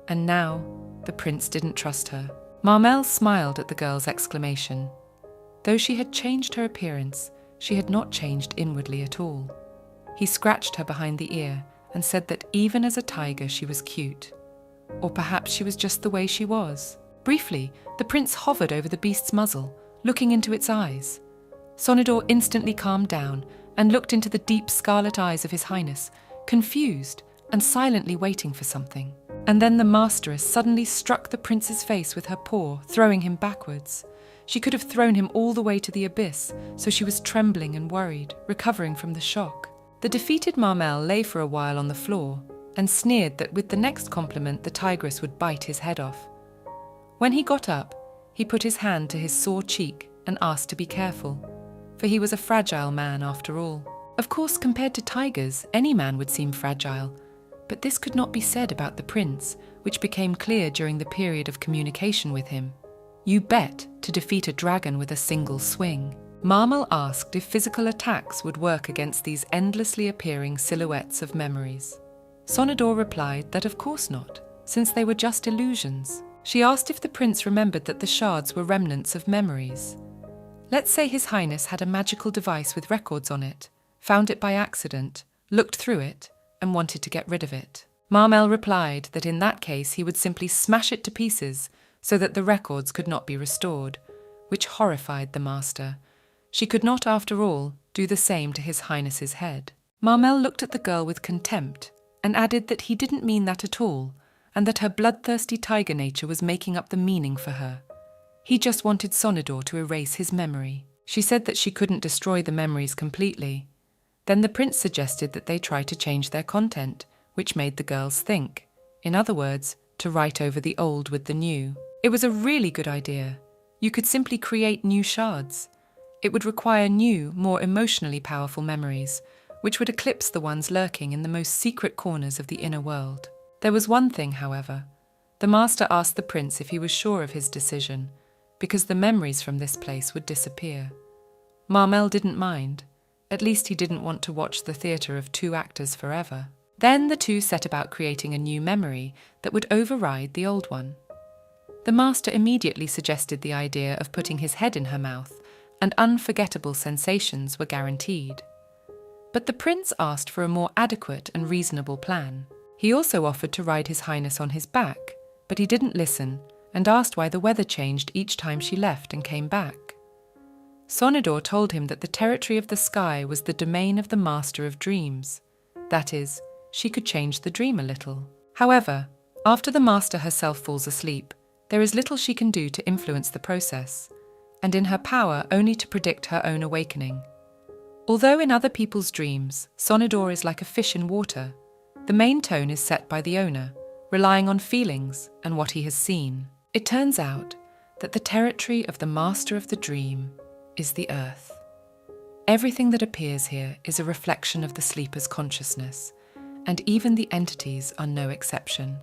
And now, the prince didn't trust her. Marmel smiled at the girl's exclamation. Though she had changed her appearance, she had not changed inwardly at all. He scratched her behind the ear and said that even as a tiger she was cute. Or perhaps she was just the way she was. Briefly, the prince hovered over the beast's muzzle, looking into its eyes. Sonidor instantly calmed down and looked into the deep scarlet eyes of his highness, confused and silently waiting for something. And then the masteress suddenly struck the prince's face with her paw, throwing him backwards. She could have thrown him all the way to the abyss, so she was trembling and worried, recovering from the shock. The defeated Marmel lay for a while on the floor and sneered that with the next compliment the tigress would bite his head off. When he got up, he put his hand to his sore cheek and asked to be careful, for he was a fragile man after all. Of course, compared to tigers, any man would seem fragile, but this could not be said about the prince, which became clear during the period of communication with him. You bet to defeat a dragon with a single swing. Marmel asked if physical attacks would work against these endlessly appearing silhouettes of memories. Sonidor replied that of course not, since they were just illusions. She asked if the prince remembered that the shards were remnants of memories. Let's say His Highness had a magical device with records on it, found it by accident, looked through it, and wanted to get rid of it. Marmel replied that in that case he would simply smash it to pieces so that the records could not be restored, which horrified the master. She could not, after all, do the same to His Highness's head. Marmel looked at the girl with contempt and added that he didn't mean that at all, and that her bloodthirsty tiger nature was making up the meaning for her. He just wanted Sonidor to erase his memory. She said that she couldn't destroy the memories completely. Then the prince suggested that they try to change their content, which made the girls think. In other words, to write over the old with the new. It was a really good idea. You could simply create new shards. It would require new, more emotionally powerful memories, which would eclipse the ones lurking in the most secret corners of the inner world. There was one thing, however. The master asked the prince if he was sure of his decision, because the memories from this place would disappear. Marmel didn't mind. At least he didn't want to watch the theatre of two actors forever. Then the two set about creating a new memory that would override the old one. The master immediately suggested the idea of putting his head in her mouth, and unforgettable sensations were guaranteed. But the prince asked for a more adequate and reasonable plan. He also offered to ride His Highness on his back, but he didn't listen and asked why the weather changed each time she left and came back. Sonidor told him that the territory of the sky was the domain of the Master of Dreams. That is, she could change the dream a little. However, after the master herself falls asleep, there is little she can do to influence the process, and in her power only to predict her own awakening. Although in other people's dreams, Sonidor is like a fish in water, the main tone is set by the owner, relying on feelings and what he has seen. It turns out that the territory of the Master of the Dream is the earth. Everything that appears here is a reflection of the sleeper's consciousness, and even the entities are no exception.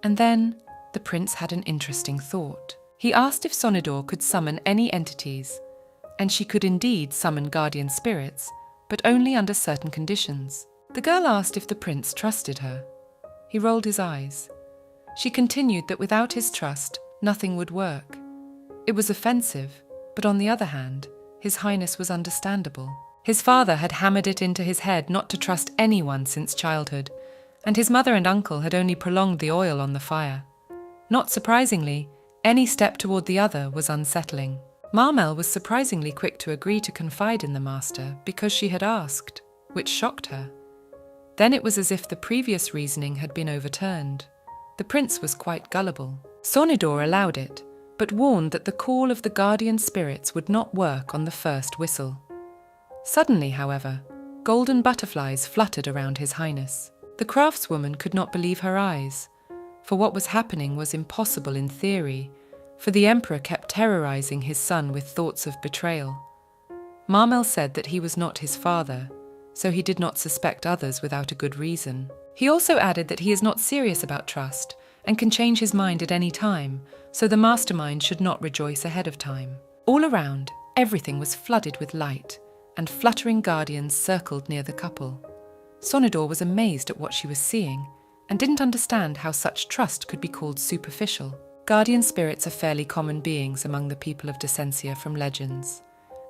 And then the prince had an interesting thought. He asked if Sonidor could summon any entities, and she could indeed summon guardian spirits, but only under certain conditions. The girl asked if the prince trusted her. He rolled his eyes. She continued that without his trust, nothing would work. It was offensive, but on the other hand, His Highness was understandable. His father had hammered it into his head not to trust anyone since childhood, and his mother and uncle had only prolonged the oil on the fire. Not surprisingly, any step toward the other was unsettling. Marmel was surprisingly quick to agree to confide in the master because she had asked, which shocked her. Then it was as if the previous reasoning had been overturned. The prince was quite gullible. Sonidor allowed it, but warned that the call of the guardian spirits would not work on the first whistle. Suddenly, however, golden butterflies fluttered around His Highness. The craftswoman could not believe her eyes, for what was happening was impossible in theory, for the emperor kept terrorizing his son with thoughts of betrayal. Marmel said that he was not his father, so he did not suspect others without a good reason. He also added that he is not serious about trust and can change his mind at any time, so the mastermind should not rejoice ahead of time. All around, everything was flooded with light, and fluttering guardians circled near the couple. Sonador was amazed at what she was seeing and didn't understand how such trust could be called superficial. Guardian spirits are fairly common beings among the people of Descensia from legends.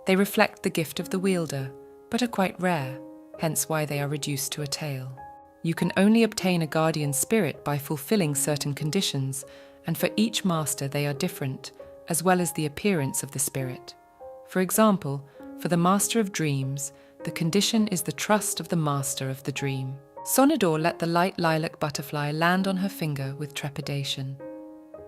They reflect the gift of the wielder, but are quite rare, hence why they are reduced to a tale. You can only obtain a guardian spirit by fulfilling certain conditions, and for each master they are different, as well as the appearance of the spirit. For example, for the Master of Dreams, the condition is the trust of the Master of the Dream. Sonador let the light lilac butterfly land on her finger with trepidation.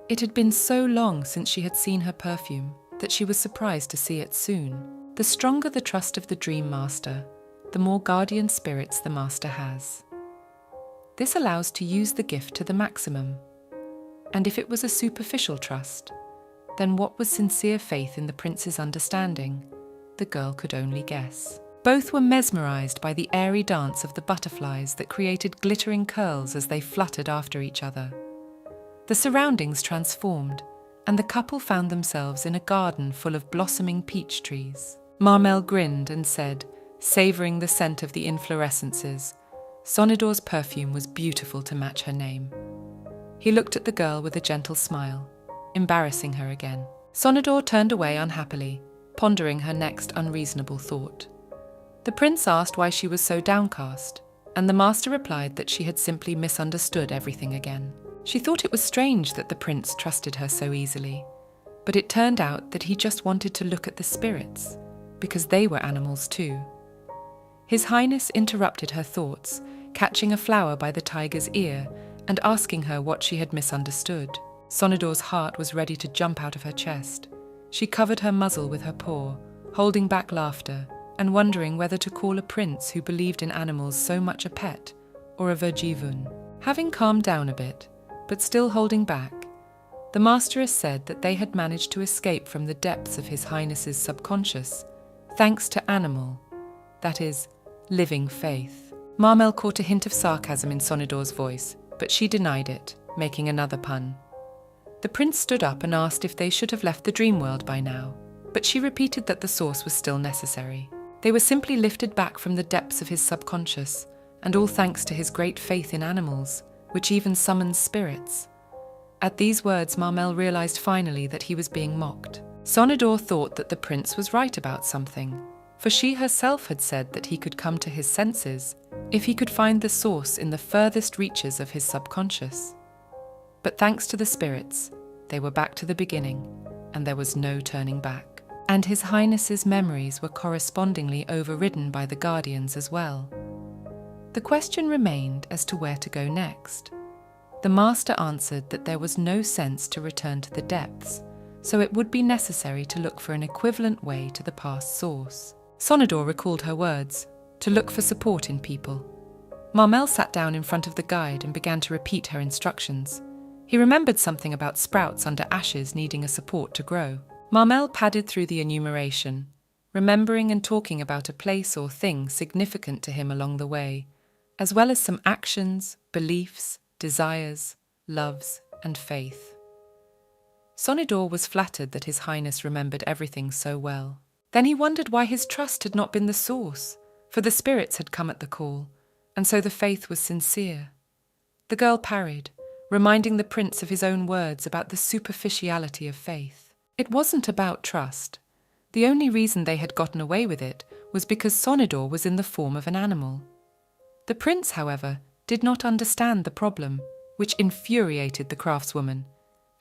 It had been so long since she had seen her perfume that she was surprised to see it soon. The stronger the trust of the Dream Master, the more guardian spirits the Master has. This allows to use the gift to the maximum. And if it was a superficial trust, then what was sincere faith in the prince's understanding? The girl could only guess. Both were mesmerized by the airy dance of the butterflies that created glittering curls as they fluttered after each other. The surroundings transformed, and the couple found themselves in a garden full of blossoming peach trees. Marmel grinned and said, savoring the scent of the inflorescences, Sonador's perfume was beautiful to match her name. He looked at the girl with a gentle smile, embarrassing her again. Sonador turned away unhappily, pondering her next unreasonable thought. The prince asked why she was so downcast, and the master replied that she had simply misunderstood everything again. She thought it was strange that the prince trusted her so easily, but it turned out that he just wanted to look at the spirits, because they were animals too. His Highness interrupted her thoughts, catching a flower by the tiger's ear and asking her what she had misunderstood. Sonador's heart was ready to jump out of her chest. She covered her muzzle with her paw, holding back laughter and wondering whether to call a prince who believed in animals so much a pet or a verjivun. Having calmed down a bit, but still holding back, the masteress said that they had managed to escape from the depths of His Highness's subconscious, thanks to animal, that is, living faith. Marmel caught a hint of sarcasm in Sonador's voice, but she denied it, making another pun. The prince stood up and asked if they should have left the dream world by now, but she repeated that the source was still necessary. They were simply lifted back from the depths of his subconscious, and all thanks to his great faith in animals, which even summons spirits. At these words, Marmel realized finally that he was being mocked. Sonador thought that the prince was right about something, for she herself had said that he could come to his senses if he could find the source in the furthest reaches of his subconscious. But thanks to the spirits, they were back to the beginning, and there was no turning back. And His Highness's memories were correspondingly overridden by the guardians as well. The question remained as to where to go next. The master answered that there was no sense to return to the depths, so it would be necessary to look for an equivalent way to the past source. Sonador recalled her words, to look for support in people. Marmel sat down in front of the guide and began to repeat her instructions. He remembered something about sprouts under ashes needing a support to grow. Marmel padded through the enumeration, remembering and talking about a place or thing significant to him along the way, as well as some actions, beliefs, desires, loves, and faith. Sonador was flattered that His Highness remembered everything so well. Then he wondered why his trust had not been the source, for the spirits had come at the call, and so the faith was sincere. The girl parried, reminding the prince of his own words about the superficiality of faith. It wasn't about trust. The only reason they had gotten away with it was because Sonador was in the form of an animal. The prince, however, did not understand the problem, which infuriated the craftswoman,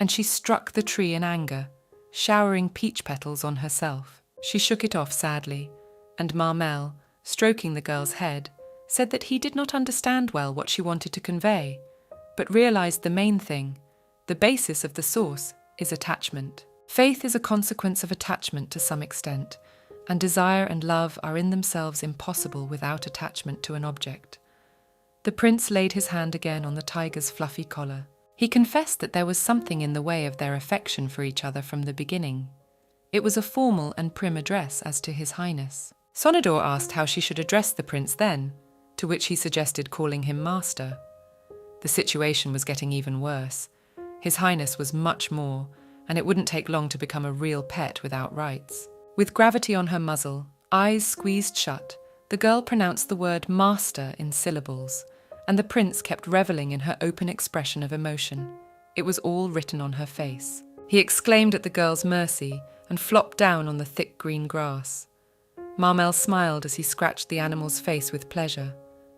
and she struck the tree in anger, showering peach petals on herself. She shook it off sadly, and Marmel, stroking the girl's head, said that he did not understand well what she wanted to convey, but realized the main thing, the basis of the source, is attachment. Faith is a consequence of attachment to some extent, and desire and love are in themselves impossible without attachment to an object. The prince laid his hand again on the tiger's fluffy collar. He confessed that there was something in the way of their affection for each other from the beginning. It was a formal and prim address as to His Highness. Sonador asked how she should address the prince then, to which he suggested calling him master. The situation was getting even worse. His Highness was much more, and it wouldn't take long to become a real pet without rights. With gravity on her muzzle, eyes squeezed shut, the girl pronounced the word master in syllables, and the prince kept reveling in her open expression of emotion. It was all written on her face. He exclaimed at the girl's mercy and flopped down on the thick green grass. Marmel smiled as he scratched the animal's face with pleasure,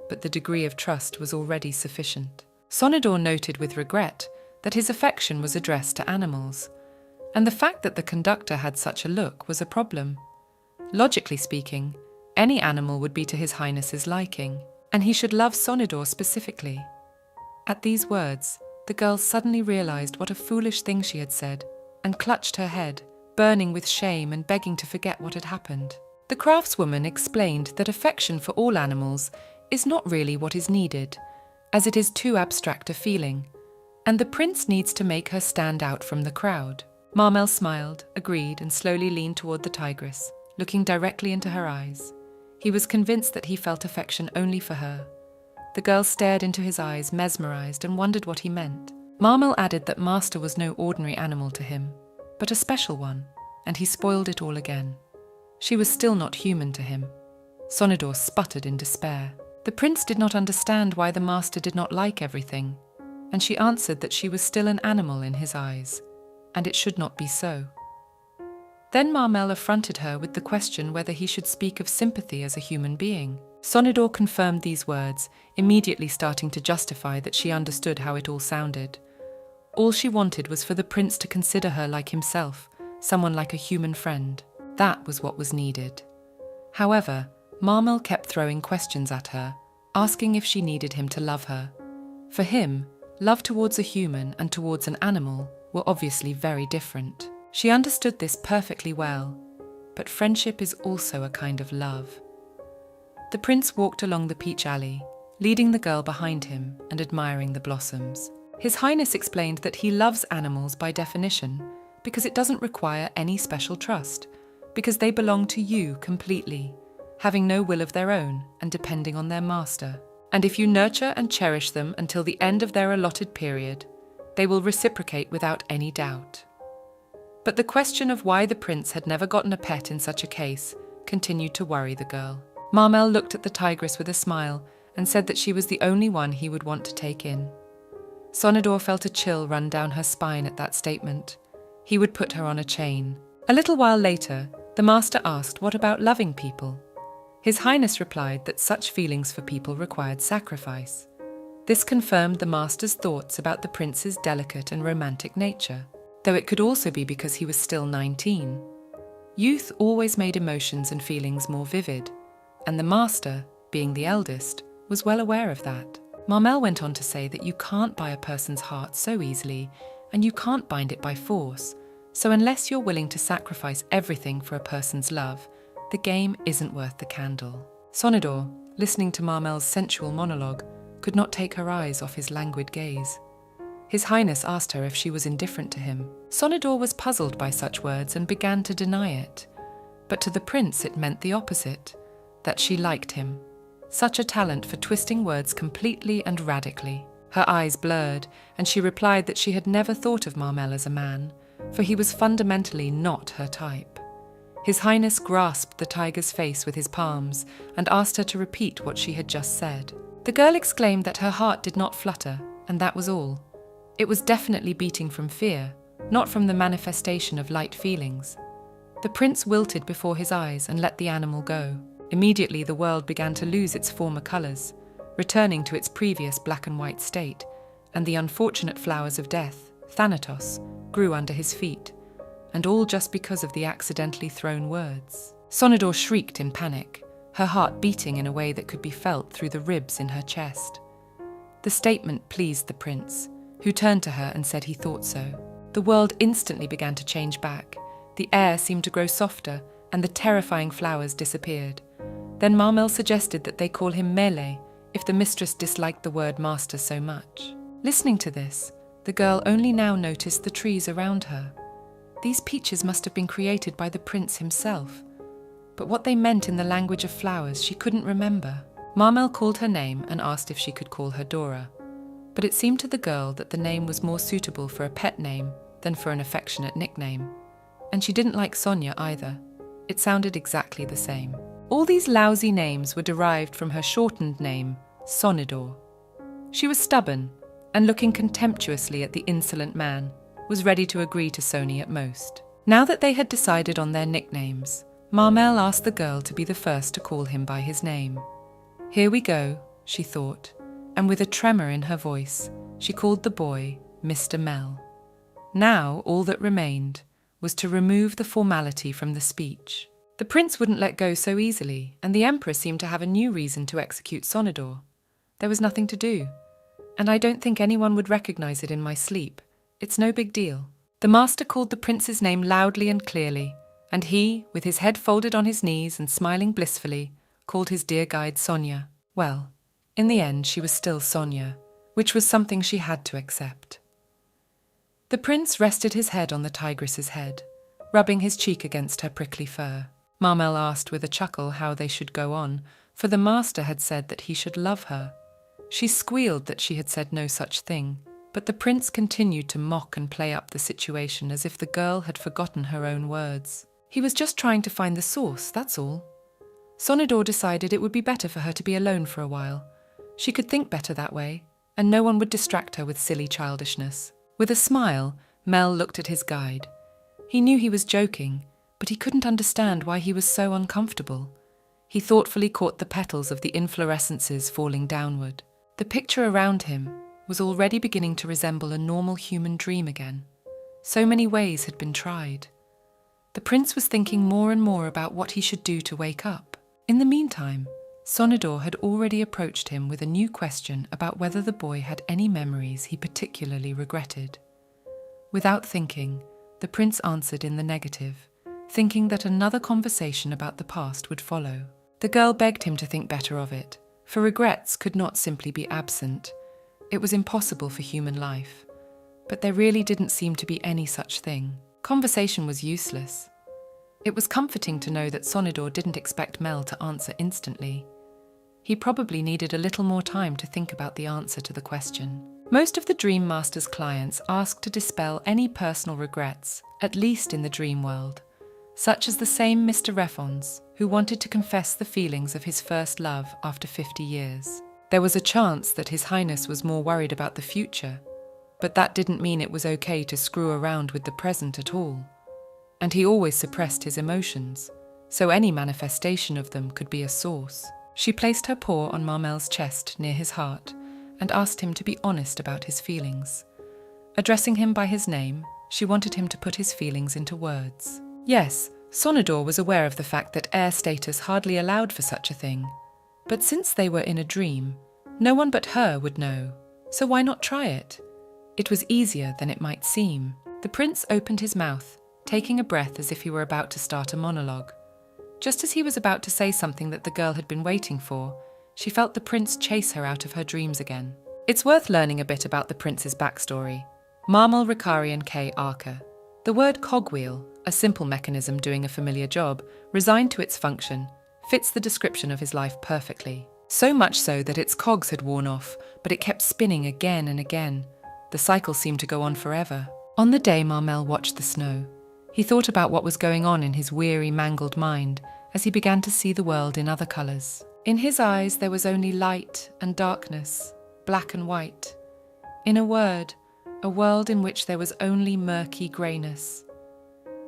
but the degree of trust was already sufficient. Sonador noted with regret that his affection was addressed to animals, and the fact that the conductor had such a look was a problem. Logically speaking, any animal would be to His Highness's liking, and he should love Sonador specifically. At these words, the girl suddenly realized what a foolish thing she had said, and clutched her head, burning with shame and begging to forget what had happened. The craftswoman explained that affection for all animals is not really what is needed, as it is too abstract a feeling, and the prince needs to make her stand out from the crowd. Marmel smiled, agreed, and slowly leaned toward the tigress, looking directly into her eyes. He was convinced that he felt affection only for her. The girl stared into his eyes, mesmerized, and wondered what he meant. Marmel added that Master was no ordinary animal to him, but a special one, and he spoiled it all again. She was still not human to him. Sonador sputtered in despair. The prince did not understand why the master did not like everything, and she answered that she was still an animal in his eyes, and it should not be so. Then Marmel affronted her with the question whether he should speak of sympathy as a human being. Sonador confirmed these words, immediately starting to justify that she understood how it all sounded. All she wanted was for the prince to consider her like himself, someone like a human friend. That was what was needed. However, Marmel kept throwing questions at her, asking if she needed him to love her. For him, love towards a human and towards an animal were obviously very different. She understood this perfectly well, but friendship is also a kind of love. The prince walked along the peach alley, leading the girl behind him and admiring the blossoms. His Highness explained that he loves animals by definition because it doesn't require any special trust, because they belong to you completely, having no will of their own and depending on their master. And if you nurture and cherish them until the end of their allotted period, they will reciprocate without any doubt. But the question of why the prince had never gotten a pet in such a case continued to worry the girl. Marmel looked at the tigress with a smile and said that she was the only one he would want to take in. Sonador felt a chill run down her spine at that statement. He would put her on a chain. A little while later, the master asked what about loving people. His Highness replied that such feelings for people required sacrifice. This confirmed the master's thoughts about the prince's delicate and romantic nature, though it could also be because he was still 19. Youth always made emotions and feelings more vivid, and the master, being the eldest, was well aware of that. Marmel went on to say that you can't buy a person's heart so easily, and you can't bind it by force, so unless you're willing to sacrifice everything for a person's love, the game isn't worth the candle. Sonador, listening to Marmel's sensual monologue, could not take her eyes off his languid gaze. His Highness asked her if she was indifferent to him. Sonador was puzzled by such words and began to deny it. But to the prince it meant the opposite, that she liked him. Such a talent for twisting words completely and radically. Her eyes blurred, and she replied that she had never thought of Marmel as a man, for he was fundamentally not her type. His Highness grasped the tiger's face with his palms and asked her to repeat what she had just said. The girl exclaimed that her heart did not flutter, and that was all. It was definitely beating from fear, not from the manifestation of light feelings. The prince wilted before his eyes and let the animal go. Immediately the world began to lose its former colours, returning to its previous black and white state, and the unfortunate flowers of death, Thanatos, grew under his feet, and all just because of the accidentally thrown words. Sonador shrieked in panic, her heart beating in a way that could be felt through the ribs in her chest. The statement pleased the prince, who turned to her and said he thought so. The world instantly began to change back. The air seemed to grow softer, and the terrifying flowers disappeared. Then Marmel suggested that they call him Mele, if the mistress disliked the word master so much. Listening to this, the girl only now noticed the trees around her. These peaches must have been created by the prince himself. but what they meant in the language of flowers she couldn't remember. Marmel called her name and asked if she could call her Dora, but it seemed to the girl that the name was more suitable for a pet name than for an affectionate nickname. And she didn't like Sonia either. It sounded exactly the same. All these lousy names were derived from her shortened name, Sonidor. She was stubborn, and looking contemptuously at the insolent man, was ready to agree to Sony at most. Now that they had decided on their nicknames, Marmel asked the girl to be the first to call him by his name. Here we go, she thought, and with a tremor in her voice, she called the boy Mr. Mel. Now all that remained was to remove the formality from the speech. The prince wouldn't let go so easily, and the emperor seemed to have a new reason to execute Sonidor. There was nothing to do, and I don't think anyone would recognize it in my sleep. It's no big deal. The master called the prince's name loudly and clearly, and he, with his head folded on his knees and smiling blissfully, called his dear guide Sonia. Well, in the end she was still Sonia, which was something she had to accept. The prince rested his head on the tigress's head, rubbing his cheek against her prickly fur. Marmel asked with a chuckle how they should go on, for the master had said that he should love her. She squealed that she had said no such thing, but the prince continued to mock and play up the situation as if the girl had forgotten her own words. He was just trying to find the source, that's all. Sonidor decided it would be better for her to be alone for a while. She could think better that way, and no one would distract her with silly childishness. With a smile, Mel looked at his guide. He knew he was joking, but he couldn't understand why he was so uncomfortable. He thoughtfully caught the petals of the inflorescences falling downward. The picture around him was already beginning to resemble a normal human dream again. So many ways had been tried. The prince was thinking more and more about what he should do to wake up. In the meantime, Sonidor had already approached him with a new question about whether the boy had any memories he particularly regretted. Without thinking, the prince answered in the negative, thinking that another conversation about the past would follow. The girl begged him to think better of it, for regrets could not simply be absent. It was impossible for human life. But there really didn't seem to be any such thing. Conversation was useless. It was comforting to know that Sonidor didn't expect Mel to answer instantly. He probably needed a little more time to think about the answer to the question. Most of the Dream Master's clients asked to dispel any personal regrets, at least in the dream world, such as the same Mr. Refons, who wanted to confess the feelings of his first love after 50 years. There was a chance that His Highness was more worried about the future, but that didn't mean it was okay to screw around with the present at all. And he always suppressed his emotions, so any manifestation of them could be a source. She placed her paw on Marmel's chest near his heart and asked him to be honest about his feelings. Addressing him by his name, she wanted him to put his feelings into words. Yes, Sonidor was aware of the fact that heir status hardly allowed for such a thing, but since they were in a dream, no one but her would know, so why not try it? It was easier than it might seem. The prince opened his mouth, taking a breath as if he were about to start a monologue. Just as he was about to say something that the girl had been waiting for, she felt the prince chase her out of her dreams again. It's worth learning a bit about the prince's backstory. Marmel Ricarian K. Arca. The word cogwheel, a simple mechanism doing a familiar job, resigned to its function, fits the description of his life perfectly. So much so that its cogs had worn off, but it kept spinning again and again. The cycle seemed to go on forever. On the day Marmel watched the snow, he thought about what was going on in his weary, mangled mind as he began to see the world in other colours. In his eyes there was only light and darkness, black and white. In a word, a world in which there was only murky greyness.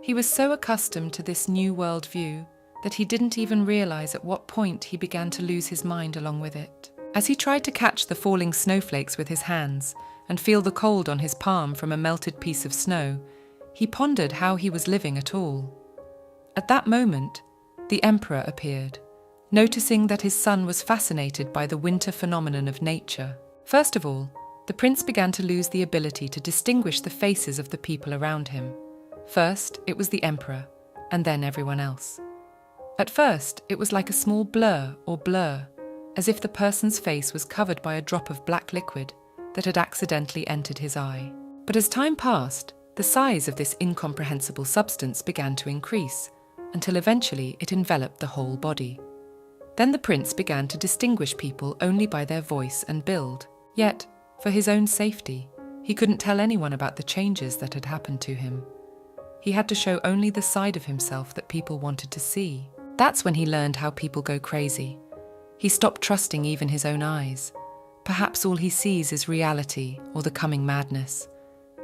He was so accustomed to this new world view that he didn't even realise at what point he began to lose his mind along with it. As he tried to catch the falling snowflakes with his hands and feel the cold on his palm from a melted piece of snow, he pondered how he was living at all. At that moment, the emperor appeared, noticing that his son was fascinated by the winter phenomenon of nature. First of all, the prince began to lose the ability to distinguish the faces of the people around him. First, it was the emperor, and then everyone else. At first, it was like a small blur or blur, as if the person's face was covered by a drop of black liquid that had accidentally entered his eye. But as time passed, the size of this incomprehensible substance began to increase, until eventually it enveloped the whole body. Then the prince began to distinguish people only by their voice and build. Yet, for his own safety, he couldn't tell anyone about the changes that had happened to him. He had to show only the side of himself that people wanted to see. That's when he learned how people go crazy. He stopped trusting even his own eyes. Perhaps all he sees is reality or the coming madness.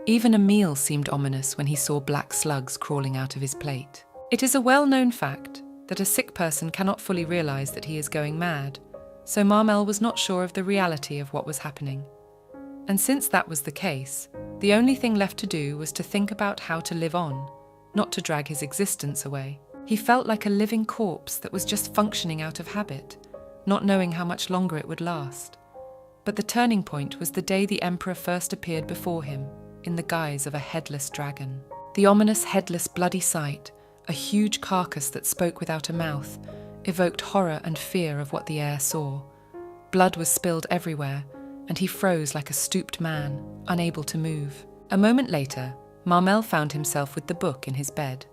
Even a meal seemed ominous when he saw black slugs crawling out of his plate. It is a well-known fact that a sick person cannot fully realize that he is going mad, so Marmel was not sure of the reality of what was happening. And since that was the case, the only thing left to do was to think about how to live on, not to drag his existence away. He felt like a living corpse that was just functioning out of habit, not knowing how much longer it would last. But the turning point was the day the Emperor first appeared before him, in the guise of a headless dragon. The ominous headless bloody sight, a huge carcass that spoke without a mouth, evoked horror and fear of what the air saw. Blood was spilled everywhere, and he froze like a stooped man, unable to move. A moment later, Marmel found himself with the book in his bed.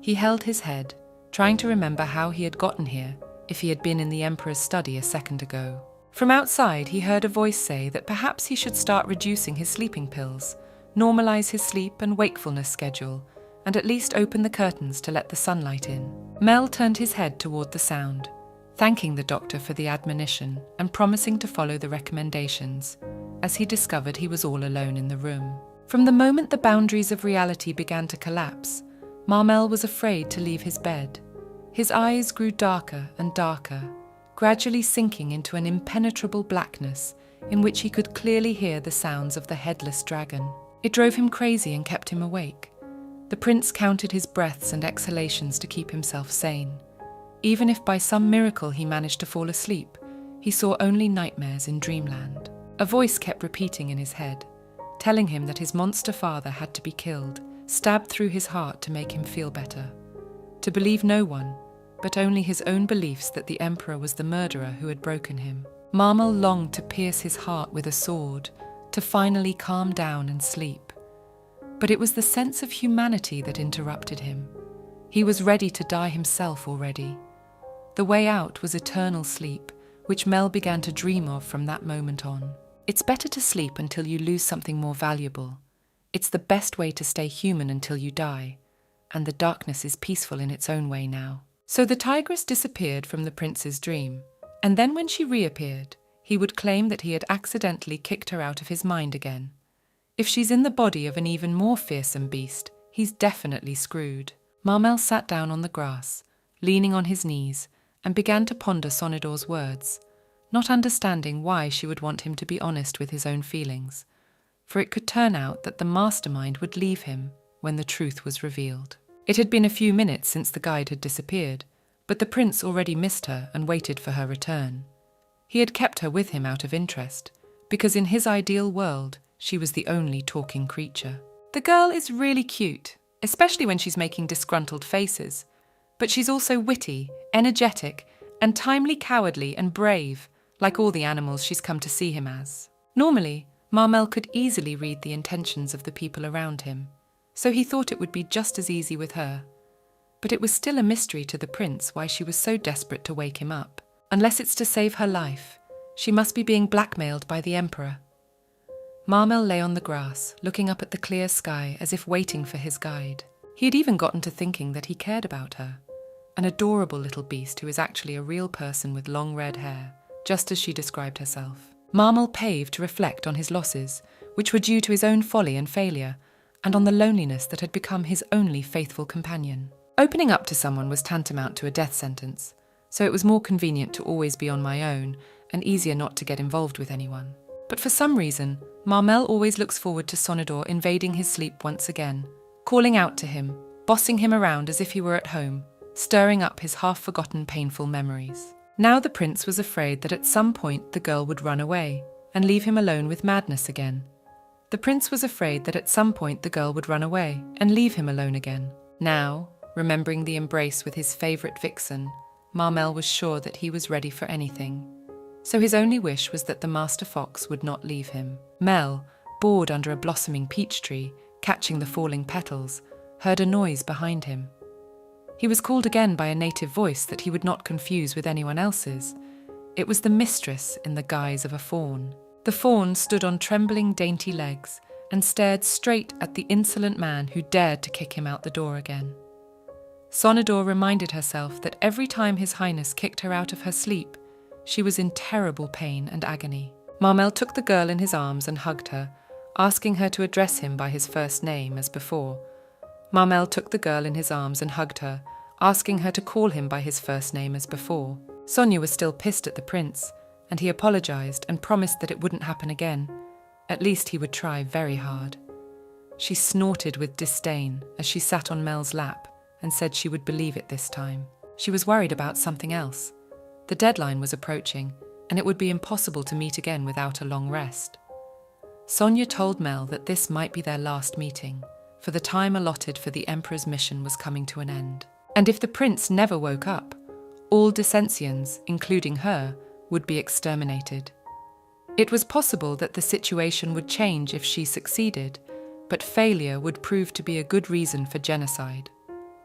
He held his head, trying to remember how he had gotten here, if he had been in the Emperor's study a second ago. From outside, he heard a voice say that perhaps he should start reducing his sleeping pills, normalize his sleep and wakefulness schedule, and at least open the curtains to let the sunlight in. Mel turned his head toward the sound, thanking the doctor for the admonition and promising to follow the recommendations, as he discovered he was all alone in the room. From the moment the boundaries of reality began to collapse, Marmel was afraid to leave his bed. His eyes grew darker and darker, gradually sinking into an impenetrable blackness in which he could clearly hear the sounds of the headless dragon. It drove him crazy and kept him awake. The prince counted his breaths and exhalations to keep himself sane. Even if by some miracle he managed to fall asleep, he saw only nightmares in dreamland. A voice kept repeating in his head, telling him that his monster father had to be killed, stabbed through his heart to make him feel better. To believe no one, but only his own beliefs that the Emperor was the murderer who had broken him. Marmel longed to pierce his heart with a sword, to finally calm down and sleep. But it was the sense of humanity that interrupted him. He was ready to die himself already. The way out was eternal sleep, which Mel began to dream of from that moment on. It's better to sleep until you lose something more valuable. It's the best way to stay human until you die, and the darkness is peaceful in its own way now. So the tigress disappeared from the prince's dream, and then when she reappeared, he would claim that he had accidentally kicked her out of his mind again. If she's in the body of an even more fearsome beast, he's definitely screwed. Marmel sat down on the grass, leaning on his knees, and began to ponder Sonidor's words, not understanding why she would want him to be honest with his own feelings, for it could turn out that the mastermind would leave him when the truth was revealed. It had been a few minutes since the guide had disappeared, but the prince already missed her and waited for her return. He had kept her with him out of interest, because in his ideal world, she was the only talking creature. The girl is really cute, especially when she's making disgruntled faces, but she's also witty, energetic, and timely cowardly and brave, like all the animals she's come to see him as. Normally, Marmel could easily read the intentions of the people around him, so he thought it would be just as easy with her. But it was still a mystery to the prince why she was so desperate to wake him up. Unless it's to save her life, she must be being blackmailed by the Emperor. Marmel lay on the grass, looking up at the clear sky as if waiting for his guide. He had even gotten to thinking that he cared about her, an adorable little beast who is actually a real person with long red hair, just as she described herself. Marmel paved to reflect on his losses, which were due to his own folly and failure, and on the loneliness that had become his only faithful companion. Opening up to someone was tantamount to a death sentence, so it was more convenient to always be on my own and easier not to get involved with anyone. But for some reason, Marmel always looks forward to Sonidor invading his sleep once again, calling out to him, bossing him around as if he were at home, stirring up his half-forgotten painful memories. Now the prince was afraid that at some point the girl would run away and leave him alone with madness again. The prince was afraid that at some point the girl would run away and leave him alone again. Now, remembering the embrace with his favourite vixen, Marmel was sure that he was ready for anything. So his only wish was that the master fox would not leave him. Mel, bored under a blossoming peach tree, catching the falling petals, heard a noise behind him. He was called again by a native voice that he would not confuse with anyone else's. It was the mistress in the guise of a fawn. The fawn stood on trembling, dainty legs and stared straight at the insolent man who dared to kick him out the door again. Sonador reminded herself that every time His Highness kicked her out of her sleep, she was in terrible pain and agony. Marmel took the girl in his arms and hugged her, asking her to address him by his first name as before. Marmel took the girl in his arms and hugged her, asking her to call him by his first name as before. Sonia was still pissed at the prince, and he apologized and promised that it wouldn't happen again. At least he would try very hard. She snorted with disdain as she sat on Mel's lap and said she would believe it this time. She was worried about something else. The deadline was approaching, and it would be impossible to meet again without a long rest. Sonia told Mel that this might be their last meeting, for the time allotted for the Emperor's mission was coming to an end. And if the prince never woke up, all Descensians, including her, would be exterminated. It was possible that the situation would change if she succeeded, but failure would prove to be a good reason for genocide.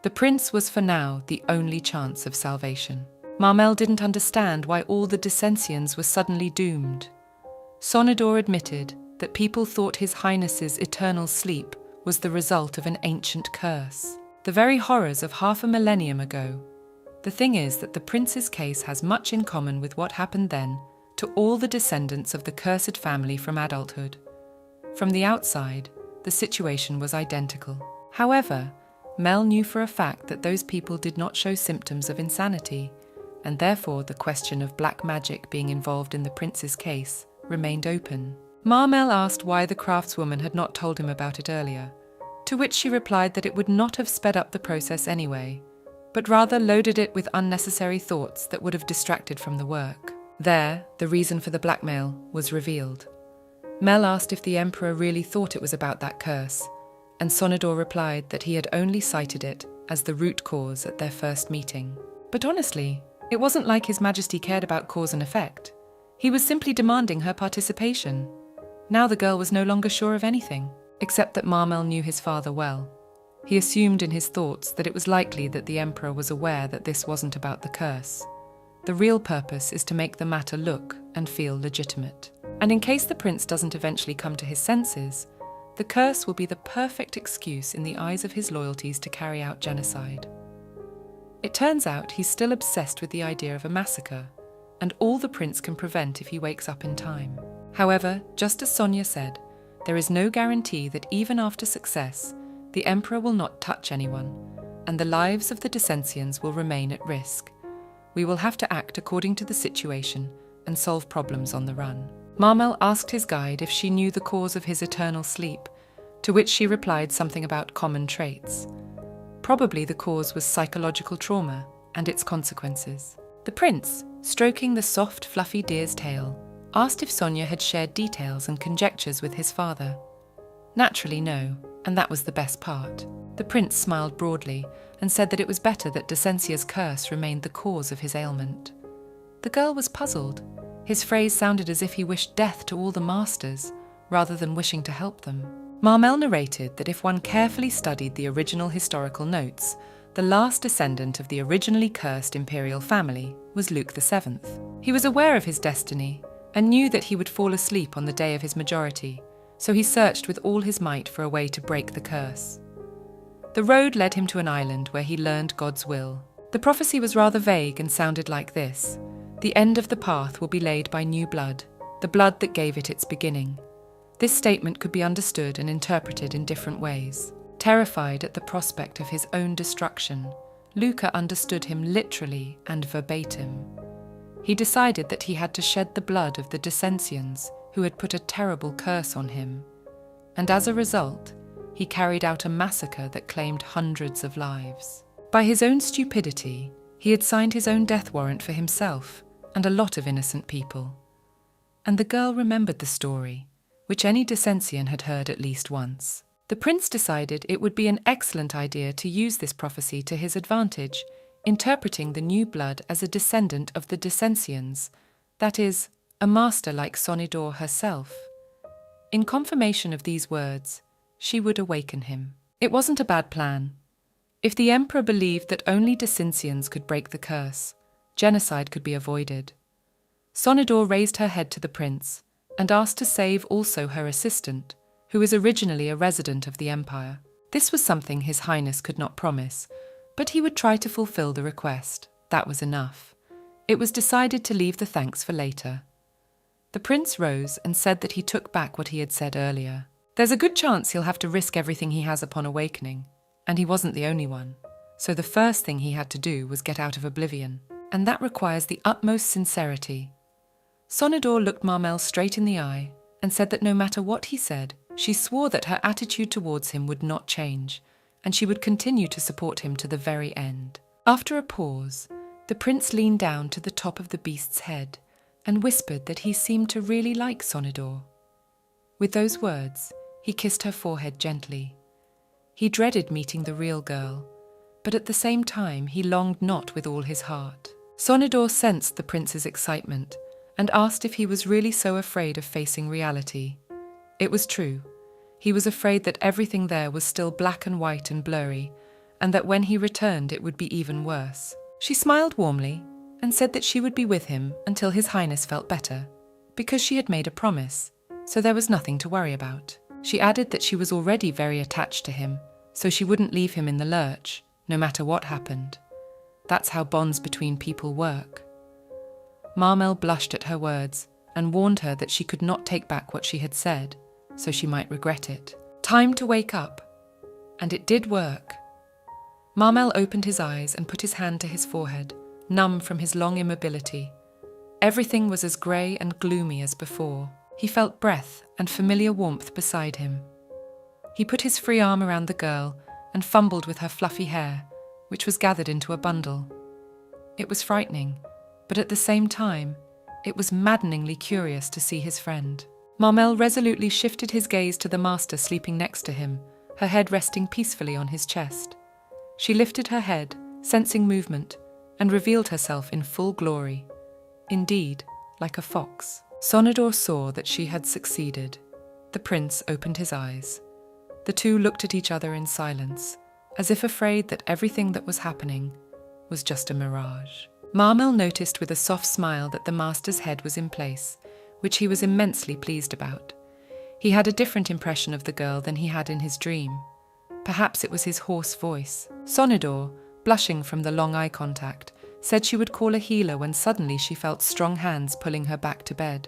The prince was for now the only chance of salvation. Marmel didn't understand why all the Descensians were suddenly doomed. Sonador admitted that people thought His Highness's eternal sleep was the result of an ancient curse, the very horrors of half a millennium ago. The thing is that the prince's case has much in common with what happened then to all the descendants of the cursed family from adulthood. From the outside, the situation was identical. However, Mel knew for a fact that those people did not show symptoms of insanity, and therefore the question of black magic being involved in the prince's case remained open. Marmel asked why the craftswoman had not told him about it earlier, to which she replied that it would not have sped up the process anyway, but rather loaded it with unnecessary thoughts that would have distracted from the work. There, the reason for the blackmail was revealed. Mel asked if the Emperor really thought it was about that curse, and Sonador replied that he had only cited it as the root cause at their first meeting. But honestly, it wasn't like His Majesty cared about cause and effect. He was simply demanding her participation. Now the girl was no longer sure of anything, except that Marmel knew his father well. He assumed in his thoughts that it was likely that the Emperor was aware that this wasn't about the curse. The real purpose is to make the matter look and feel legitimate. And in case the prince doesn't eventually come to his senses, the curse will be the perfect excuse in the eyes of his loyalties to carry out genocide. It turns out he's still obsessed with the idea of a massacre, and all the prince can prevent if he wakes up in time. However, just as Sonia said, there is no guarantee that even after success, the Emperor will not touch anyone, and the lives of the Descensians will remain at risk. We will have to act according to the situation and solve problems on the run. Marmel asked his guide if she knew the cause of his eternal sleep, to which she replied something about common traits. Probably the cause was psychological trauma and its consequences. The prince, stroking the soft, fluffy deer's tail, asked if Sonia had shared details and conjectures with his father. Naturally, no, and that was the best part. The prince smiled broadly and said that it was better that Descensia's curse remained the cause of his ailment. The girl was puzzled. His phrase sounded as if he wished death to all the masters, rather than wishing to help them. Marmel narrated that if one carefully studied the original historical notes, the last descendant of the originally cursed imperial family was Luke VII. He was aware of his destiny and knew that he would fall asleep on the day of his majority, so he searched with all his might for a way to break the curse. The road led him to an island where he learned God's will. The prophecy was rather vague and sounded like this: the end of the path will be laid by new blood, the blood that gave it its beginning. This statement could be understood and interpreted in different ways. Terrified at the prospect of his own destruction, Luca understood him literally and verbatim. He decided that he had to shed the blood of the Descensians who had put a terrible curse on him, and as a result, he carried out a massacre that claimed hundreds of lives. By his own stupidity, he had signed his own death warrant for himself and a lot of innocent people. And the girl remembered the story, which any Descensian had heard at least once. The prince decided it would be an excellent idea to use this prophecy to his advantage, interpreting the new blood as a descendant of the Descensians, that is, a master like Sonidor herself. In confirmation of these words, she would awaken him. It wasn't a bad plan. If the emperor believed that only Dicincians could break the curse, genocide could be avoided. Sonidor raised her head to the prince and asked to save also her assistant, who was originally a resident of the empire. This was something His Highness could not promise, but he would try to fulfill the request. That was enough. It was decided to leave the thanks for later. The prince rose and said that he took back what he had said earlier. There's a good chance he'll have to risk everything he has upon awakening, and he wasn't the only one. So the first thing he had to do was get out of oblivion, and that requires the utmost sincerity. Sonidor looked Marmel straight in the eye and said that no matter what he said, she swore that her attitude towards him would not change, and she would continue to support him to the very end. After a pause, the prince leaned down to the top of the beast's head and whispered that he seemed to really like Sonidor. With those words, he kissed her forehead gently. He dreaded meeting the real girl, but at the same time he longed not with all his heart. Sonidor sensed the prince's excitement and asked if he was really so afraid of facing reality. It was true. He was afraid that everything there was still black and white and blurry, and that when he returned it would be even worse. She smiled warmly and said that she would be with him until His Highness felt better, because she had made a promise, so there was nothing to worry about. She added that she was already very attached to him, so she wouldn't leave him in the lurch, no matter what happened. That's how bonds between people work. Marmel blushed at her words and warned her that she could not take back what she had said, so she might regret it. Time to wake up. And it did work. Marmel opened his eyes and put his hand to his forehead, numb from his long immobility. Everything was as grey and gloomy as before. He felt breath and familiar warmth beside him. He put his free arm around the girl and fumbled with her fluffy hair, which was gathered into a bundle. It was frightening, but at the same time, it was maddeningly curious to see his friend. Marmel resolutely shifted his gaze to the master sleeping next to him, her head resting peacefully on his chest. She lifted her head, sensing movement, and revealed herself in full glory. Indeed, like a fox. Sonidor saw that she had succeeded. The prince opened his eyes. The two looked at each other in silence, as if afraid that everything that was happening was just a mirage. Marmel noticed with a soft smile that the master's head was in place, which he was immensely pleased about. He had a different impression of the girl than he had in his dream. Perhaps it was his hoarse voice. Sonidor, blushing from the long eye contact, said she would call a healer when suddenly she felt strong hands pulling her back to bed.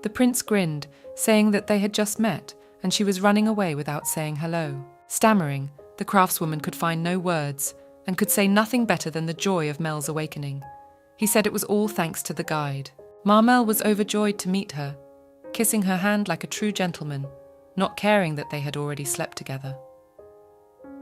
The prince grinned, saying that they had just met and she was running away without saying hello. Stammering, the craftswoman could find no words and could say nothing better than the joy of Mel's awakening. He said it was all thanks to the guide. Marmel was overjoyed to meet her, kissing her hand like a true gentleman, not caring that they had already slept together.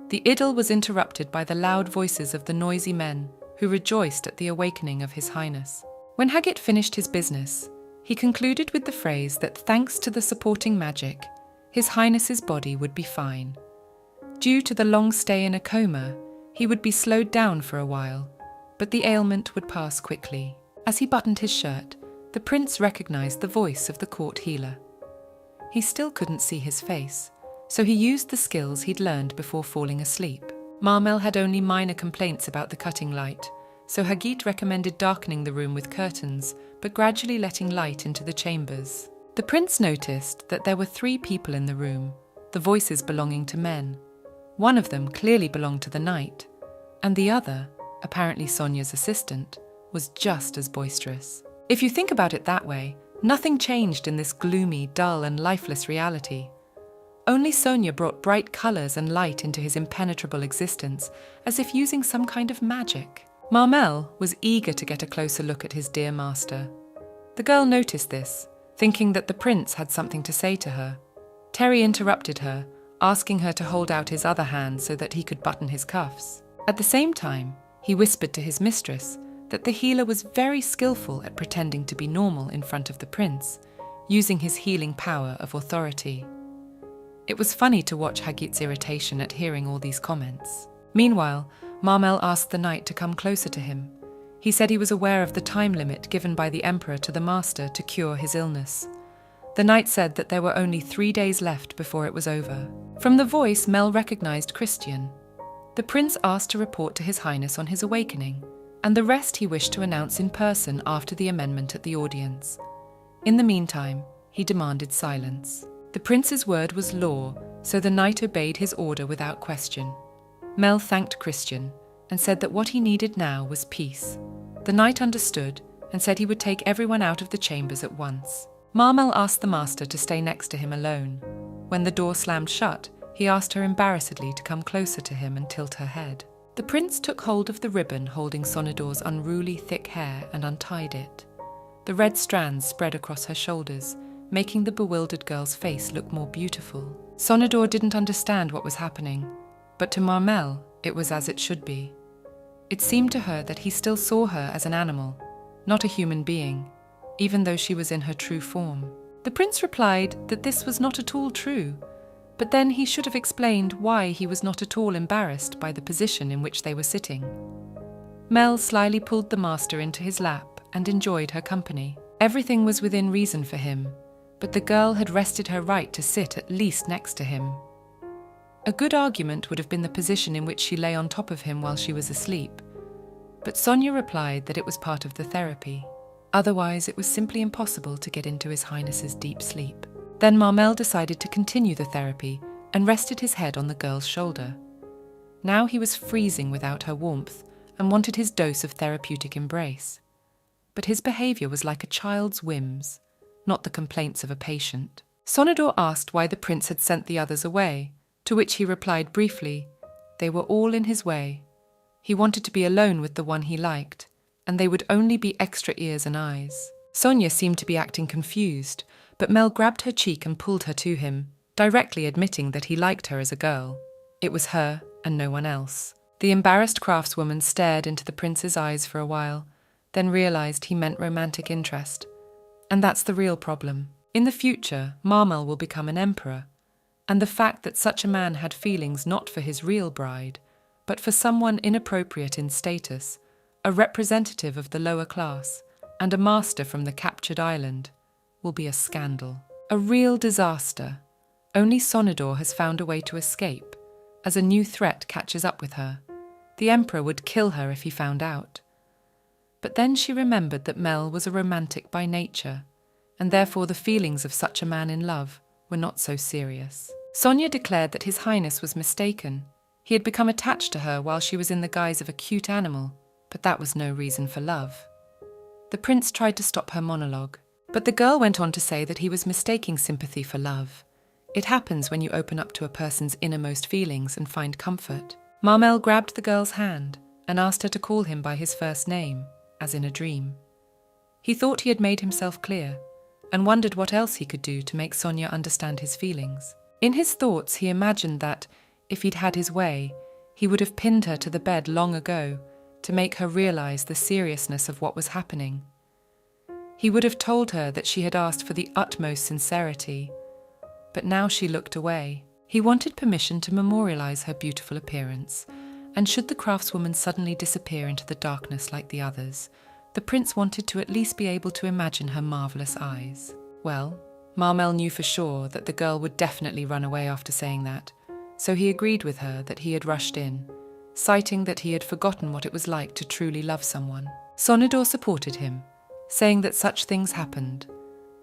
The idyll was interrupted by the loud voices of the noisy men who rejoiced at the awakening of His Highness. When Hagit finished his business, he concluded with the phrase that thanks to the supporting magic, His Highness's body would be fine. Due to the long stay in a coma, he would be slowed down for a while, but the ailment would pass quickly. As he buttoned his shirt, the prince recognized the voice of the court healer. He still couldn't see his face, so he used the skills he'd learned before falling asleep. Marmel had only minor complaints about the cutting light, so Hagit recommended darkening the room with curtains, but gradually letting light into the chambers. The prince noticed that there were 3 people in the room, the voices belonging to men. One of them clearly belonged to the knight, and the other, apparently Sonia's assistant, was just as boisterous. If you think about it that way, nothing changed in this gloomy, dull, and lifeless reality. Only Sonia brought bright colours and light into his impenetrable existence, as if using some kind of magic. Marmel was eager to get a closer look at his dear master. The girl noticed this, thinking that the prince had something to say to her. Terry interrupted her, asking her to hold out his other hand so that he could button his cuffs. At the same time, he whispered to his mistress that the healer was very skillful at pretending to be normal in front of the prince, using his healing power of authority. It was funny to watch Hagit's irritation at hearing all these comments. Meanwhile, Marmel asked the knight to come closer to him. He said he was aware of the time limit given by the emperor to the master to cure his illness. The knight said that there were only 3 days left before it was over. From the voice, Mel recognized Christian. The prince asked to report to His Highness on his awakening, and the rest he wished to announce in person after the amendment at the audience. In the meantime, he demanded silence. The prince's word was law, so the knight obeyed his order without question. Mel thanked Christian and said that what he needed now was peace. The knight understood and said he would take everyone out of the chambers at once. Marmel asked the master to stay next to him alone. When the door slammed shut, he asked her embarrassedly to come closer to him and tilt her head. The prince took hold of the ribbon holding Sonador's unruly thick hair and untied it. The red strands spread across her shoulders, making the bewildered girl's face look more beautiful. Sonador didn't understand what was happening, but to Marmel, it was as it should be. It seemed to her that he still saw her as an animal, not a human being, even though she was in her true form. The prince replied that this was not at all true, but then he should have explained why he was not at all embarrassed by the position in which they were sitting. Mel slyly pulled the master into his lap and enjoyed her company. Everything was within reason for him, but the girl had wrested her right to sit at least next to him. A good argument would have been the position in which she lay on top of him while she was asleep, but Sonia replied that it was part of the therapy. Otherwise, it was simply impossible to get into His Highness's deep sleep. Then Marmel decided to continue the therapy and rested his head on the girl's shoulder. Now he was freezing without her warmth and wanted his dose of therapeutic embrace. But his behavior was like a child's whims, not the complaints of a patient. Sonador asked why the prince had sent the others away, to which he replied briefly, they were all in his way. He wanted to be alone with the one he liked, and they would only be extra ears and eyes. Sonia seemed to be acting confused, but Mel grabbed her cheek and pulled her to him, directly admitting that he liked her as a girl. It was her and no one else. The embarrassed craftswoman stared into the prince's eyes for a while, then realized he meant romantic interest. And that's the real problem. In the future, Marmel will become an emperor, and the fact that such a man had feelings not for his real bride, but for someone inappropriate in status, a representative of the lower class, and a master from the captured island, will be a scandal. A real disaster. Only Sonador has found a way to escape, as a new threat catches up with her. The Emperor would kill her if he found out. But then she remembered that Mel was a romantic by nature, and therefore the feelings of such a man in love were not so serious. Sonia declared that His Highness was mistaken. He had become attached to her while she was in the guise of a cute animal, but that was no reason for love. The prince tried to stop her monologue, but the girl went on to say that he was mistaking sympathy for love. It happens when you open up to a person's innermost feelings and find comfort. Marmel grabbed the girl's hand and asked her to call him by his first name, as in a dream. He thought he had made himself clear, and wondered what else he could do to make Sonia understand his feelings. In his thoughts, he imagined that, if he'd had his way, he would have pinned her to the bed long ago to make her realize the seriousness of what was happening. He would have told her that she had asked for the utmost sincerity, but now she looked away. He wanted permission to memorialize her beautiful appearance, and should the craftswoman suddenly disappear into the darkness like the others, the prince wanted to at least be able to imagine her marvelous eyes. Well, Marmel knew for sure that the girl would definitely run away after saying that, so he agreed with her that he had rushed in, citing that he had forgotten what it was like to truly love someone. Sonador supported him, saying that such things happened,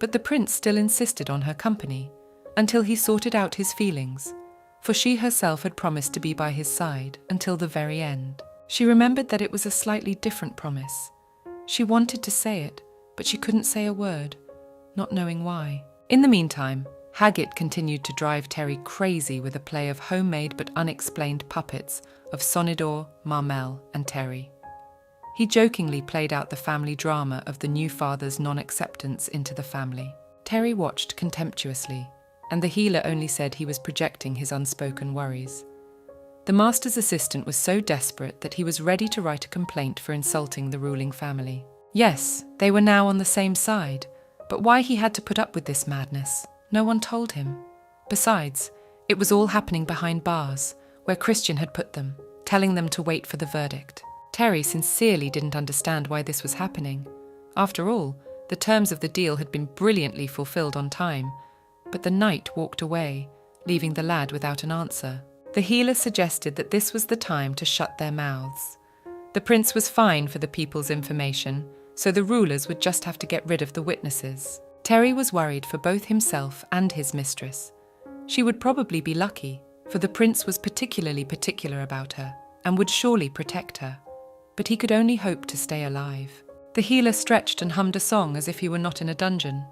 but the prince still insisted on her company until he sorted out his feelings, for she herself had promised to be by his side until the very end. She remembered that it was a slightly different promise. She wanted to say it, but she couldn't say a word, not knowing why. In the meantime, Haggett continued to drive Terry crazy with a play of homemade but unexplained puppets of Sonador, Marmel, and Terry. He jokingly played out the family drama of the new father's non-acceptance into the family. Terry watched contemptuously, and the healer only said he was projecting his unspoken worries. The master's assistant was so desperate that he was ready to write a complaint for insulting the ruling family. Yes, they were now on the same side, but why he had to put up with this madness, no one told him. Besides, it was all happening behind bars, where Christian had put them, telling them to wait for the verdict. Terry sincerely didn't understand why this was happening. After all, the terms of the deal had been brilliantly fulfilled on time, but the knight walked away, leaving the lad without an answer. The healer suggested that this was the time to shut their mouths. The prince was fine for the people's information, so the rulers would just have to get rid of the witnesses. Terry was worried for both himself and his mistress. She would probably be lucky, for the prince was particularly particular about her and would surely protect her. But he could only hope to stay alive. The healer stretched and hummed a song as if he were not in a dungeon.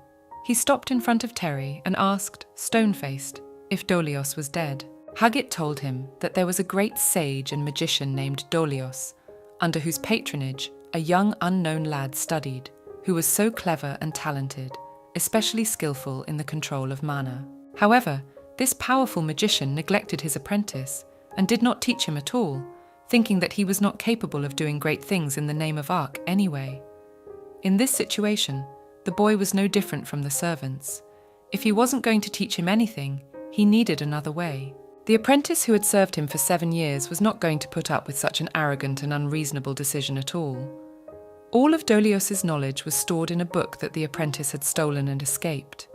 He stopped in front of Terry and asked, stone-faced, if Dolios was dead. Hagit told him that there was a great sage and magician named Dolios, under whose patronage a young unknown lad studied, who was so clever and talented, especially skillful in the control of mana. However, this powerful magician neglected his apprentice and did not teach him at all, thinking that he was not capable of doing great things in the name of Ark anyway. In this situation, the boy was no different from the servants. If he wasn't going to teach him anything, he needed another way. The apprentice who had served him for 7 years was not going to put up with such an arrogant and unreasonable decision at all. All of Dolios's knowledge was stored in a book that the apprentice had stolen and escaped.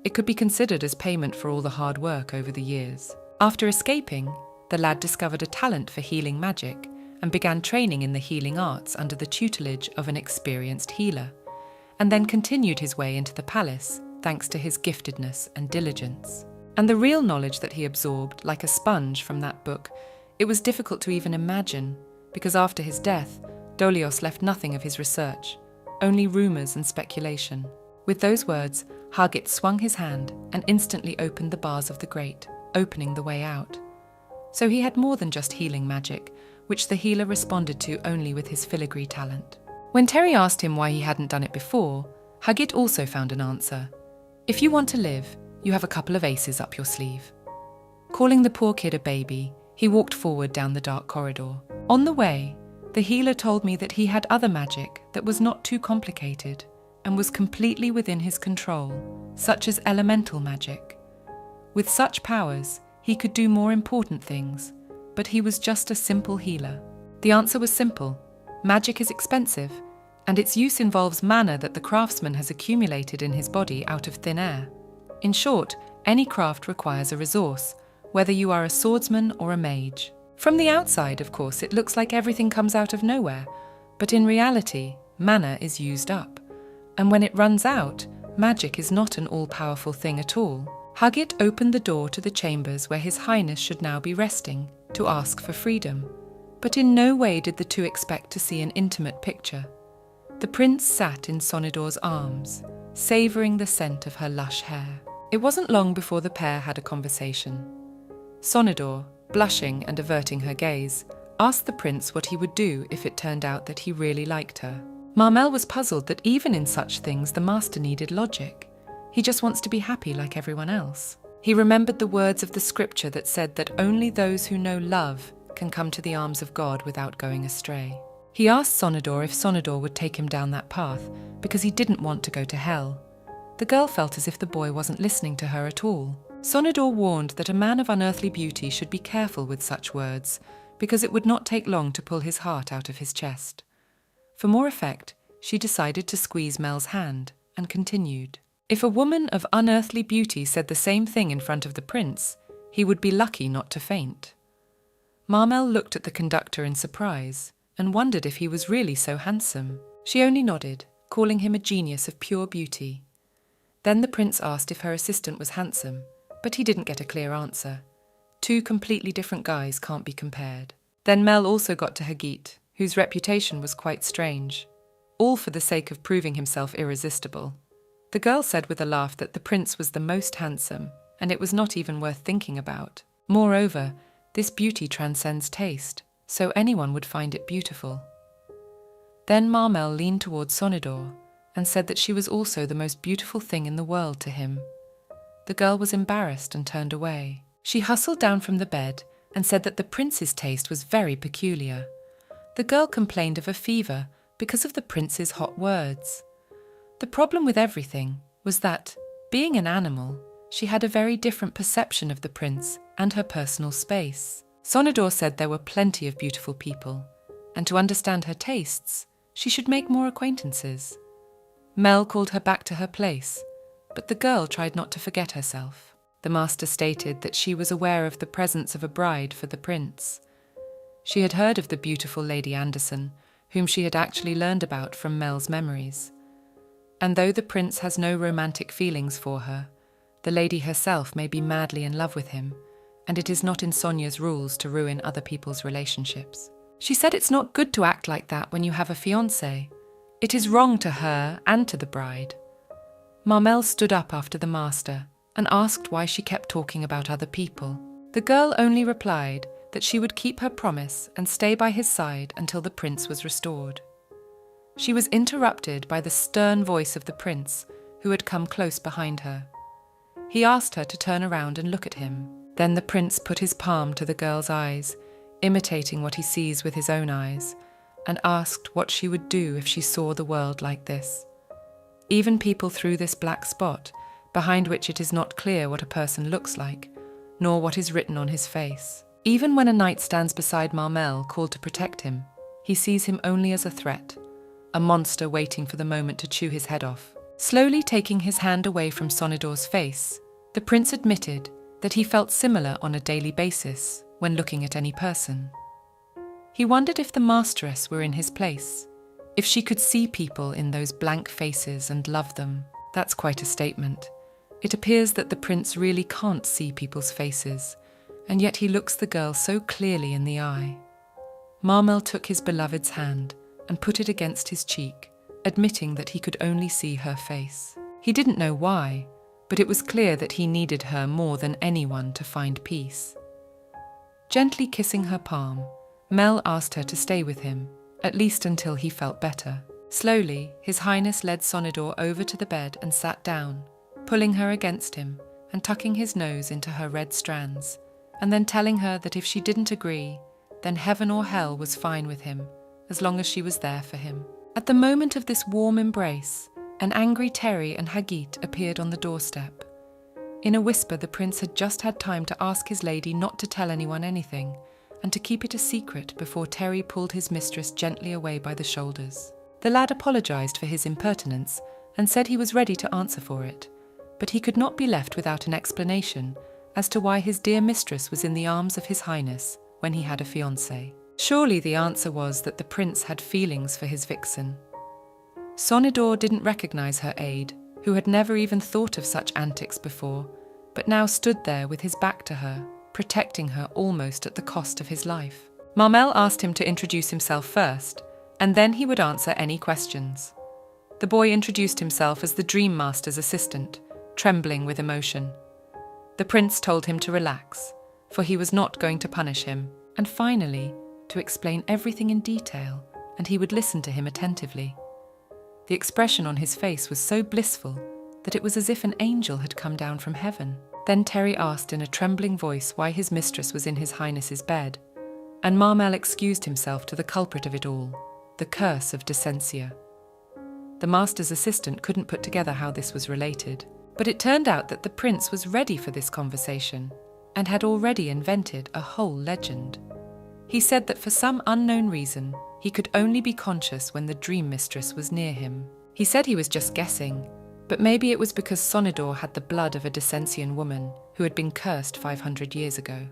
It could be considered as payment for all the hard work over the years. After escaping, the lad discovered a talent for healing magic and began training in the healing arts under the tutelage of an experienced healer, and then continued his way into the palace thanks to his giftedness and diligence. And the real knowledge that he absorbed, like a sponge from that book, it was difficult to even imagine, because after his death, Dolios left nothing of his research, only rumours and speculation. With those words, Hagit swung his hand and instantly opened the bars of the grate, opening the way out. So he had more than just healing magic, which the healer responded to only with his filigree talent. When Terry asked him why he hadn't done it before, Hagit also found an answer. If you want to live, you have a couple of aces up your sleeve. Calling the poor kid a baby, he walked forward down the dark corridor. On the way, the healer told me that he had other magic that was not too complicated and was completely within his control, such as elemental magic. With such powers, he could do more important things, but he was just a simple healer. The answer was simple. Magic is expensive, and its use involves mana that the craftsman has accumulated in his body out of thin air. In short, any craft requires a resource, whether you are a swordsman or a mage. From the outside, of course, it looks like everything comes out of nowhere, but in reality, mana is used up. And when it runs out, magic is not an all-powerful thing at all. Hagit opened the door to the chambers where His Highness should now be resting, to ask for freedom. But in no way did the two expect to see an intimate picture. The prince sat in Sonidor's arms, savouring the scent of her lush hair. It wasn't long before the pair had a conversation. Sonidor, blushing and averting her gaze, asked the prince what he would do if it turned out that he really liked her. Marmel was puzzled that even in such things the master needed logic. He just wants to be happy like everyone else. He remembered the words of the scripture that said that only those who know love can come to the arms of God without going astray. He asked Sonidor if Sonidor would take him down that path because he didn't want to go to hell. The girl felt as if the boy wasn't listening to her at all. Sonidor warned that a man of unearthly beauty should be careful with such words, because it would not take long to pull his heart out of his chest. For more effect, she decided to squeeze Mel's hand, and continued. If a woman of unearthly beauty said the same thing in front of the prince, he would be lucky not to faint. Marmel looked at the conductor in surprise, and wondered if he was really so handsome. She only nodded, calling him a genius of pure beauty. Then the prince asked if her assistant was handsome, but he didn't get a clear answer. Two completely different guys can't be compared. Then Mel also got to Hagit, whose reputation was quite strange, all for the sake of proving himself irresistible. The girl said with a laugh that the prince was the most handsome, and it was not even worth thinking about. Moreover, this beauty transcends taste, so anyone would find it beautiful. Then Marmel leaned towards Sonidor and said that she was also the most beautiful thing in the world to him. The girl was embarrassed and turned away. She hustled down from the bed and said that the prince's taste was very peculiar. The girl complained of a fever because of the prince's hot words. The problem with everything was that, being an animal, she had a very different perception of the prince and her personal space. Sonidor said there were plenty of beautiful people, and to understand her tastes, she should make more acquaintances. Mel called her back to her place, but the girl tried not to forget herself. The master stated that she was aware of the presence of a bride for the prince. She had heard of the beautiful Lady Anderson, whom she had actually learned about from Mel's memories. And though the prince has no romantic feelings for her, the lady herself may be madly in love with him, and it is not in Sonia's rules to ruin other people's relationships. She said it's not good to act like that when you have a fiancé. It is wrong to her and to the bride. Marmel stood up after the master and asked why she kept talking about other people. The girl only replied that she would keep her promise and stay by his side until the prince was restored. She was interrupted by the stern voice of the prince, who had come close behind her. He asked her to turn around and look at him. Then the prince put his palm to the girl's eyes, imitating what he sees with his own eyes, and asked what she would do if she saw the world like this. Even people through this black spot, behind which it is not clear what a person looks like, nor what is written on his face. Even when a knight stands beside Marmel, called to protect him, he sees him only as a threat, a monster waiting for the moment to chew his head off. Slowly taking his hand away from Sonidor's face, the prince admitted that he felt similar on a daily basis when looking at any person. He wondered if the masteress were in his place, if she could see people in those blank faces and love them. That's quite a statement. It appears that the prince really can't see people's faces, and yet he looks the girl so clearly in the eye. Marmel took his beloved's hand and put it against his cheek, admitting that he could only see her face. He didn't know why, but it was clear that he needed her more than anyone to find peace. Gently kissing her palm, Mel asked her to stay with him, at least until he felt better. Slowly, His Highness led Sonidor over to the bed and sat down, pulling her against him and tucking his nose into her red strands, and then telling her that if she didn't agree, then heaven or hell was fine with him, as long as she was there for him. At the moment of this warm embrace, an angry Terry and Hagit appeared on the doorstep. In a whisper, the prince had just had time to ask his lady not to tell anyone anything, and to keep it a secret before Terry pulled his mistress gently away by the shoulders. The lad apologized for his impertinence and said he was ready to answer for it, but he could not be left without an explanation as to why his dear mistress was in the arms of His Highness when he had a fiancé. Surely the answer was that the prince had feelings for his vixen. Sonidor didn't recognize her aide, who had never even thought of such antics before, but now stood there with his back to her, protecting her almost at the cost of his life. Marmel asked him to introduce himself first, and then he would answer any questions. The boy introduced himself as the Dream Master's assistant, trembling with emotion. The prince told him to relax, for he was not going to punish him, and finally, to explain everything in detail, and he would listen to him attentively. The expression on his face was so blissful that it was as if an angel had come down from heaven. Then Terry asked in a trembling voice why his mistress was in His Highness's bed, and Marmel excused himself to the culprit of it all, the curse of Descentia. The master's assistant couldn't put together how this was related, but it turned out that the prince was ready for this conversation and had already invented a whole legend. He said that for some unknown reason, he could only be conscious when the dream mistress was near him. He said he was just guessing, but maybe it was because Sonidor had the blood of a Descensian woman who had been cursed 500 years ago.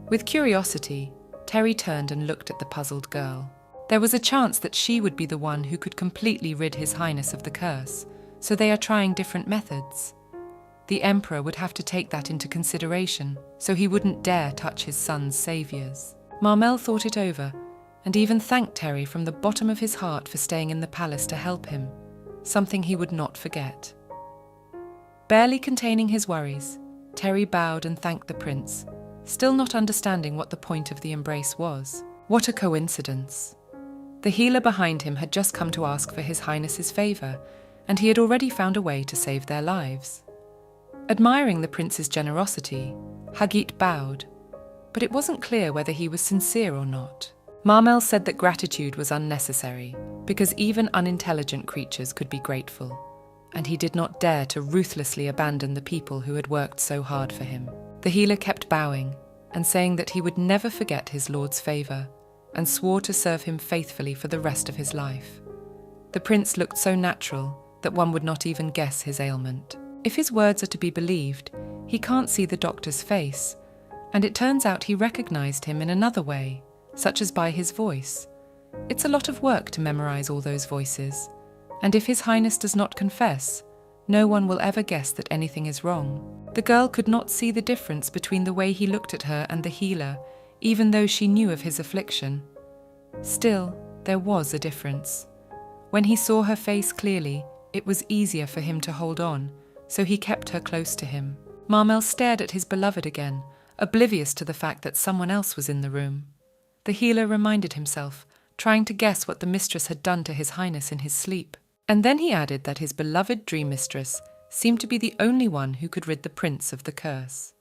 With curiosity, Terry turned and looked at the puzzled girl. There was a chance that she would be the one who could completely rid His Highness of the curse, so they are trying different methods. The Emperor would have to take that into consideration, so he wouldn't dare touch his son's saviors. Marmel thought it over, and even thanked Terry from the bottom of his heart for staying in the palace to help him, something he would not forget. Barely containing his worries, Terry bowed and thanked the prince, still not understanding what the point of the embrace was. What a coincidence. The healer behind him had just come to ask for His Highness's favour, and he had already found a way to save their lives. Admiring the prince's generosity, Hagit bowed, but it wasn't clear whether he was sincere or not. Marmel said that gratitude was unnecessary, because even unintelligent creatures could be grateful, and he did not dare to ruthlessly abandon the people who had worked so hard for him. The healer kept bowing and saying that he would never forget his lord's favour, and swore to serve him faithfully for the rest of his life. The prince looked so natural that one would not even guess his ailment. If his words are to be believed, He can't see the doctor's face, and it turns out he recognized him in another way, such as by his voice. It's a lot of work to memorize all those voices, and if His Highness does not confess, no one will ever guess that anything is wrong. The girl could not see the difference between the way he looked at her and the healer, even though she knew of his affliction. Still, there was a difference. When he saw her face clearly, it was easier for him to hold on, so he kept her close to him. Marmel stared at his beloved again, oblivious to the fact that someone else was in the room. The healer reminded himself, trying to guess what the mistress had done to His Highness in his sleep. And then he added that his beloved dream mistress seemed to be the only one who could rid the prince of the curse.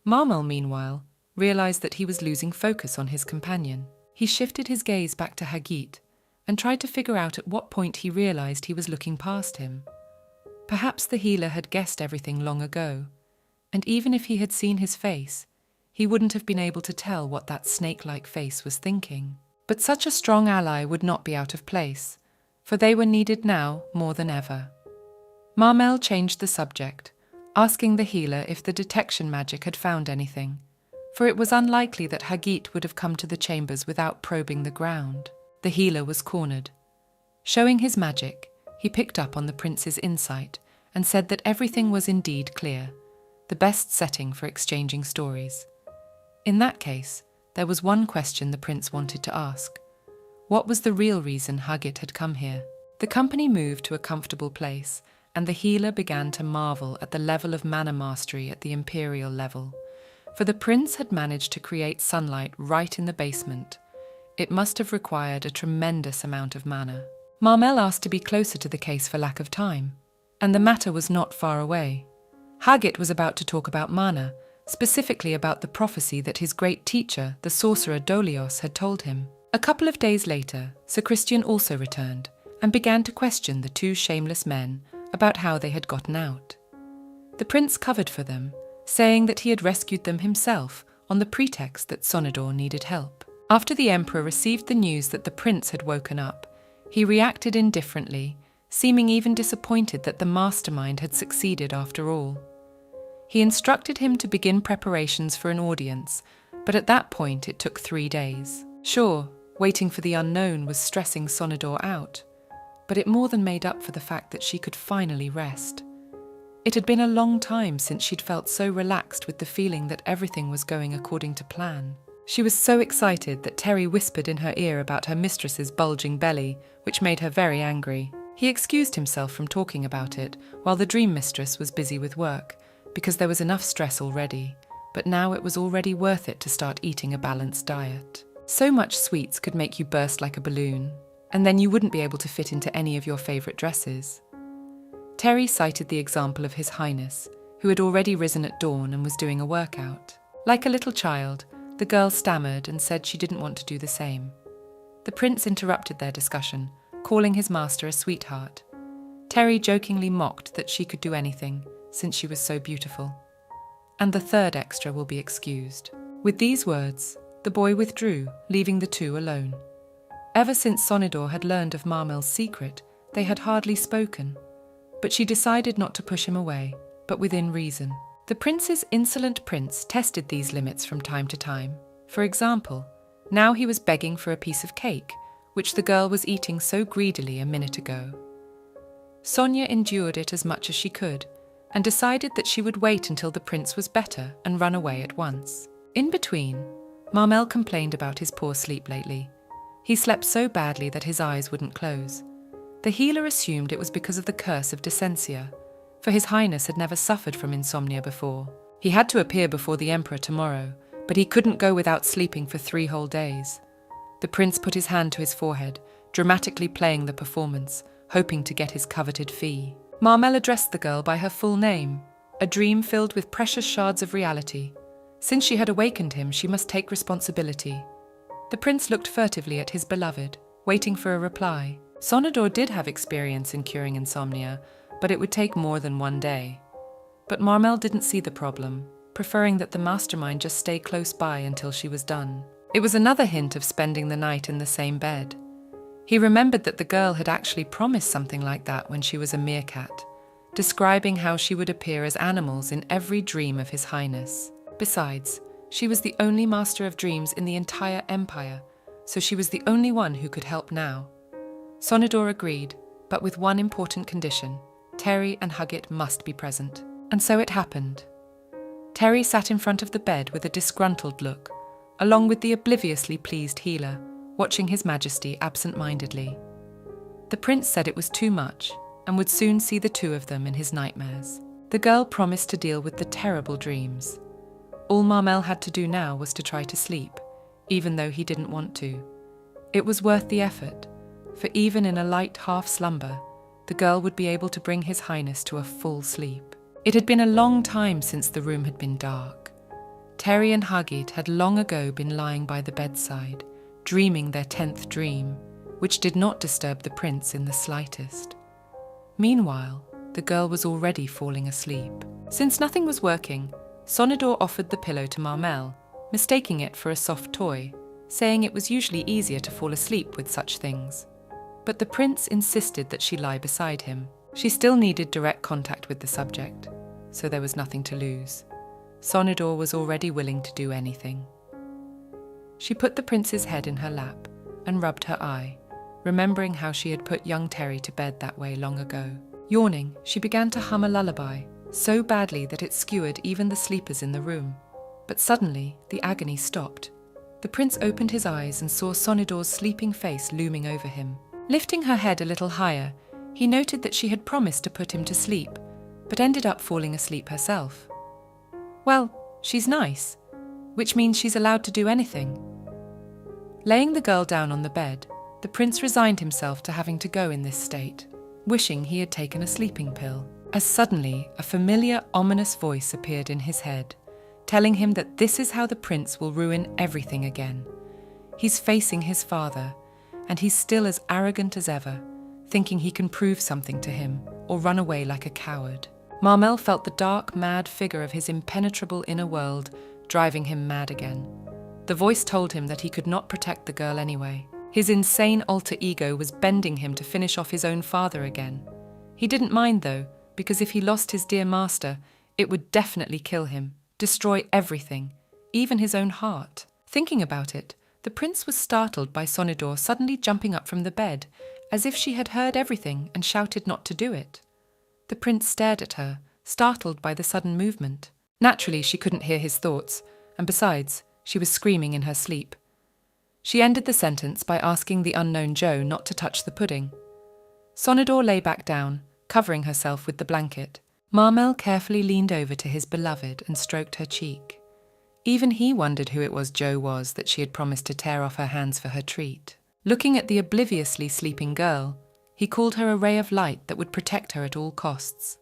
Marmel, meanwhile, realized that he was losing focus on his companion. He shifted his gaze back to Hagit and tried to figure out at what point he realized he was looking past him. Perhaps the healer had guessed everything long ago, and even if he had seen his face, he wouldn't have been able to tell what that snake-like face was thinking. But such a strong ally would not be out of place, for they were needed now more than ever. Marmel changed the subject, asking the healer if the detection magic had found anything, for it was unlikely that Hagit would have come to the chambers without probing the ground. The healer was cornered. Showing his magic, he picked up on the prince's insight and said that everything was indeed clear, the best setting for exchanging stories. In that case, there was one question the prince wanted to ask. What was the real reason Hagit had come here? The company moved to a comfortable place, and the healer began to marvel at the level of mana mastery at the imperial level. For the prince had managed to create sunlight right in the basement. It must have required a tremendous amount of mana. Marmel asked to be closer to the case for lack of time, and the matter was not far away. Hagit was about to talk about mana, specifically about the prophecy that his great teacher, the sorcerer Dolios, had told him. A couple of days later, Sir Christian also returned and began to question the two shameless men about how they had gotten out. The prince covered for them, saying that he had rescued them himself on the pretext that Sonador needed help. After the emperor received the news that the prince had woken up, he reacted indifferently, seeming even disappointed that the mastermind had succeeded after all. He instructed him to begin preparations for an audience, but at that point it took 3 days. Sure, waiting for the unknown was stressing Sonador out, but it more than made up for the fact that she could finally rest. It had been a long time since she'd felt so relaxed with the feeling that everything was going according to plan. She was so excited that Terry whispered in her ear about her mistress's bulging belly, which made her very angry. He excused himself from talking about it while the dream mistress was busy with work, because there was enough stress already, but now it was already worth it to start eating a balanced diet. So much sweets could make you burst like a balloon, and then you wouldn't be able to fit into any of your favourite dresses. Terry cited the example of His Highness, who had already risen at dawn and was doing a workout. Like a little child, the girl stammered and said she didn't want to do the same. The prince interrupted their discussion, calling his master a sweetheart. Terry jokingly mocked that she could do anything, since she was so beautiful. And the third extra will be excused. With these words, the boy withdrew, leaving the two alone. Ever since Sonador had learned of Marmel's secret, they had hardly spoken. But she decided not to push him away, but within reason. The prince's insolent prince tested these limits from time to time. For example, now he was begging for a piece of cake, which the girl was eating so greedily a minute ago. Sonia endured it as much as she could, and decided that she would wait until the prince was better and run away at once. In between, Marmel complained about his poor sleep lately. He slept so badly that his eyes wouldn't close. The healer assumed it was because of the curse of Descentia, for His Highness had never suffered from insomnia before. He had to appear before the Emperor tomorrow, but he couldn't go without sleeping for 3 whole days. The prince put his hand to his forehead, dramatically playing the performance, hoping to get his coveted fee. Marmel addressed the girl by her full name, a dream filled with precious shards of reality. Since she had awakened him, she must take responsibility. The prince looked furtively at his beloved, waiting for a reply. Sonador did have experience in curing insomnia, but it would take more than 1 day. But Marmel didn't see the problem, preferring that the mastermind just stay close by until she was done. It was another hint of spending the night in the same bed. He remembered that the girl had actually promised something like that when she was a meerkat. describing how she would appear as animals in every dream of His Highness. Besides, she was the only master of dreams in the entire empire, so she was the only one who could help now. Sonador agreed, but with one important condition: Terry and Huggit must be present. And so it happened. Terry sat in front of the bed with a disgruntled look, along with the obliviously pleased healer, watching His Majesty absent-mindedly. The prince said it was too much, and would soon see the two of them in his nightmares. The girl promised to deal with the terrible dreams. All Marmel had to do now was to try to sleep, even though he didn't want to. It was worth the effort, for even in a light half-slumber, the girl would be able to bring His Highness to a full sleep. It had been a long time since the room had been dark. Terry and Huggit had long ago been lying by the bedside, dreaming their 10th dream, which did not disturb the prince in the slightest. Meanwhile, the girl was already falling asleep. Since nothing was working, Sonador offered the pillow to Marmel, mistaking it for a soft toy, saying it was usually easier to fall asleep with such things. But the prince insisted that she lie beside him. She still needed direct contact with the subject, so there was nothing to lose. Sonador was already willing to do anything. She put the prince's head in her lap and rubbed her eye, remembering how she had put young Terry to bed that way long ago. Yawning, she began to hum a lullaby, so badly that it skewered even the sleepers in the room. But suddenly, the agony stopped. The prince opened his eyes and saw Sonador's sleeping face looming over him. Lifting her head a little higher, he noted that she had promised to put him to sleep, but ended up falling asleep herself. Well, she's nice, which means she's allowed to do anything. Laying the girl down on the bed, the prince resigned himself to having to go in this state, wishing he had taken a sleeping pill, as suddenly a familiar, ominous voice appeared in his head, telling him that this is how the prince will ruin everything again. He's facing his father, and he's still as arrogant as ever, thinking he can prove something to him or run away like a coward. Marmel felt the dark, mad figure of his impenetrable inner world driving him mad again. The voice told him that he could not protect the girl anyway. His insane alter ego was bending him to finish off his own father again. He didn't mind though, because if he lost his dear master, it would definitely kill him, destroy everything, even his own heart. Thinking about it, the prince was startled by Sonador suddenly jumping up from the bed, as if she had heard everything and shouted not to do it. The prince stared at her, startled by the sudden movement. Naturally, she couldn't hear his thoughts, and besides, she was screaming in her sleep. She ended the sentence by asking the unknown Joe not to touch the pudding. Sonador lay back down, covering herself with the blanket. Marmel carefully leaned over to his beloved and stroked her cheek. Even he wondered who it was Joe was that she had promised to tear off her hands for her treat. Looking at the obliviously sleeping girl, he called her a ray of light that would protect her at all costs.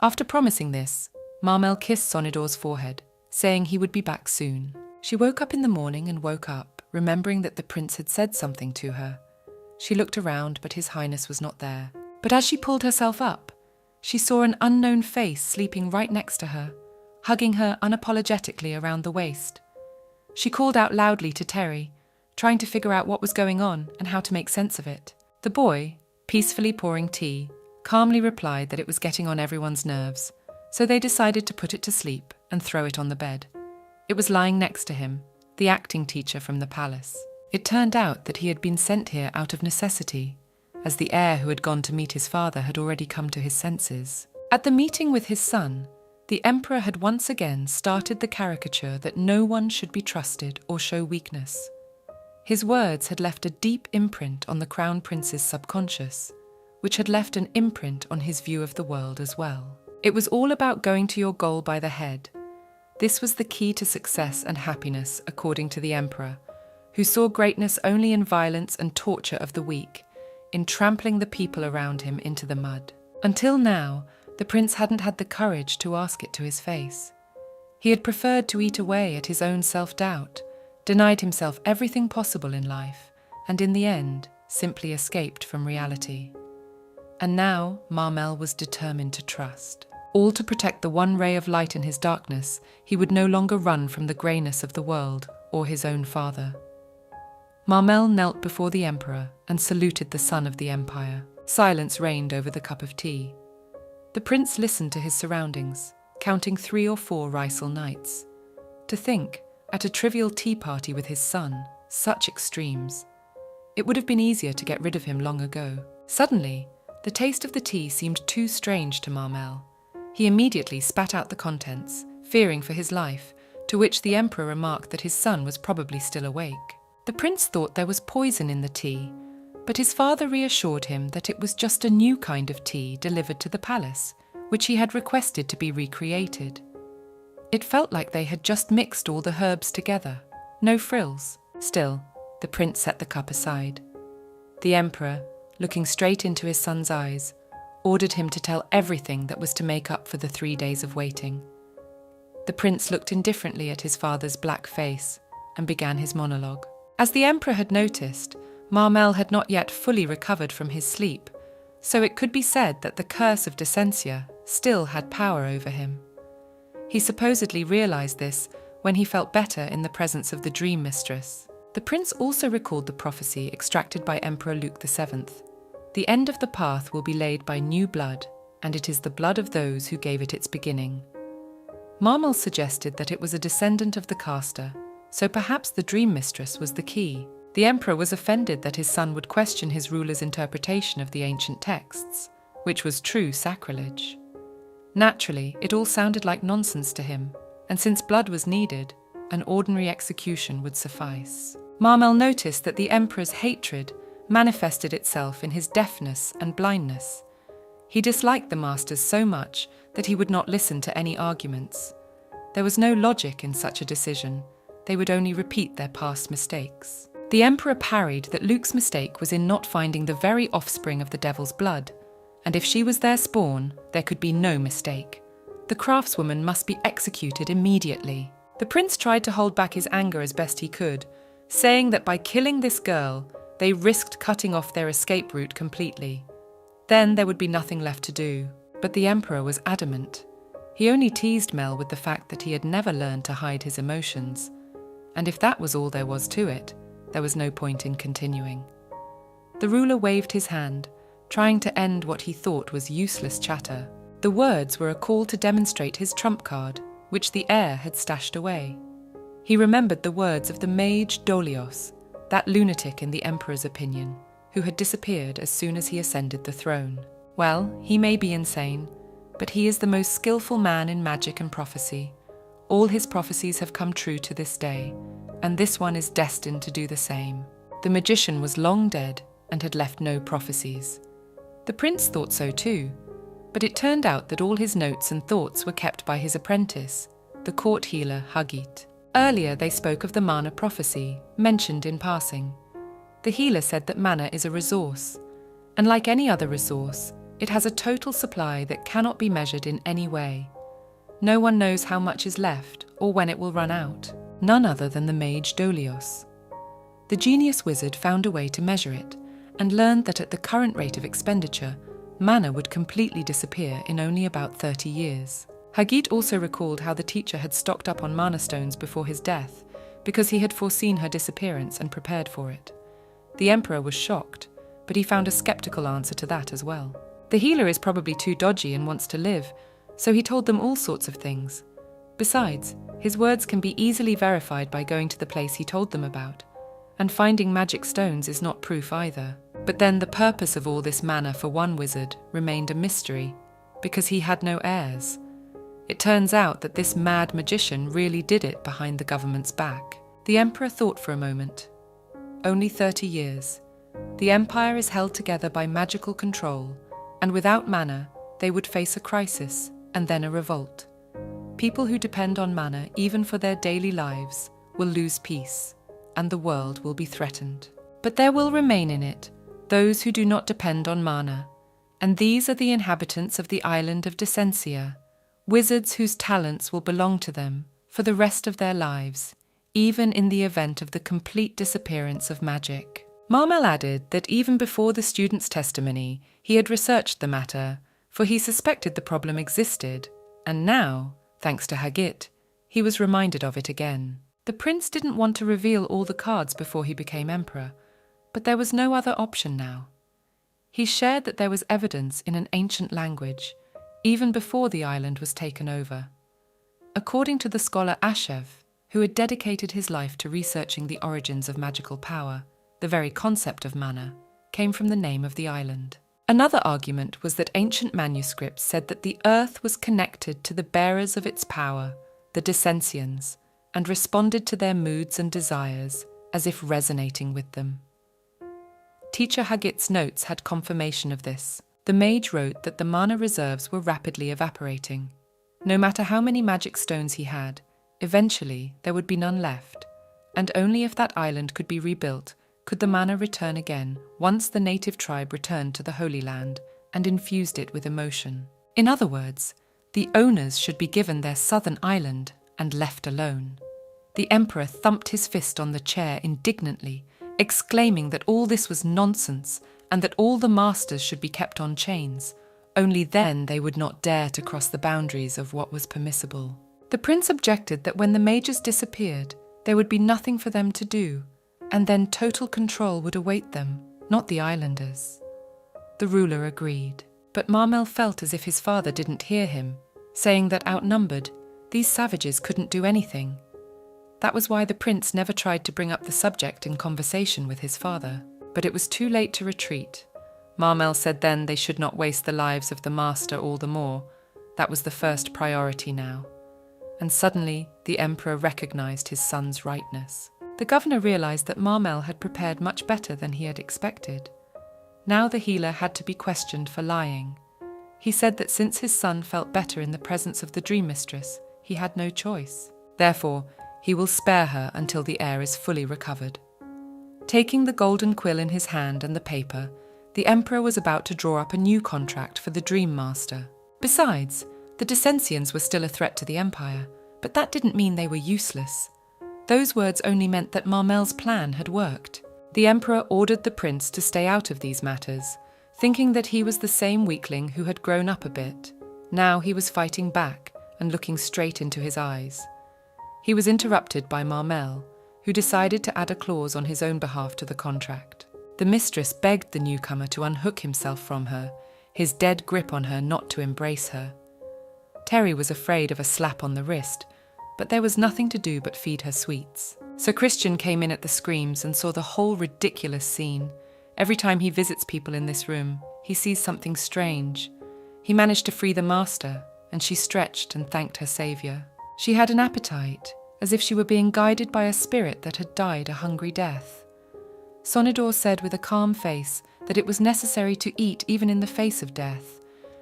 After promising this, Marmel kissed Sonador's forehead, saying he would be back soon. She woke up in the morning and woke up, remembering that the prince had said something to her. She looked around, but His Highness was not there. But as she pulled herself up, she saw an unknown face sleeping right next to her, hugging her unapologetically around the waist. She called out loudly to Terry, trying to figure out what was going on and how to make sense of it. The boy, peacefully pouring tea, calmly replied that it was getting on everyone's nerves, so they decided to put it to sleep and throw it on the bed. It was lying next to him, the acting teacher from the palace. It turned out that he had been sent here out of necessity, as the heir who had gone to meet his father had already come to his senses. At the meeting with his son, the emperor had once again started the caricature that no one should be trusted or show weakness. His words had left a deep imprint on the crown prince's subconscious, which had left an imprint on his view of the world as well. It was all about going to your goal by the head. This was the key to success and happiness, according to the emperor, who saw greatness only in violence and torture of the weak, in trampling the people around him into the mud. Until now, the prince hadn't had the courage to ask it to his face. He had preferred to eat away at his own self-doubt, denied himself everything possible in life, and in the end, simply escaped from reality. And now, Marmel was determined to trust. All to protect the one ray of light in his darkness, he would no longer run from the greyness of the world or his own father. Marmel knelt before the emperor and saluted the son of the empire. Silence reigned over the cup of tea. The prince listened to his surroundings, counting 3 or 4 ricel knights. To think, at a trivial tea party with his son, such extremes. It would have been easier to get rid of him long ago. Suddenly, the taste of the tea seemed too strange to Marmel. He immediately spat out the contents, fearing for his life, to which the emperor remarked that his son was probably still awake. The prince thought there was poison in the tea, but his father reassured him that it was just a new kind of tea delivered to the palace, which he had requested to be recreated. It felt like they had just mixed all the herbs together, no frills. Still, the prince set the cup aside. The emperor, looking straight into his son's eyes, ordered him to tell everything that was to make up for the 3 days of waiting. The prince looked indifferently at his father's black face and began his monologue. As the emperor had noticed, Marmel had not yet fully recovered from his sleep, so it could be said that the curse of Descentia still had power over him. He supposedly realized this when he felt better in the presence of the dream mistress. The prince also recalled the prophecy extracted by Emperor Luke VII. The end of the path will be laid by new blood, and it is the blood of those who gave it its beginning. Marmel suggested that it was a descendant of the caster, so perhaps the dream mistress was the key. The emperor was offended that his son would question his ruler's interpretation of the ancient texts, which was true sacrilege. Naturally, it all sounded like nonsense to him, and since blood was needed, an ordinary execution would suffice. Marmel noticed that the emperor's hatred manifested itself in his deafness and blindness. He disliked the masters so much that he would not listen to any arguments. There was no logic in such a decision. They would only repeat their past mistakes. The emperor parried that Luke's mistake was in not finding the very offspring of the devil's blood, and if she was their spawn, there could be no mistake. The craftswoman must be executed immediately. The prince tried to hold back his anger as best he could, saying that by killing this girl, they risked cutting off their escape route completely. Then there would be nothing left to do. But the emperor was adamant. He only teased Mel with the fact that he had never learned to hide his emotions. And if that was all there was to it, there was no point in continuing. The ruler waved his hand, trying to end what he thought was useless chatter. The words were a call to demonstrate his trump card, which the heir had stashed away. He remembered the words of the mage Dolios, that lunatic in the emperor's opinion, who had disappeared as soon as he ascended the throne. Well, he may be insane, but he is the most skillful man in magic and prophecy. All his prophecies have come true to this day, and this one is destined to do the same. The magician was long dead and had left no prophecies. The prince thought so too, but it turned out that all his notes and thoughts were kept by his apprentice, the court healer Hagit. Earlier they spoke of the mana prophecy, mentioned in passing. The healer said that mana is a resource, and like any other resource, it has a total supply that cannot be measured in any way. No one knows how much is left or when it will run out, none other than the mage Dolios. The genius wizard found a way to measure it and learned that at the current rate of expenditure, mana would completely disappear in only about 30 years. Hagit also recalled how the teacher had stocked up on mana stones before his death because he had foreseen her disappearance and prepared for it. The emperor was shocked, but he found a skeptical answer to that as well. The healer is probably too dodgy and wants to live, so he told them all sorts of things. Besides, his words can be easily verified by going to the place he told them about, and finding magic stones is not proof either. But then the purpose of all this mana for one wizard remained a mystery, because he had no heirs. It turns out that this mad magician really did it behind the government's back. The emperor thought for a moment. Only 30 years. The empire is held together by magical control, and without mana, they would face a crisis and then a revolt. People who depend on mana, even for their daily lives, will lose peace, and the world will be threatened. But there will remain in it those who do not depend on mana, and these are the inhabitants of the island of Descentia, wizards whose talents will belong to them for the rest of their lives, even in the event of the complete disappearance of magic. Marmel added that even before the student's testimony, he had researched the matter, for he suspected the problem existed, and now, thanks to Hagit, he was reminded of it again. The prince didn't want to reveal all the cards before he became emperor, but there was no other option now. He shared that there was evidence in an ancient language, even before the island was taken over. According to the scholar Ashev, who had dedicated his life to researching the origins of magical power, the very concept of mana came from the name of the island. Another argument was that ancient manuscripts said that the earth was connected to the bearers of its power, the Descensians, and responded to their moods and desires as if resonating with them. Teacher Hagit's notes had confirmation of this. The mage wrote that the mana reserves were rapidly evaporating. No matter how many magic stones he had, eventually there would be none left, and only if that island could be rebuilt could the mana return again once the native tribe returned to the Holy Land and infused it with emotion. In other words, the owners should be given their southern island and left alone. The emperor thumped his fist on the chair indignantly, exclaiming that all this was nonsense and that all the masters should be kept on chains. Only then they would not dare to cross the boundaries of what was permissible. The prince objected that when the mages disappeared, there would be nothing for them to do, and then total control would await them, not the islanders. The ruler agreed, but Marmel felt as if his father didn't hear him, saying that outnumbered, these savages couldn't do anything. That was why the prince never tried to bring up the subject in conversation with his father. But it was too late to retreat. Marmel said then they should not waste the lives of the master all the more. That was the first priority now. And suddenly the emperor recognized his son's rightness. The governor realized that Marmel had prepared much better than he had expected. Now the healer had to be questioned for lying. He said that since his son felt better in the presence of the dream mistress, he had no choice. Therefore, he will spare her until the heir is fully recovered. Taking the golden quill in his hand and the paper, the emperor was about to draw up a new contract for the Dream Master. Besides, the Descensians were still a threat to the empire, but that didn't mean they were useless. Those words only meant that Marmel's plan had worked. The emperor ordered the prince to stay out of these matters, thinking that he was the same weakling who had grown up a bit. Now he was fighting back and looking straight into his eyes. He was interrupted by Marmel, who decided to add a clause on his own behalf to the contract. The mistress begged the newcomer to unhook himself from her, his dead grip on her not to embrace her. Terry was afraid of a slap on the wrist, but there was nothing to do but feed her sweets. Sir Christian came in at the screams and saw the whole ridiculous scene. Every time he visits people in this room, he sees something strange. He managed to free the master, and she stretched and thanked her saviour. She had an appetite, as if she were being guided by a spirit that had died a hungry death. Sonidor said with a calm face that it was necessary to eat even in the face of death,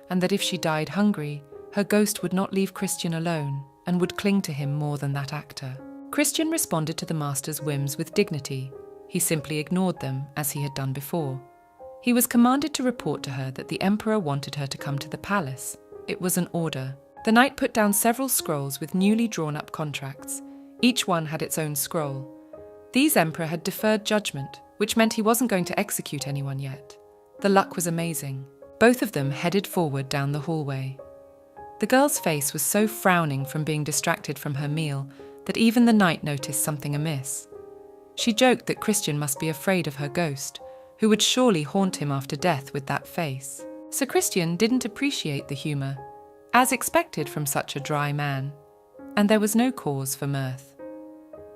and that if she died hungry, her ghost would not leave Christian alone and would cling to him more than that actor. Christian responded to the master's whims with dignity. He simply ignored them, as he had done before. He was commanded to report to her that the emperor wanted her to come to the palace. It was an order. The knight put down several scrolls with newly drawn-up contracts. Each one had its own scroll. These emperor had deferred judgment, which meant he wasn't going to execute anyone yet. The luck was amazing. Both of them headed forward down the hallway. The girl's face was so frowning from being distracted from her meal that even the knight noticed something amiss. She joked that Christian must be afraid of her ghost, who would surely haunt him after death with that face. Sir Christian didn't appreciate the humour, as expected from such a dry man, and there was no cause for mirth.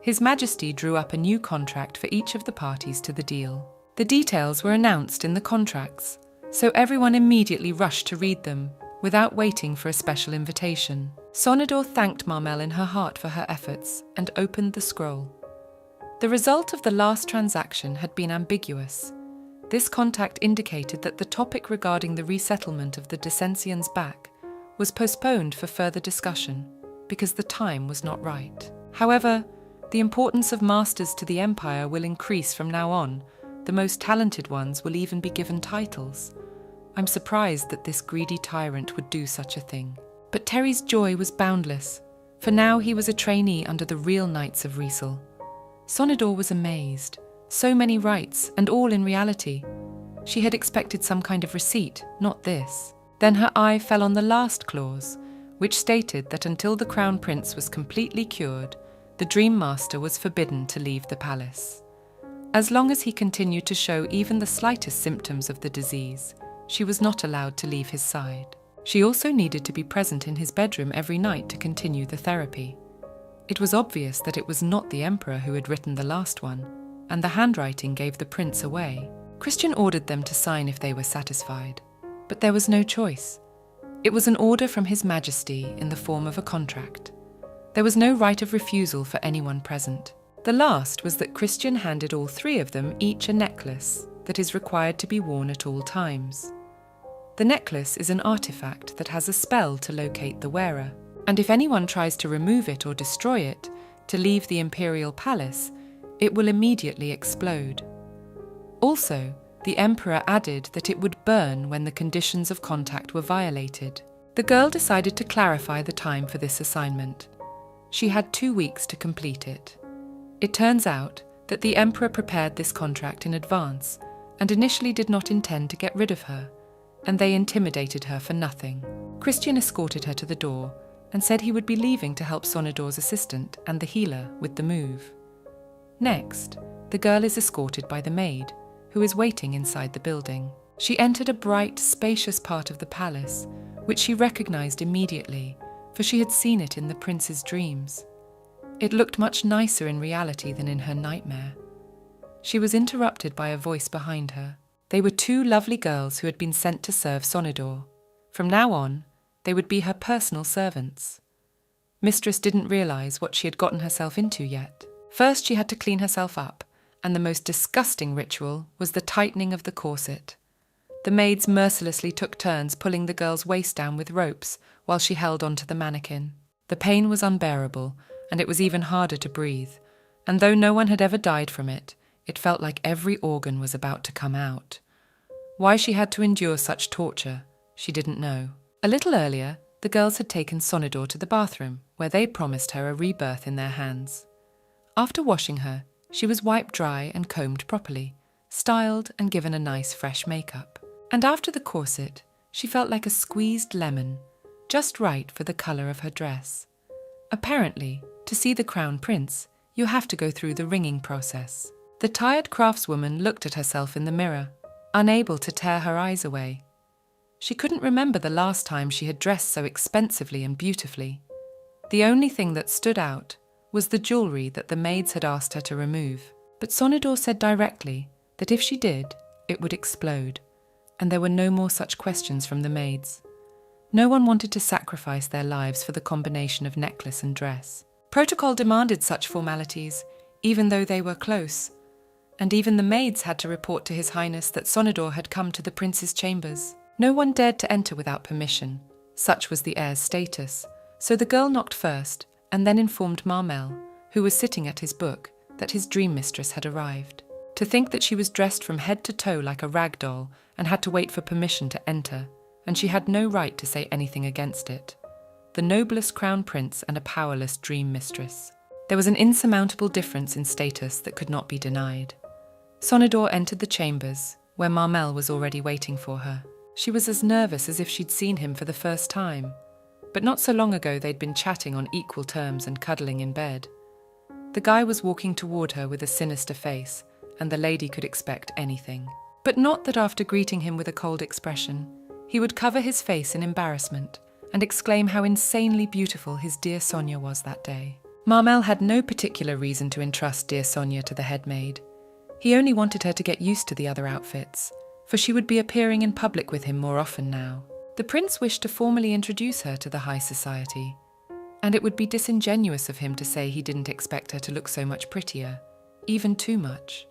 His Majesty drew up a new contract for each of the parties to the deal. The details were announced in the contracts, so everyone immediately rushed to read them, without waiting for a special invitation. Sonidor thanked Marmel in her heart for her efforts and opened the scroll. The result of the last transaction had been ambiguous. This contact indicated that the topic regarding the resettlement of the Descensians back was postponed for further discussion because the time was not right. However, the importance of masters to the empire will increase from now on. The most talented ones will even be given titles. I'm surprised that this greedy tyrant would do such a thing. But Terry's joy was boundless, for now he was a trainee under the real Knights of Riesel. Sonidor was amazed. So many rights, and all in reality. She had expected some kind of receipt, not this. Then her eye fell on the last clause, which stated that until the Crown Prince was completely cured, the Dream Master was forbidden to leave the palace. As long as he continued to show even the slightest symptoms of the disease, she was not allowed to leave his side. She also needed to be present in his bedroom every night to continue the therapy. It was obvious that it was not the emperor who had written the last one, and the handwriting gave the prince away. Christian ordered them to sign if they were satisfied, but there was no choice. It was an order from His Majesty in the form of a contract. There was no right of refusal for anyone present. The last was that Christian handed all three of them each a necklace that is required to be worn at all times. The necklace is an artifact that has a spell to locate the wearer, and if anyone tries to remove it or destroy it to leave the imperial palace, it will immediately explode. Also, the emperor added that it would burn when the conditions of contact were violated. The girl decided to clarify the time for this assignment. She had 2 weeks to complete it. It turns out that the emperor prepared this contract in advance and initially did not intend to get rid of her, and they intimidated her for nothing. Christian escorted her to the door and said he would be leaving to help Sonodor's assistant and the healer with the move. Next, the girl is escorted by the maid, who is waiting inside the building. She entered a bright, spacious part of the palace, which she recognized immediately, for she had seen it in the prince's dreams. It looked much nicer in reality than in her nightmare. She was interrupted by a voice behind her. They were 2 lovely girls who had been sent to serve Sonodor. From now on, they would be her personal servants. Mistress didn't realize what she had gotten herself into yet. First, she had to clean herself up, and the most disgusting ritual was the tightening of the corset. The maids mercilessly took turns pulling the girl's waist down with ropes while she held onto the mannequin. The pain was unbearable, and it was even harder to breathe, and though no one had ever died from it, it felt like every organ was about to come out. Why she had to endure such torture, she didn't know. A little earlier, the girls had taken Sonodor to the bathroom, where they promised her a rebirth in their hands. After washing her, she was wiped dry and combed properly, styled and given a nice fresh makeup. And after the corset, she felt like a squeezed lemon, just right for the colour of her dress. Apparently, to see the crown prince, you have to go through the ringing process. The tired craftswoman looked at herself in the mirror, unable to tear her eyes away. She couldn't remember the last time she had dressed so expensively and beautifully. The only thing that stood out was the jewellery that the maids had asked her to remove. But Sonodor said directly that if she did, it would explode, and there were no more such questions from the maids. No one wanted to sacrifice their lives for the combination of necklace and dress. Protocol demanded such formalities, even though they were close, and even the maids had to report to His Highness that Sonodor had come to the prince's chambers. No one dared to enter without permission, such was the heir's status, so the girl knocked first, and then informed Marmel, who was sitting at his book, that his dream mistress had arrived. To think that she was dressed from head to toe like a rag doll and had to wait for permission to enter, and she had no right to say anything against it. The noblest crown prince and a powerless dream mistress. There was an insurmountable difference in status that could not be denied. Sonodor entered the chambers, where Marmel was already waiting for her. She was as nervous as if she'd seen him for the first time, but not so long ago they'd been chatting on equal terms and cuddling in bed. The guy was walking toward her with a sinister face, and the lady could expect anything. But not that after greeting him with a cold expression, he would cover his face in embarrassment and exclaim how insanely beautiful his dear Sonia was that day. Marmel had no particular reason to entrust dear Sonia to the head maid. He only wanted her to get used to the other outfits, for she would be appearing in public with him more often now. The prince wished to formally introduce her to the high society, and it would be disingenuous of him to say he didn't expect her to look so much prettier, even too much.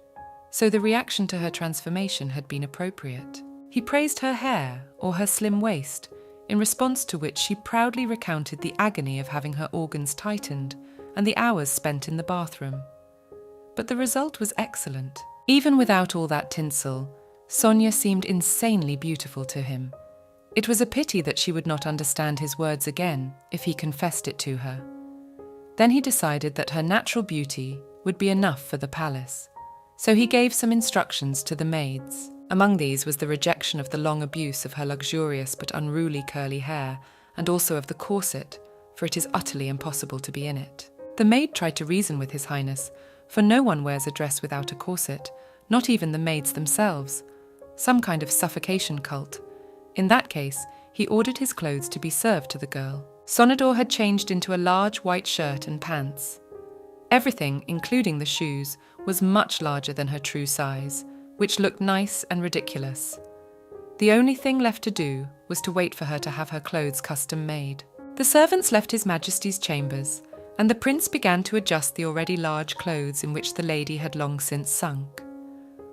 So the reaction to her transformation had been appropriate. He praised her hair or her slim waist, in response to which she proudly recounted the agony of having her organs tightened and the hours spent in the bathroom. But the result was excellent. Even without all that tinsel, Sonia seemed insanely beautiful to him. It was a pity that she would not understand his words again if he confessed it to her. Then he decided that her natural beauty would be enough for the palace, so he gave some instructions to the maids. Among these was the rejection of the long abuse of her luxurious but unruly curly hair, and also of the corset, for it is utterly impossible to be in it. The maid tried to reason with His Highness, for no one wears a dress without a corset, not even the maids themselves. Some kind of suffocation cult. In that case, he ordered his clothes to be served to the girl. Sonador had changed into a large white shirt and pants. Everything, including the shoes, was much larger than her true size, which looked nice and ridiculous. The only thing left to do was to wait for her to have her clothes custom made. The servants left His Majesty's chambers, and the prince began to adjust the already large clothes in which the lady had long since sunk.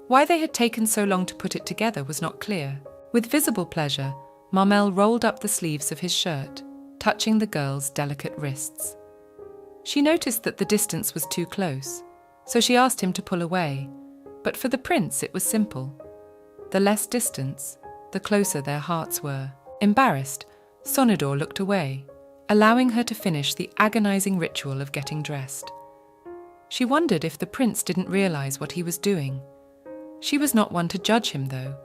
Why they had taken so long to put it together was not clear. With visible pleasure, Marmel rolled up the sleeves of his shirt, touching the girl's delicate wrists. She noticed that the distance was too close, so she asked him to pull away, but for the prince it was simple. The less distance, the closer their hearts were. Embarrassed, Sonador looked away, allowing her to finish the agonizing ritual of getting dressed. She wondered if the prince didn't realize what he was doing. She was not one to judge him, though,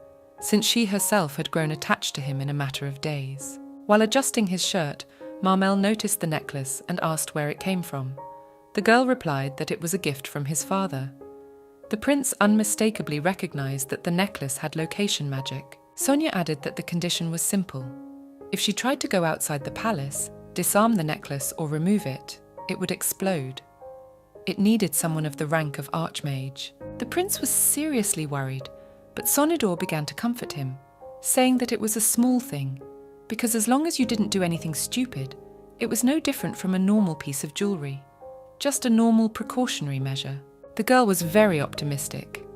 since she herself had grown attached to him in a matter of days. While adjusting his shirt, Marmel noticed the necklace and asked where it came from. The girl replied that it was a gift from his father. The prince unmistakably recognized that the necklace had location magic. Sonia added that the condition was simple. If she tried to go outside the palace, disarm the necklace or remove it, it would explode. It needed someone of the rank of Archmage. The prince was seriously worried, but Sonador began to comfort him, saying that it was a small thing, because as long as you didn't do anything stupid, it was no different from a normal piece of jewelry, just a normal precautionary measure. The girl was very optimistic.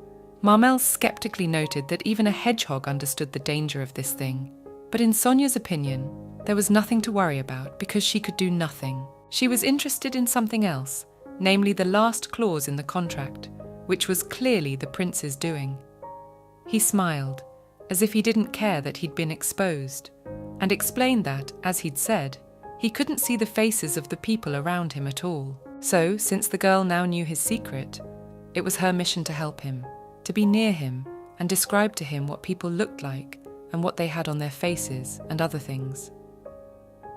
Marmel skeptically noted that even a hedgehog understood the danger of this thing, but in Sonia's opinion, there was nothing to worry about because she could do nothing. She was interested in something else, namely the last clause in the contract, which was clearly the prince's doing. He smiled, as if he didn't care that he'd been exposed, and explained that, as he'd said, he couldn't see the faces of the people around him at all. So, since the girl now knew his secret, it was her mission to help him, to be near him and describe to him what people looked like and what they had on their faces and other things.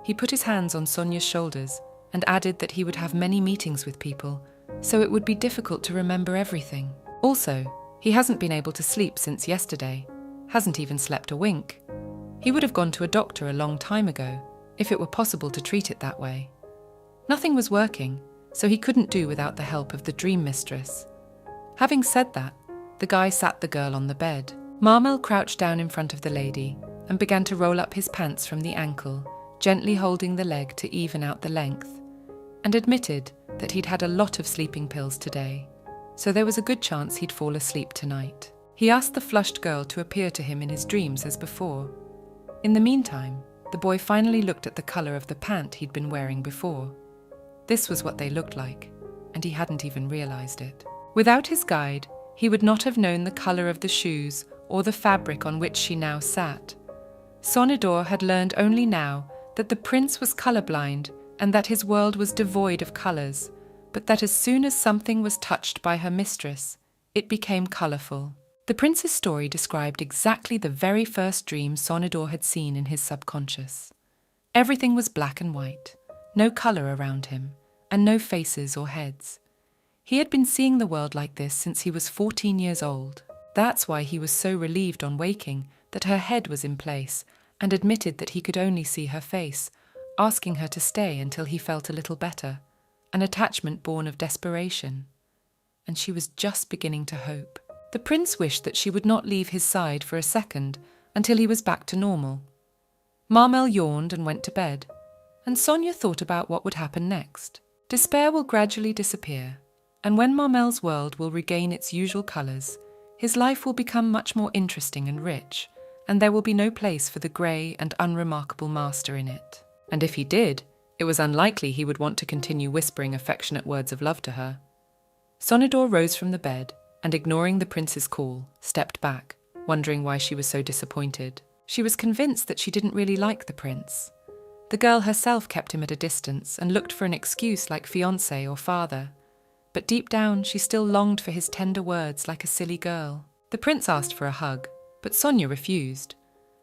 He put his hands on Sonia's shoulders and added that he would have many meetings with people, so it would be difficult to remember everything. Also, he hasn't been able to sleep since yesterday, hasn't even slept a wink. He would have gone to a doctor a long time ago, if it were possible to treat it that way. Nothing was working, so he couldn't do without the help of the dream mistress. Having said that, the guy sat the girl on the bed. Marmel crouched down in front of the lady and began to roll up his pants from the ankle, gently holding the leg to even out the length, and admitted that he'd had a lot of sleeping pills today, so there was a good chance he'd fall asleep tonight. He asked the flushed girl to appear to him in his dreams as before. In the meantime, the boy finally looked at the colour of the pant he'd been wearing before. This was what they looked like, and he hadn't even realised it. Without his guide, he would not have known the colour of the shoes or the fabric on which she now sat. Sonador had learned only now that the prince was colourblind and that his world was devoid of colours, but that as soon as something was touched by her mistress, it became colourful. The prince's story described exactly the very first dream Sonador had seen in his subconscious. Everything was black and white, no colour around him, and no faces or heads. He had been seeing the world like this since he was 14 years old. That's why he was so relieved on waking that her head was in place, and admitted that he could only see her face, asking her to stay until he felt a little better, an attachment born of desperation. And she was just beginning to hope. The prince wished that she would not leave his side for a second until he was back to normal. Marmel yawned and went to bed, and Sonia thought about what would happen next. Despair will gradually disappear, and when Marmel's world will regain its usual colours, his life will become much more interesting and rich, and there will be no place for the grey and unremarkable master in it. And if he did, it was unlikely he would want to continue whispering affectionate words of love to her. Sonador rose from the bed, and ignoring the prince's call, stepped back, wondering why she was so disappointed. She was convinced that she didn't really like the prince. The girl herself kept him at a distance and looked for an excuse like fiancé or father. But deep down, she still longed for his tender words like a silly girl. The prince asked for a hug, but Sonia refused.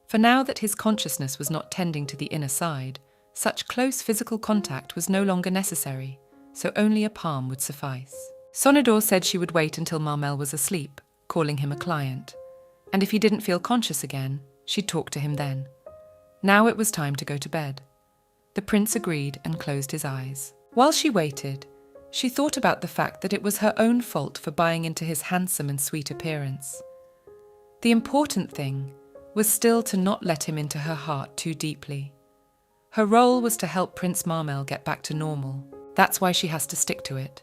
For now that his consciousness was not tending to the inner side, such close physical contact was no longer necessary, so only a palm would suffice. Sonador said she would wait until Marmel was asleep, calling him a client, and if he didn't feel conscious again, she'd talk to him then. Now it was time to go to bed. The prince agreed and closed his eyes. While she waited, she thought about the fact that it was her own fault for buying into his handsome and sweet appearance. The important thing was still to not let him into her heart too deeply. Her role was to help Prince Marmel get back to normal. That's why she has to stick to it.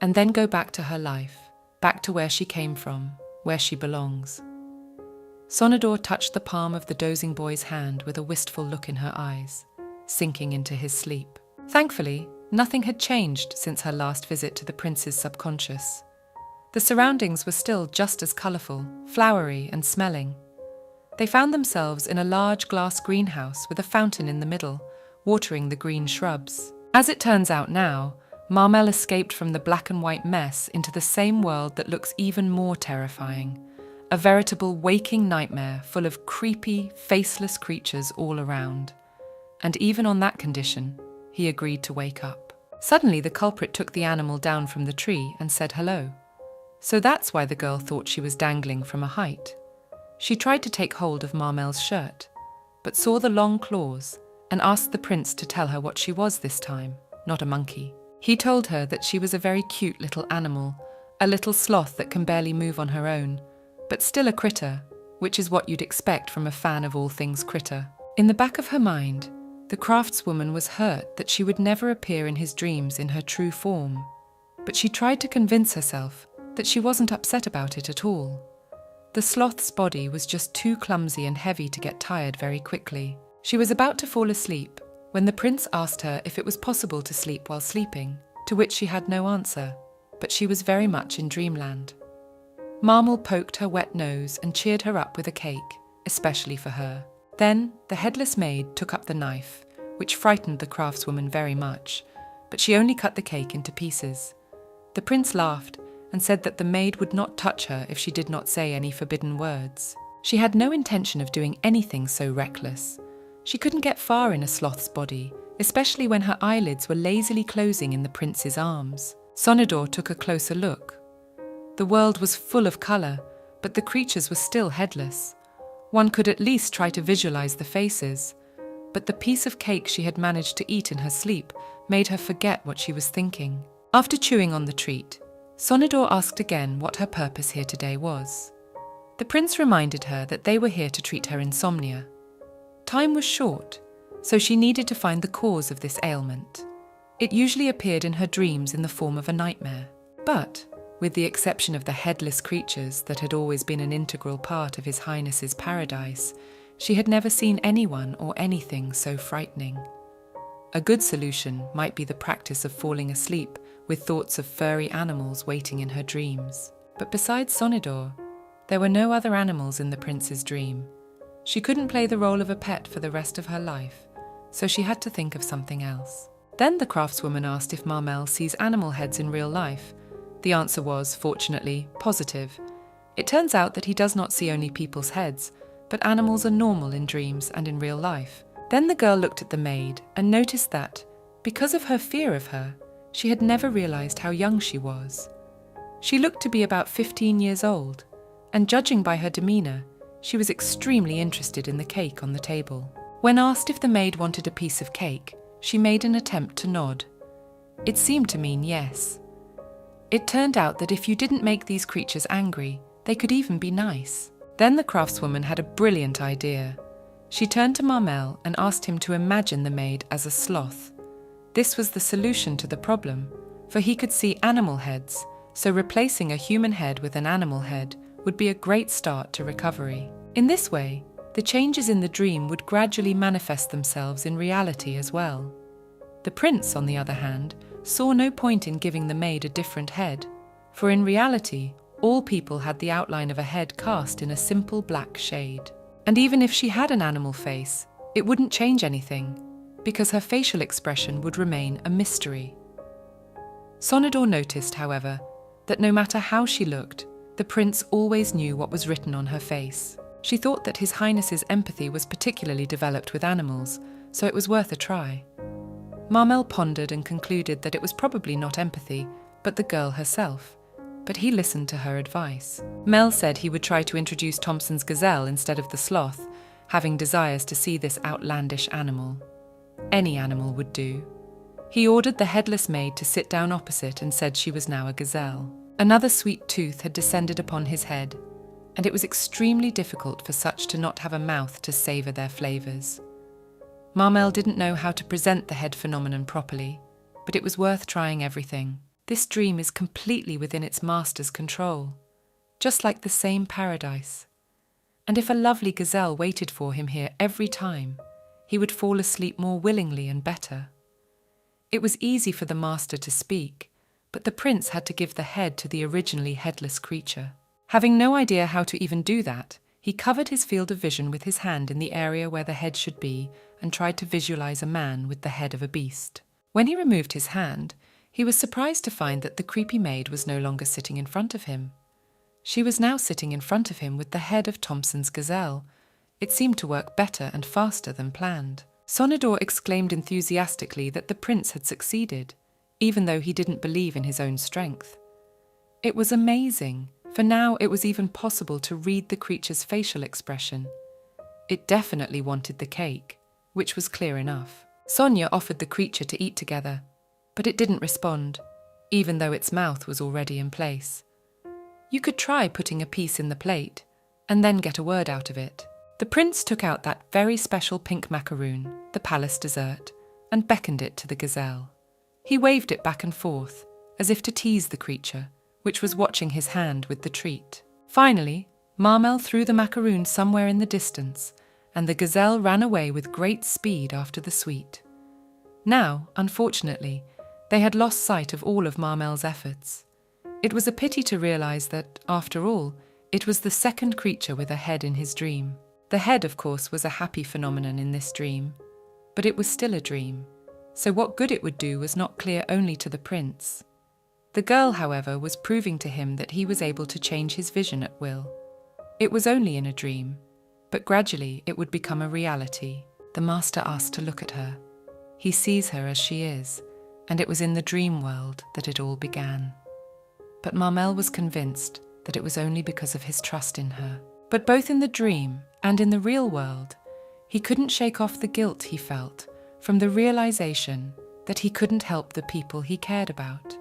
And then go back to her life, back to where she came from, where she belongs. Sonador touched the palm of the dozing boy's hand with a wistful look in her eyes, sinking into his sleep. Thankfully, nothing had changed since her last visit to the prince's subconscious. The surroundings were still just as colourful, flowery and smelling. They found themselves in a large glass greenhouse with a fountain in the middle, watering the green shrubs. As it turns out now, Marmel escaped from the black and white mess into the same world that looks even more terrifying. A veritable waking nightmare full of creepy, faceless creatures all around. And even on that condition, he agreed to wake up. Suddenly the culprit took the animal down from the tree and said hello. So that's why the girl thought she was dangling from a height. She tried to take hold of Marmel's shirt, but saw the long claws and asked the prince to tell her what she was this time, not a monkey. He told her that she was a very cute little animal, a little sloth that can barely move on her own, but still a critter, which is what you'd expect from a fan of all things critter. In the back of her mind, the craftswoman was hurt that she would never appear in his dreams in her true form, but she tried to convince herself that she wasn't upset about it at all. The sloth's body was just too clumsy and heavy to get tired very quickly. She was about to fall asleep when the prince asked her if it was possible to sleep while sleeping, to which she had no answer, but she was very much in dreamland. Marmel poked her wet nose and cheered her up with a cake, especially for her. Then the headless maid took up the knife, which frightened the craftswoman very much, but she only cut the cake into pieces. The prince laughed and said that the maid would not touch her if she did not say any forbidden words. She had no intention of doing anything so reckless. She couldn't get far in a sloth's body, especially when her eyelids were lazily closing in the prince's arms. Sonador took a closer look. The world was full of colour, but the creatures were still headless. One could at least try to visualize the faces, but the piece of cake she had managed to eat in her sleep made her forget what she was thinking. After chewing on the treat, Sonador asked again what her purpose here today was. The prince reminded her that they were here to treat her insomnia. Time was short, so she needed to find the cause of this ailment. It usually appeared in her dreams in the form of a nightmare, but with the exception of the headless creatures that had always been an integral part of His Highness's paradise, she had never seen anyone or anything so frightening. A good solution might be the practice of falling asleep with thoughts of furry animals waiting in her dreams. But besides Sonador, there were no other animals in the prince's dream. She couldn't play the role of a pet for the rest of her life, so she had to think of something else. Then the craftswoman asked if Marmel sees animal heads in real life. The answer was, fortunately, positive. It turns out that he does not see only people's heads, but animals are normal in dreams and in real life. Then the girl looked at the maid and noticed that, because of her fear of her, she had never realized how young she was. She looked to be about 15 years old, and judging by her demeanor, she was extremely interested in the cake on the table. When asked if the maid wanted a piece of cake, she made an attempt to nod. It seemed to mean yes. It turned out that if you didn't make these creatures angry, they could even be nice. Then the craftswoman had a brilliant idea. She turned to Marmel and asked him to imagine the maid as a sloth. This was the solution to the problem, for he could see animal heads, so replacing a human head with an animal head would be a great start to recovery. In this way, the changes in the dream would gradually manifest themselves in reality as well. The prince, on the other hand, saw no point in giving the maid a different head, for in reality, all people had the outline of a head cast in a simple black shade. And even if she had an animal face, it wouldn't change anything, because her facial expression would remain a mystery. Sonador noticed, however, that no matter how she looked, the prince always knew what was written on her face. She thought that His Highness's empathy was particularly developed with animals, so it was worth a try. Marmel pondered and concluded that it was probably not empathy, but the girl herself. But he listened to her advice. Mel said he would try to introduce Thompson's gazelle instead of the sloth, having desires to see this outlandish animal. Any animal would do. He ordered the headless maid to sit down opposite and said she was now a gazelle. Another sweet tooth had descended upon his head, and it was extremely difficult for such to not have a mouth to savour their flavours. Marmel didn't know how to present the head phenomenon properly, but it was worth trying everything. This dream is completely within its master's control, just like the same paradise. And if a lovely gazelle waited for him here every time, he would fall asleep more willingly and better. It was easy for the master to speak, but the prince had to give the head to the originally headless creature. Having no idea how to even do that, he covered his field of vision with his hand in the area where the head should be and tried to visualize a man with the head of a beast. When he removed his hand, he was surprised to find that the creepy maid was no longer sitting in front of him. She was now sitting in front of him with the head of Thompson's gazelle. It seemed to work better and faster than planned. Sonador exclaimed enthusiastically that the prince had succeeded, even though he didn't believe in his own strength. It was amazing, for now it was even possible to read the creature's facial expression. It definitely wanted the cake, which was clear enough. Sonia offered the creature to eat together, but it didn't respond, even though its mouth was already in place. You could try putting a piece in the plate, and then get a word out of it. The prince took out that very special pink macaroon, the palace dessert, and beckoned it to the gazelle. He waved it back and forth, as if to tease the creature, which was watching his hand with the treat. Finally, Marmel threw the macaroon somewhere in the distance, and the gazelle ran away with great speed after the sweet. Now, unfortunately, they had lost sight of all of Marmel's efforts. It was a pity to realize that, after all, it was the second creature with a head in his dream. The head, of course, was a happy phenomenon in this dream, but it was still a dream, so what good it would do was not clear only to the prince. The girl, however, was proving to him that he was able to change his vision at will. It was only in a dream, but gradually it would become a reality. The master asked to look at her. He sees her as she is, and it was in the dream world that it all began. But Marmel was convinced that it was only because of his trust in her. But both in the dream and in the real world, he couldn't shake off the guilt he felt from the realization that he couldn't help the people he cared about.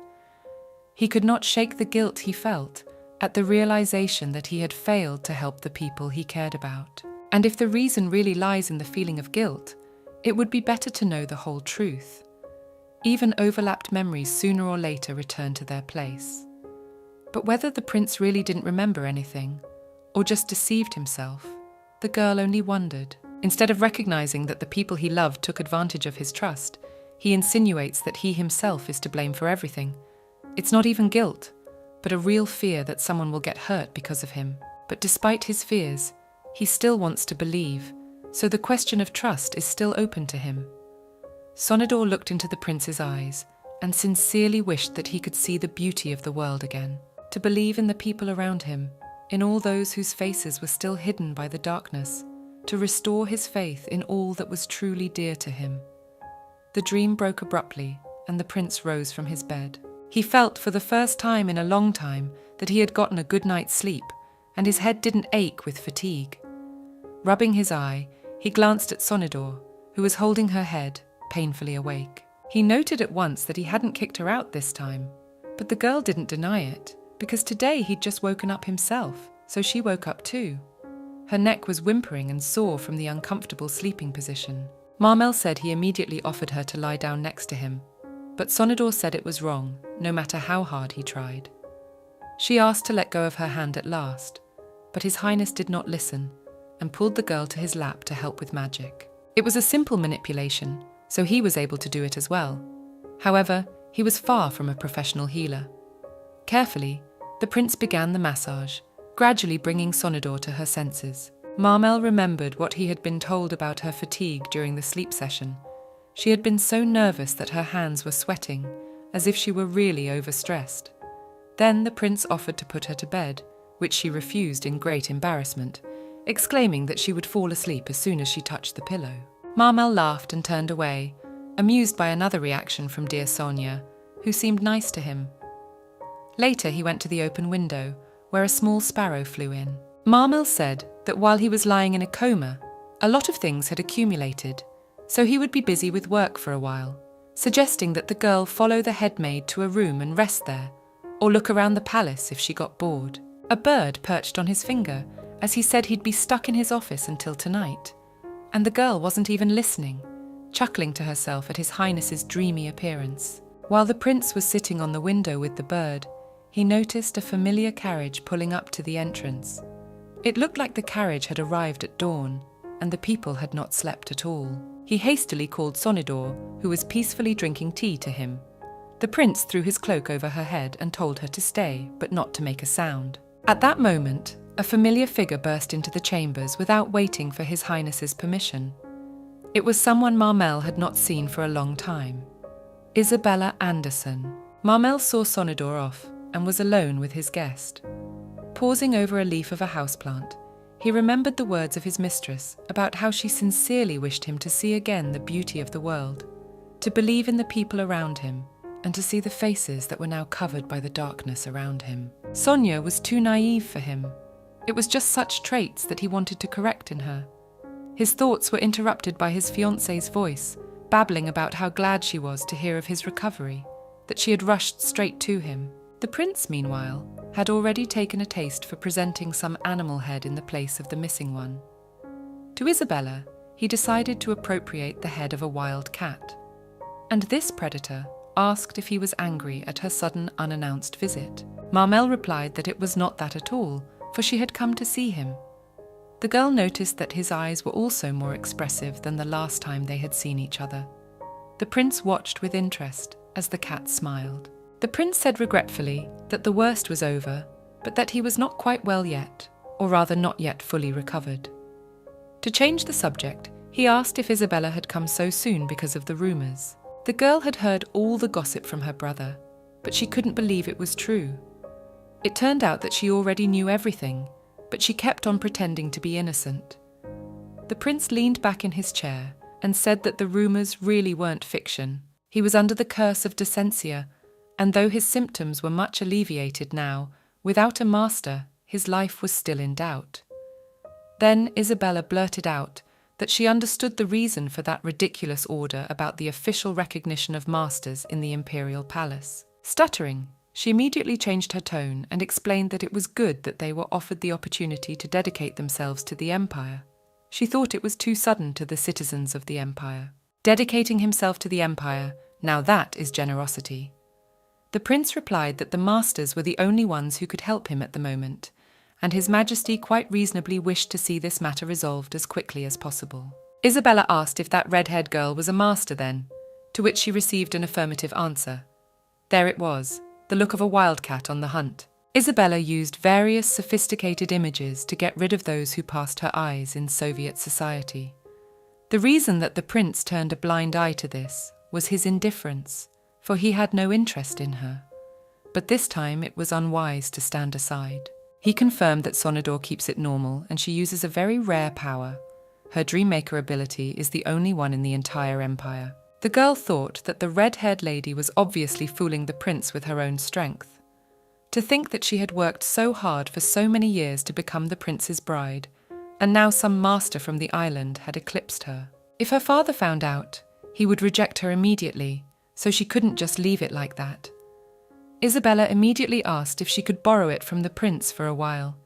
He could not shake the guilt he felt at the realization that he had failed to help the people he cared about. And if the reason really lies in the feeling of guilt, it would be better to know the whole truth. Even overlapped memories sooner or later return to their place. But whether the prince really didn't remember anything, or just deceived himself, the girl only wondered. Instead of recognizing that the people he loved took advantage of his trust, he insinuates that he himself is to blame for everything. It's not even guilt, but a real fear that someone will get hurt because of him. But despite his fears, he still wants to believe, so the question of trust is still open to him. Sonador looked into the prince's eyes and sincerely wished that he could see the beauty of the world again, to believe in the people around him, in all those whose faces were still hidden by the darkness, to restore his faith in all that was truly dear to him. The dream broke abruptly, and the prince rose from his bed. He felt for the first time in a long time that he had gotten a good night's sleep, and his head didn't ache with fatigue. Rubbing his eye, he glanced at Sonador, who was holding her head, painfully awake. He noted at once that he hadn't kicked her out this time, but the girl didn't deny it, because today he'd just woken up himself, so she woke up too. Her neck was whimpering and sore from the uncomfortable sleeping position. Marmel said he immediately offered her to lie down next to him, but Sonador said it was wrong, no matter how hard he tried. She asked to let go of her hand at last, but His Highness did not listen and pulled the girl to his lap to help with magic. It was a simple manipulation, so he was able to do it as well. However, he was far from a professional healer. Carefully, the prince began the massage, gradually bringing Sonador to her senses. Marmel remembered what he had been told about her fatigue during the sleep session. She had been so nervous that her hands were sweating, as if she were really overstressed. Then the prince offered to put her to bed, which she refused in great embarrassment, exclaiming that she would fall asleep as soon as she touched the pillow. Marmel laughed and turned away, amused by another reaction from dear Sonia, who seemed nice to him. Later he went to the open window, where a small sparrow flew in. Marmel said that while he was lying in a coma, A lot of things had accumulated, so he would be busy with work for a while, suggesting that the girl follow the head maid to a room and rest there, or look around the palace if she got bored. A bird perched on his finger, as he said he'd be stuck in his office until tonight. And the girl wasn't even listening, chuckling to herself at His Highness's dreamy appearance. While the prince was sitting on the window with the bird, he noticed a familiar carriage pulling up to the entrance. It looked like the carriage had arrived at dawn, and the people had not slept at all. He hastily called Sonidor, who was peacefully drinking tea, to him. The prince threw his cloak over her head and told her to stay, but not to make a sound. At that moment, a familiar figure burst into the chambers without waiting for His Highness's permission. It was someone Marmel had not seen for a long time. Isabella Anderson. Marmel saw Sonidor off and was alone with his guest. Pausing over a leaf of a houseplant, he remembered the words of his mistress about how she sincerely wished him to see again the beauty of the world, to believe in the people around him, and to see the faces that were now covered by the darkness around him. Sonia was too naive for him. It was just such traits that he wanted to correct in her. His thoughts were interrupted by his fiancée's voice, babbling about how glad she was to hear of his recovery, that she had rushed straight to him. The prince, meanwhile, had already taken a taste for presenting some animal head in the place of the missing one. To Isabella, he decided to appropriate the head of a wild cat. And this predator asked if he was angry at her sudden unannounced visit. Marmel replied that it was not that at all, for she had come to see him. The girl noticed that his eyes were also more expressive than the last time they had seen each other. The prince watched with interest as the cat smiled. The prince said regretfully that the worst was over, but that he was not quite well yet, or rather not yet fully recovered. To change the subject, he asked if Isabella had come so soon because of the rumours. The girl had heard all the gossip from her brother, but she couldn't believe it was true. It turned out that she already knew everything, but she kept on pretending to be innocent. The prince leaned back in his chair and said that the rumours really weren't fiction. He was under the curse of dysentery, and though his symptoms were much alleviated now, without a master, his life was still in doubt. Then Isabella blurted out that she understood the reason for that ridiculous order about the official recognition of masters in the imperial palace. Stuttering, she immediately changed her tone and explained that it was good that they were offered the opportunity to dedicate themselves to the empire. She thought it was too sudden to the citizens of the empire. Dedicating himself to the empire, now that is generosity. The prince replied that the masters were the only ones who could help him at the moment, and His Majesty quite reasonably wished to see this matter resolved as quickly as possible. Isabella asked if that red-haired girl was a master then, to which she received an affirmative answer. There it was, the look of a wildcat on the hunt. Isabella used various sophisticated images to get rid of those who passed her eyes in Soviet society. The reason that the prince turned a blind eye to this was his indifference, for he had no interest in her. But this time it was unwise to stand aside. He confirmed that Sonidor keeps it normal and she uses a very rare power. Her Dreammaker ability is the only one in the entire empire. The girl thought that the red-haired lady was obviously fooling the prince with her own strength. To think that she had worked so hard for so many years to become the prince's bride, and now some master from the island had eclipsed her. If her father found out, he would reject her immediately, so she couldn't just leave it like that. Isabella immediately asked if she could borrow it from the prince for a while.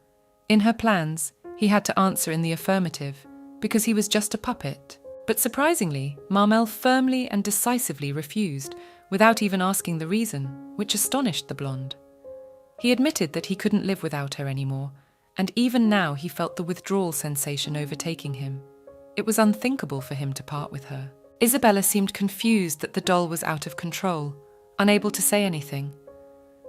In her plans, he had to answer in the affirmative, because he was just a puppet. But surprisingly, Marmel firmly and decisively refused, without even asking the reason, which astonished the blonde. He admitted that he couldn't live without her anymore, and even now he felt the withdrawal sensation overtaking him. It was unthinkable for him to part with her. Isabella seemed confused that the doll was out of control, unable to say anything.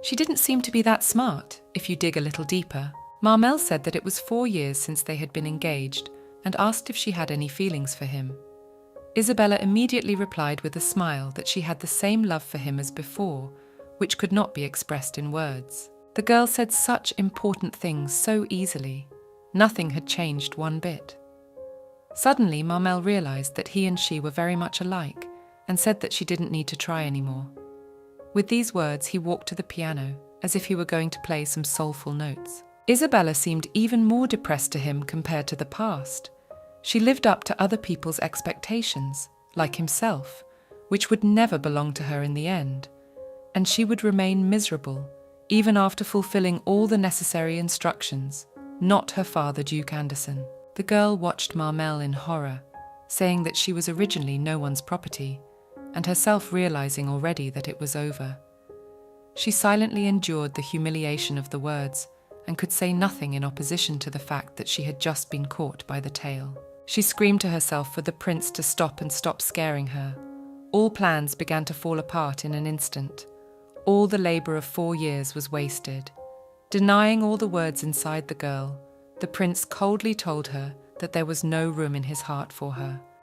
She didn't seem to be that smart, if you dig a little deeper. Marmel said that it was 4 years since they had been engaged, and asked if she had any feelings for him. Isabella immediately replied with a smile that she had the same love for him as before, which could not be expressed in words. The girl said such important things so easily. Nothing had changed one bit. Suddenly, Marmel realized that he and she were very much alike, and said that she didn't need to try anymore. With these words, he walked to the piano, as if he were going to play some soulful notes. Isabella seemed even more depressed to him compared to the past. She lived up to other people's expectations, like himself, which would never belong to her in the end, and she would remain miserable, even after fulfilling all the necessary instructions, not her father, Duke Anderson. The girl watched Marmel in horror, saying that she was originally no one's property, and herself realizing already that it was over. She silently endured the humiliation of the words, and could say nothing in opposition to the fact that she had just been caught by the tail. She screamed to herself for the prince to stop scaring her. All plans began to fall apart in an instant. All the labor of 4 years was wasted. Denying all the words inside the girl, the prince coldly told her that there was no room in his heart for her.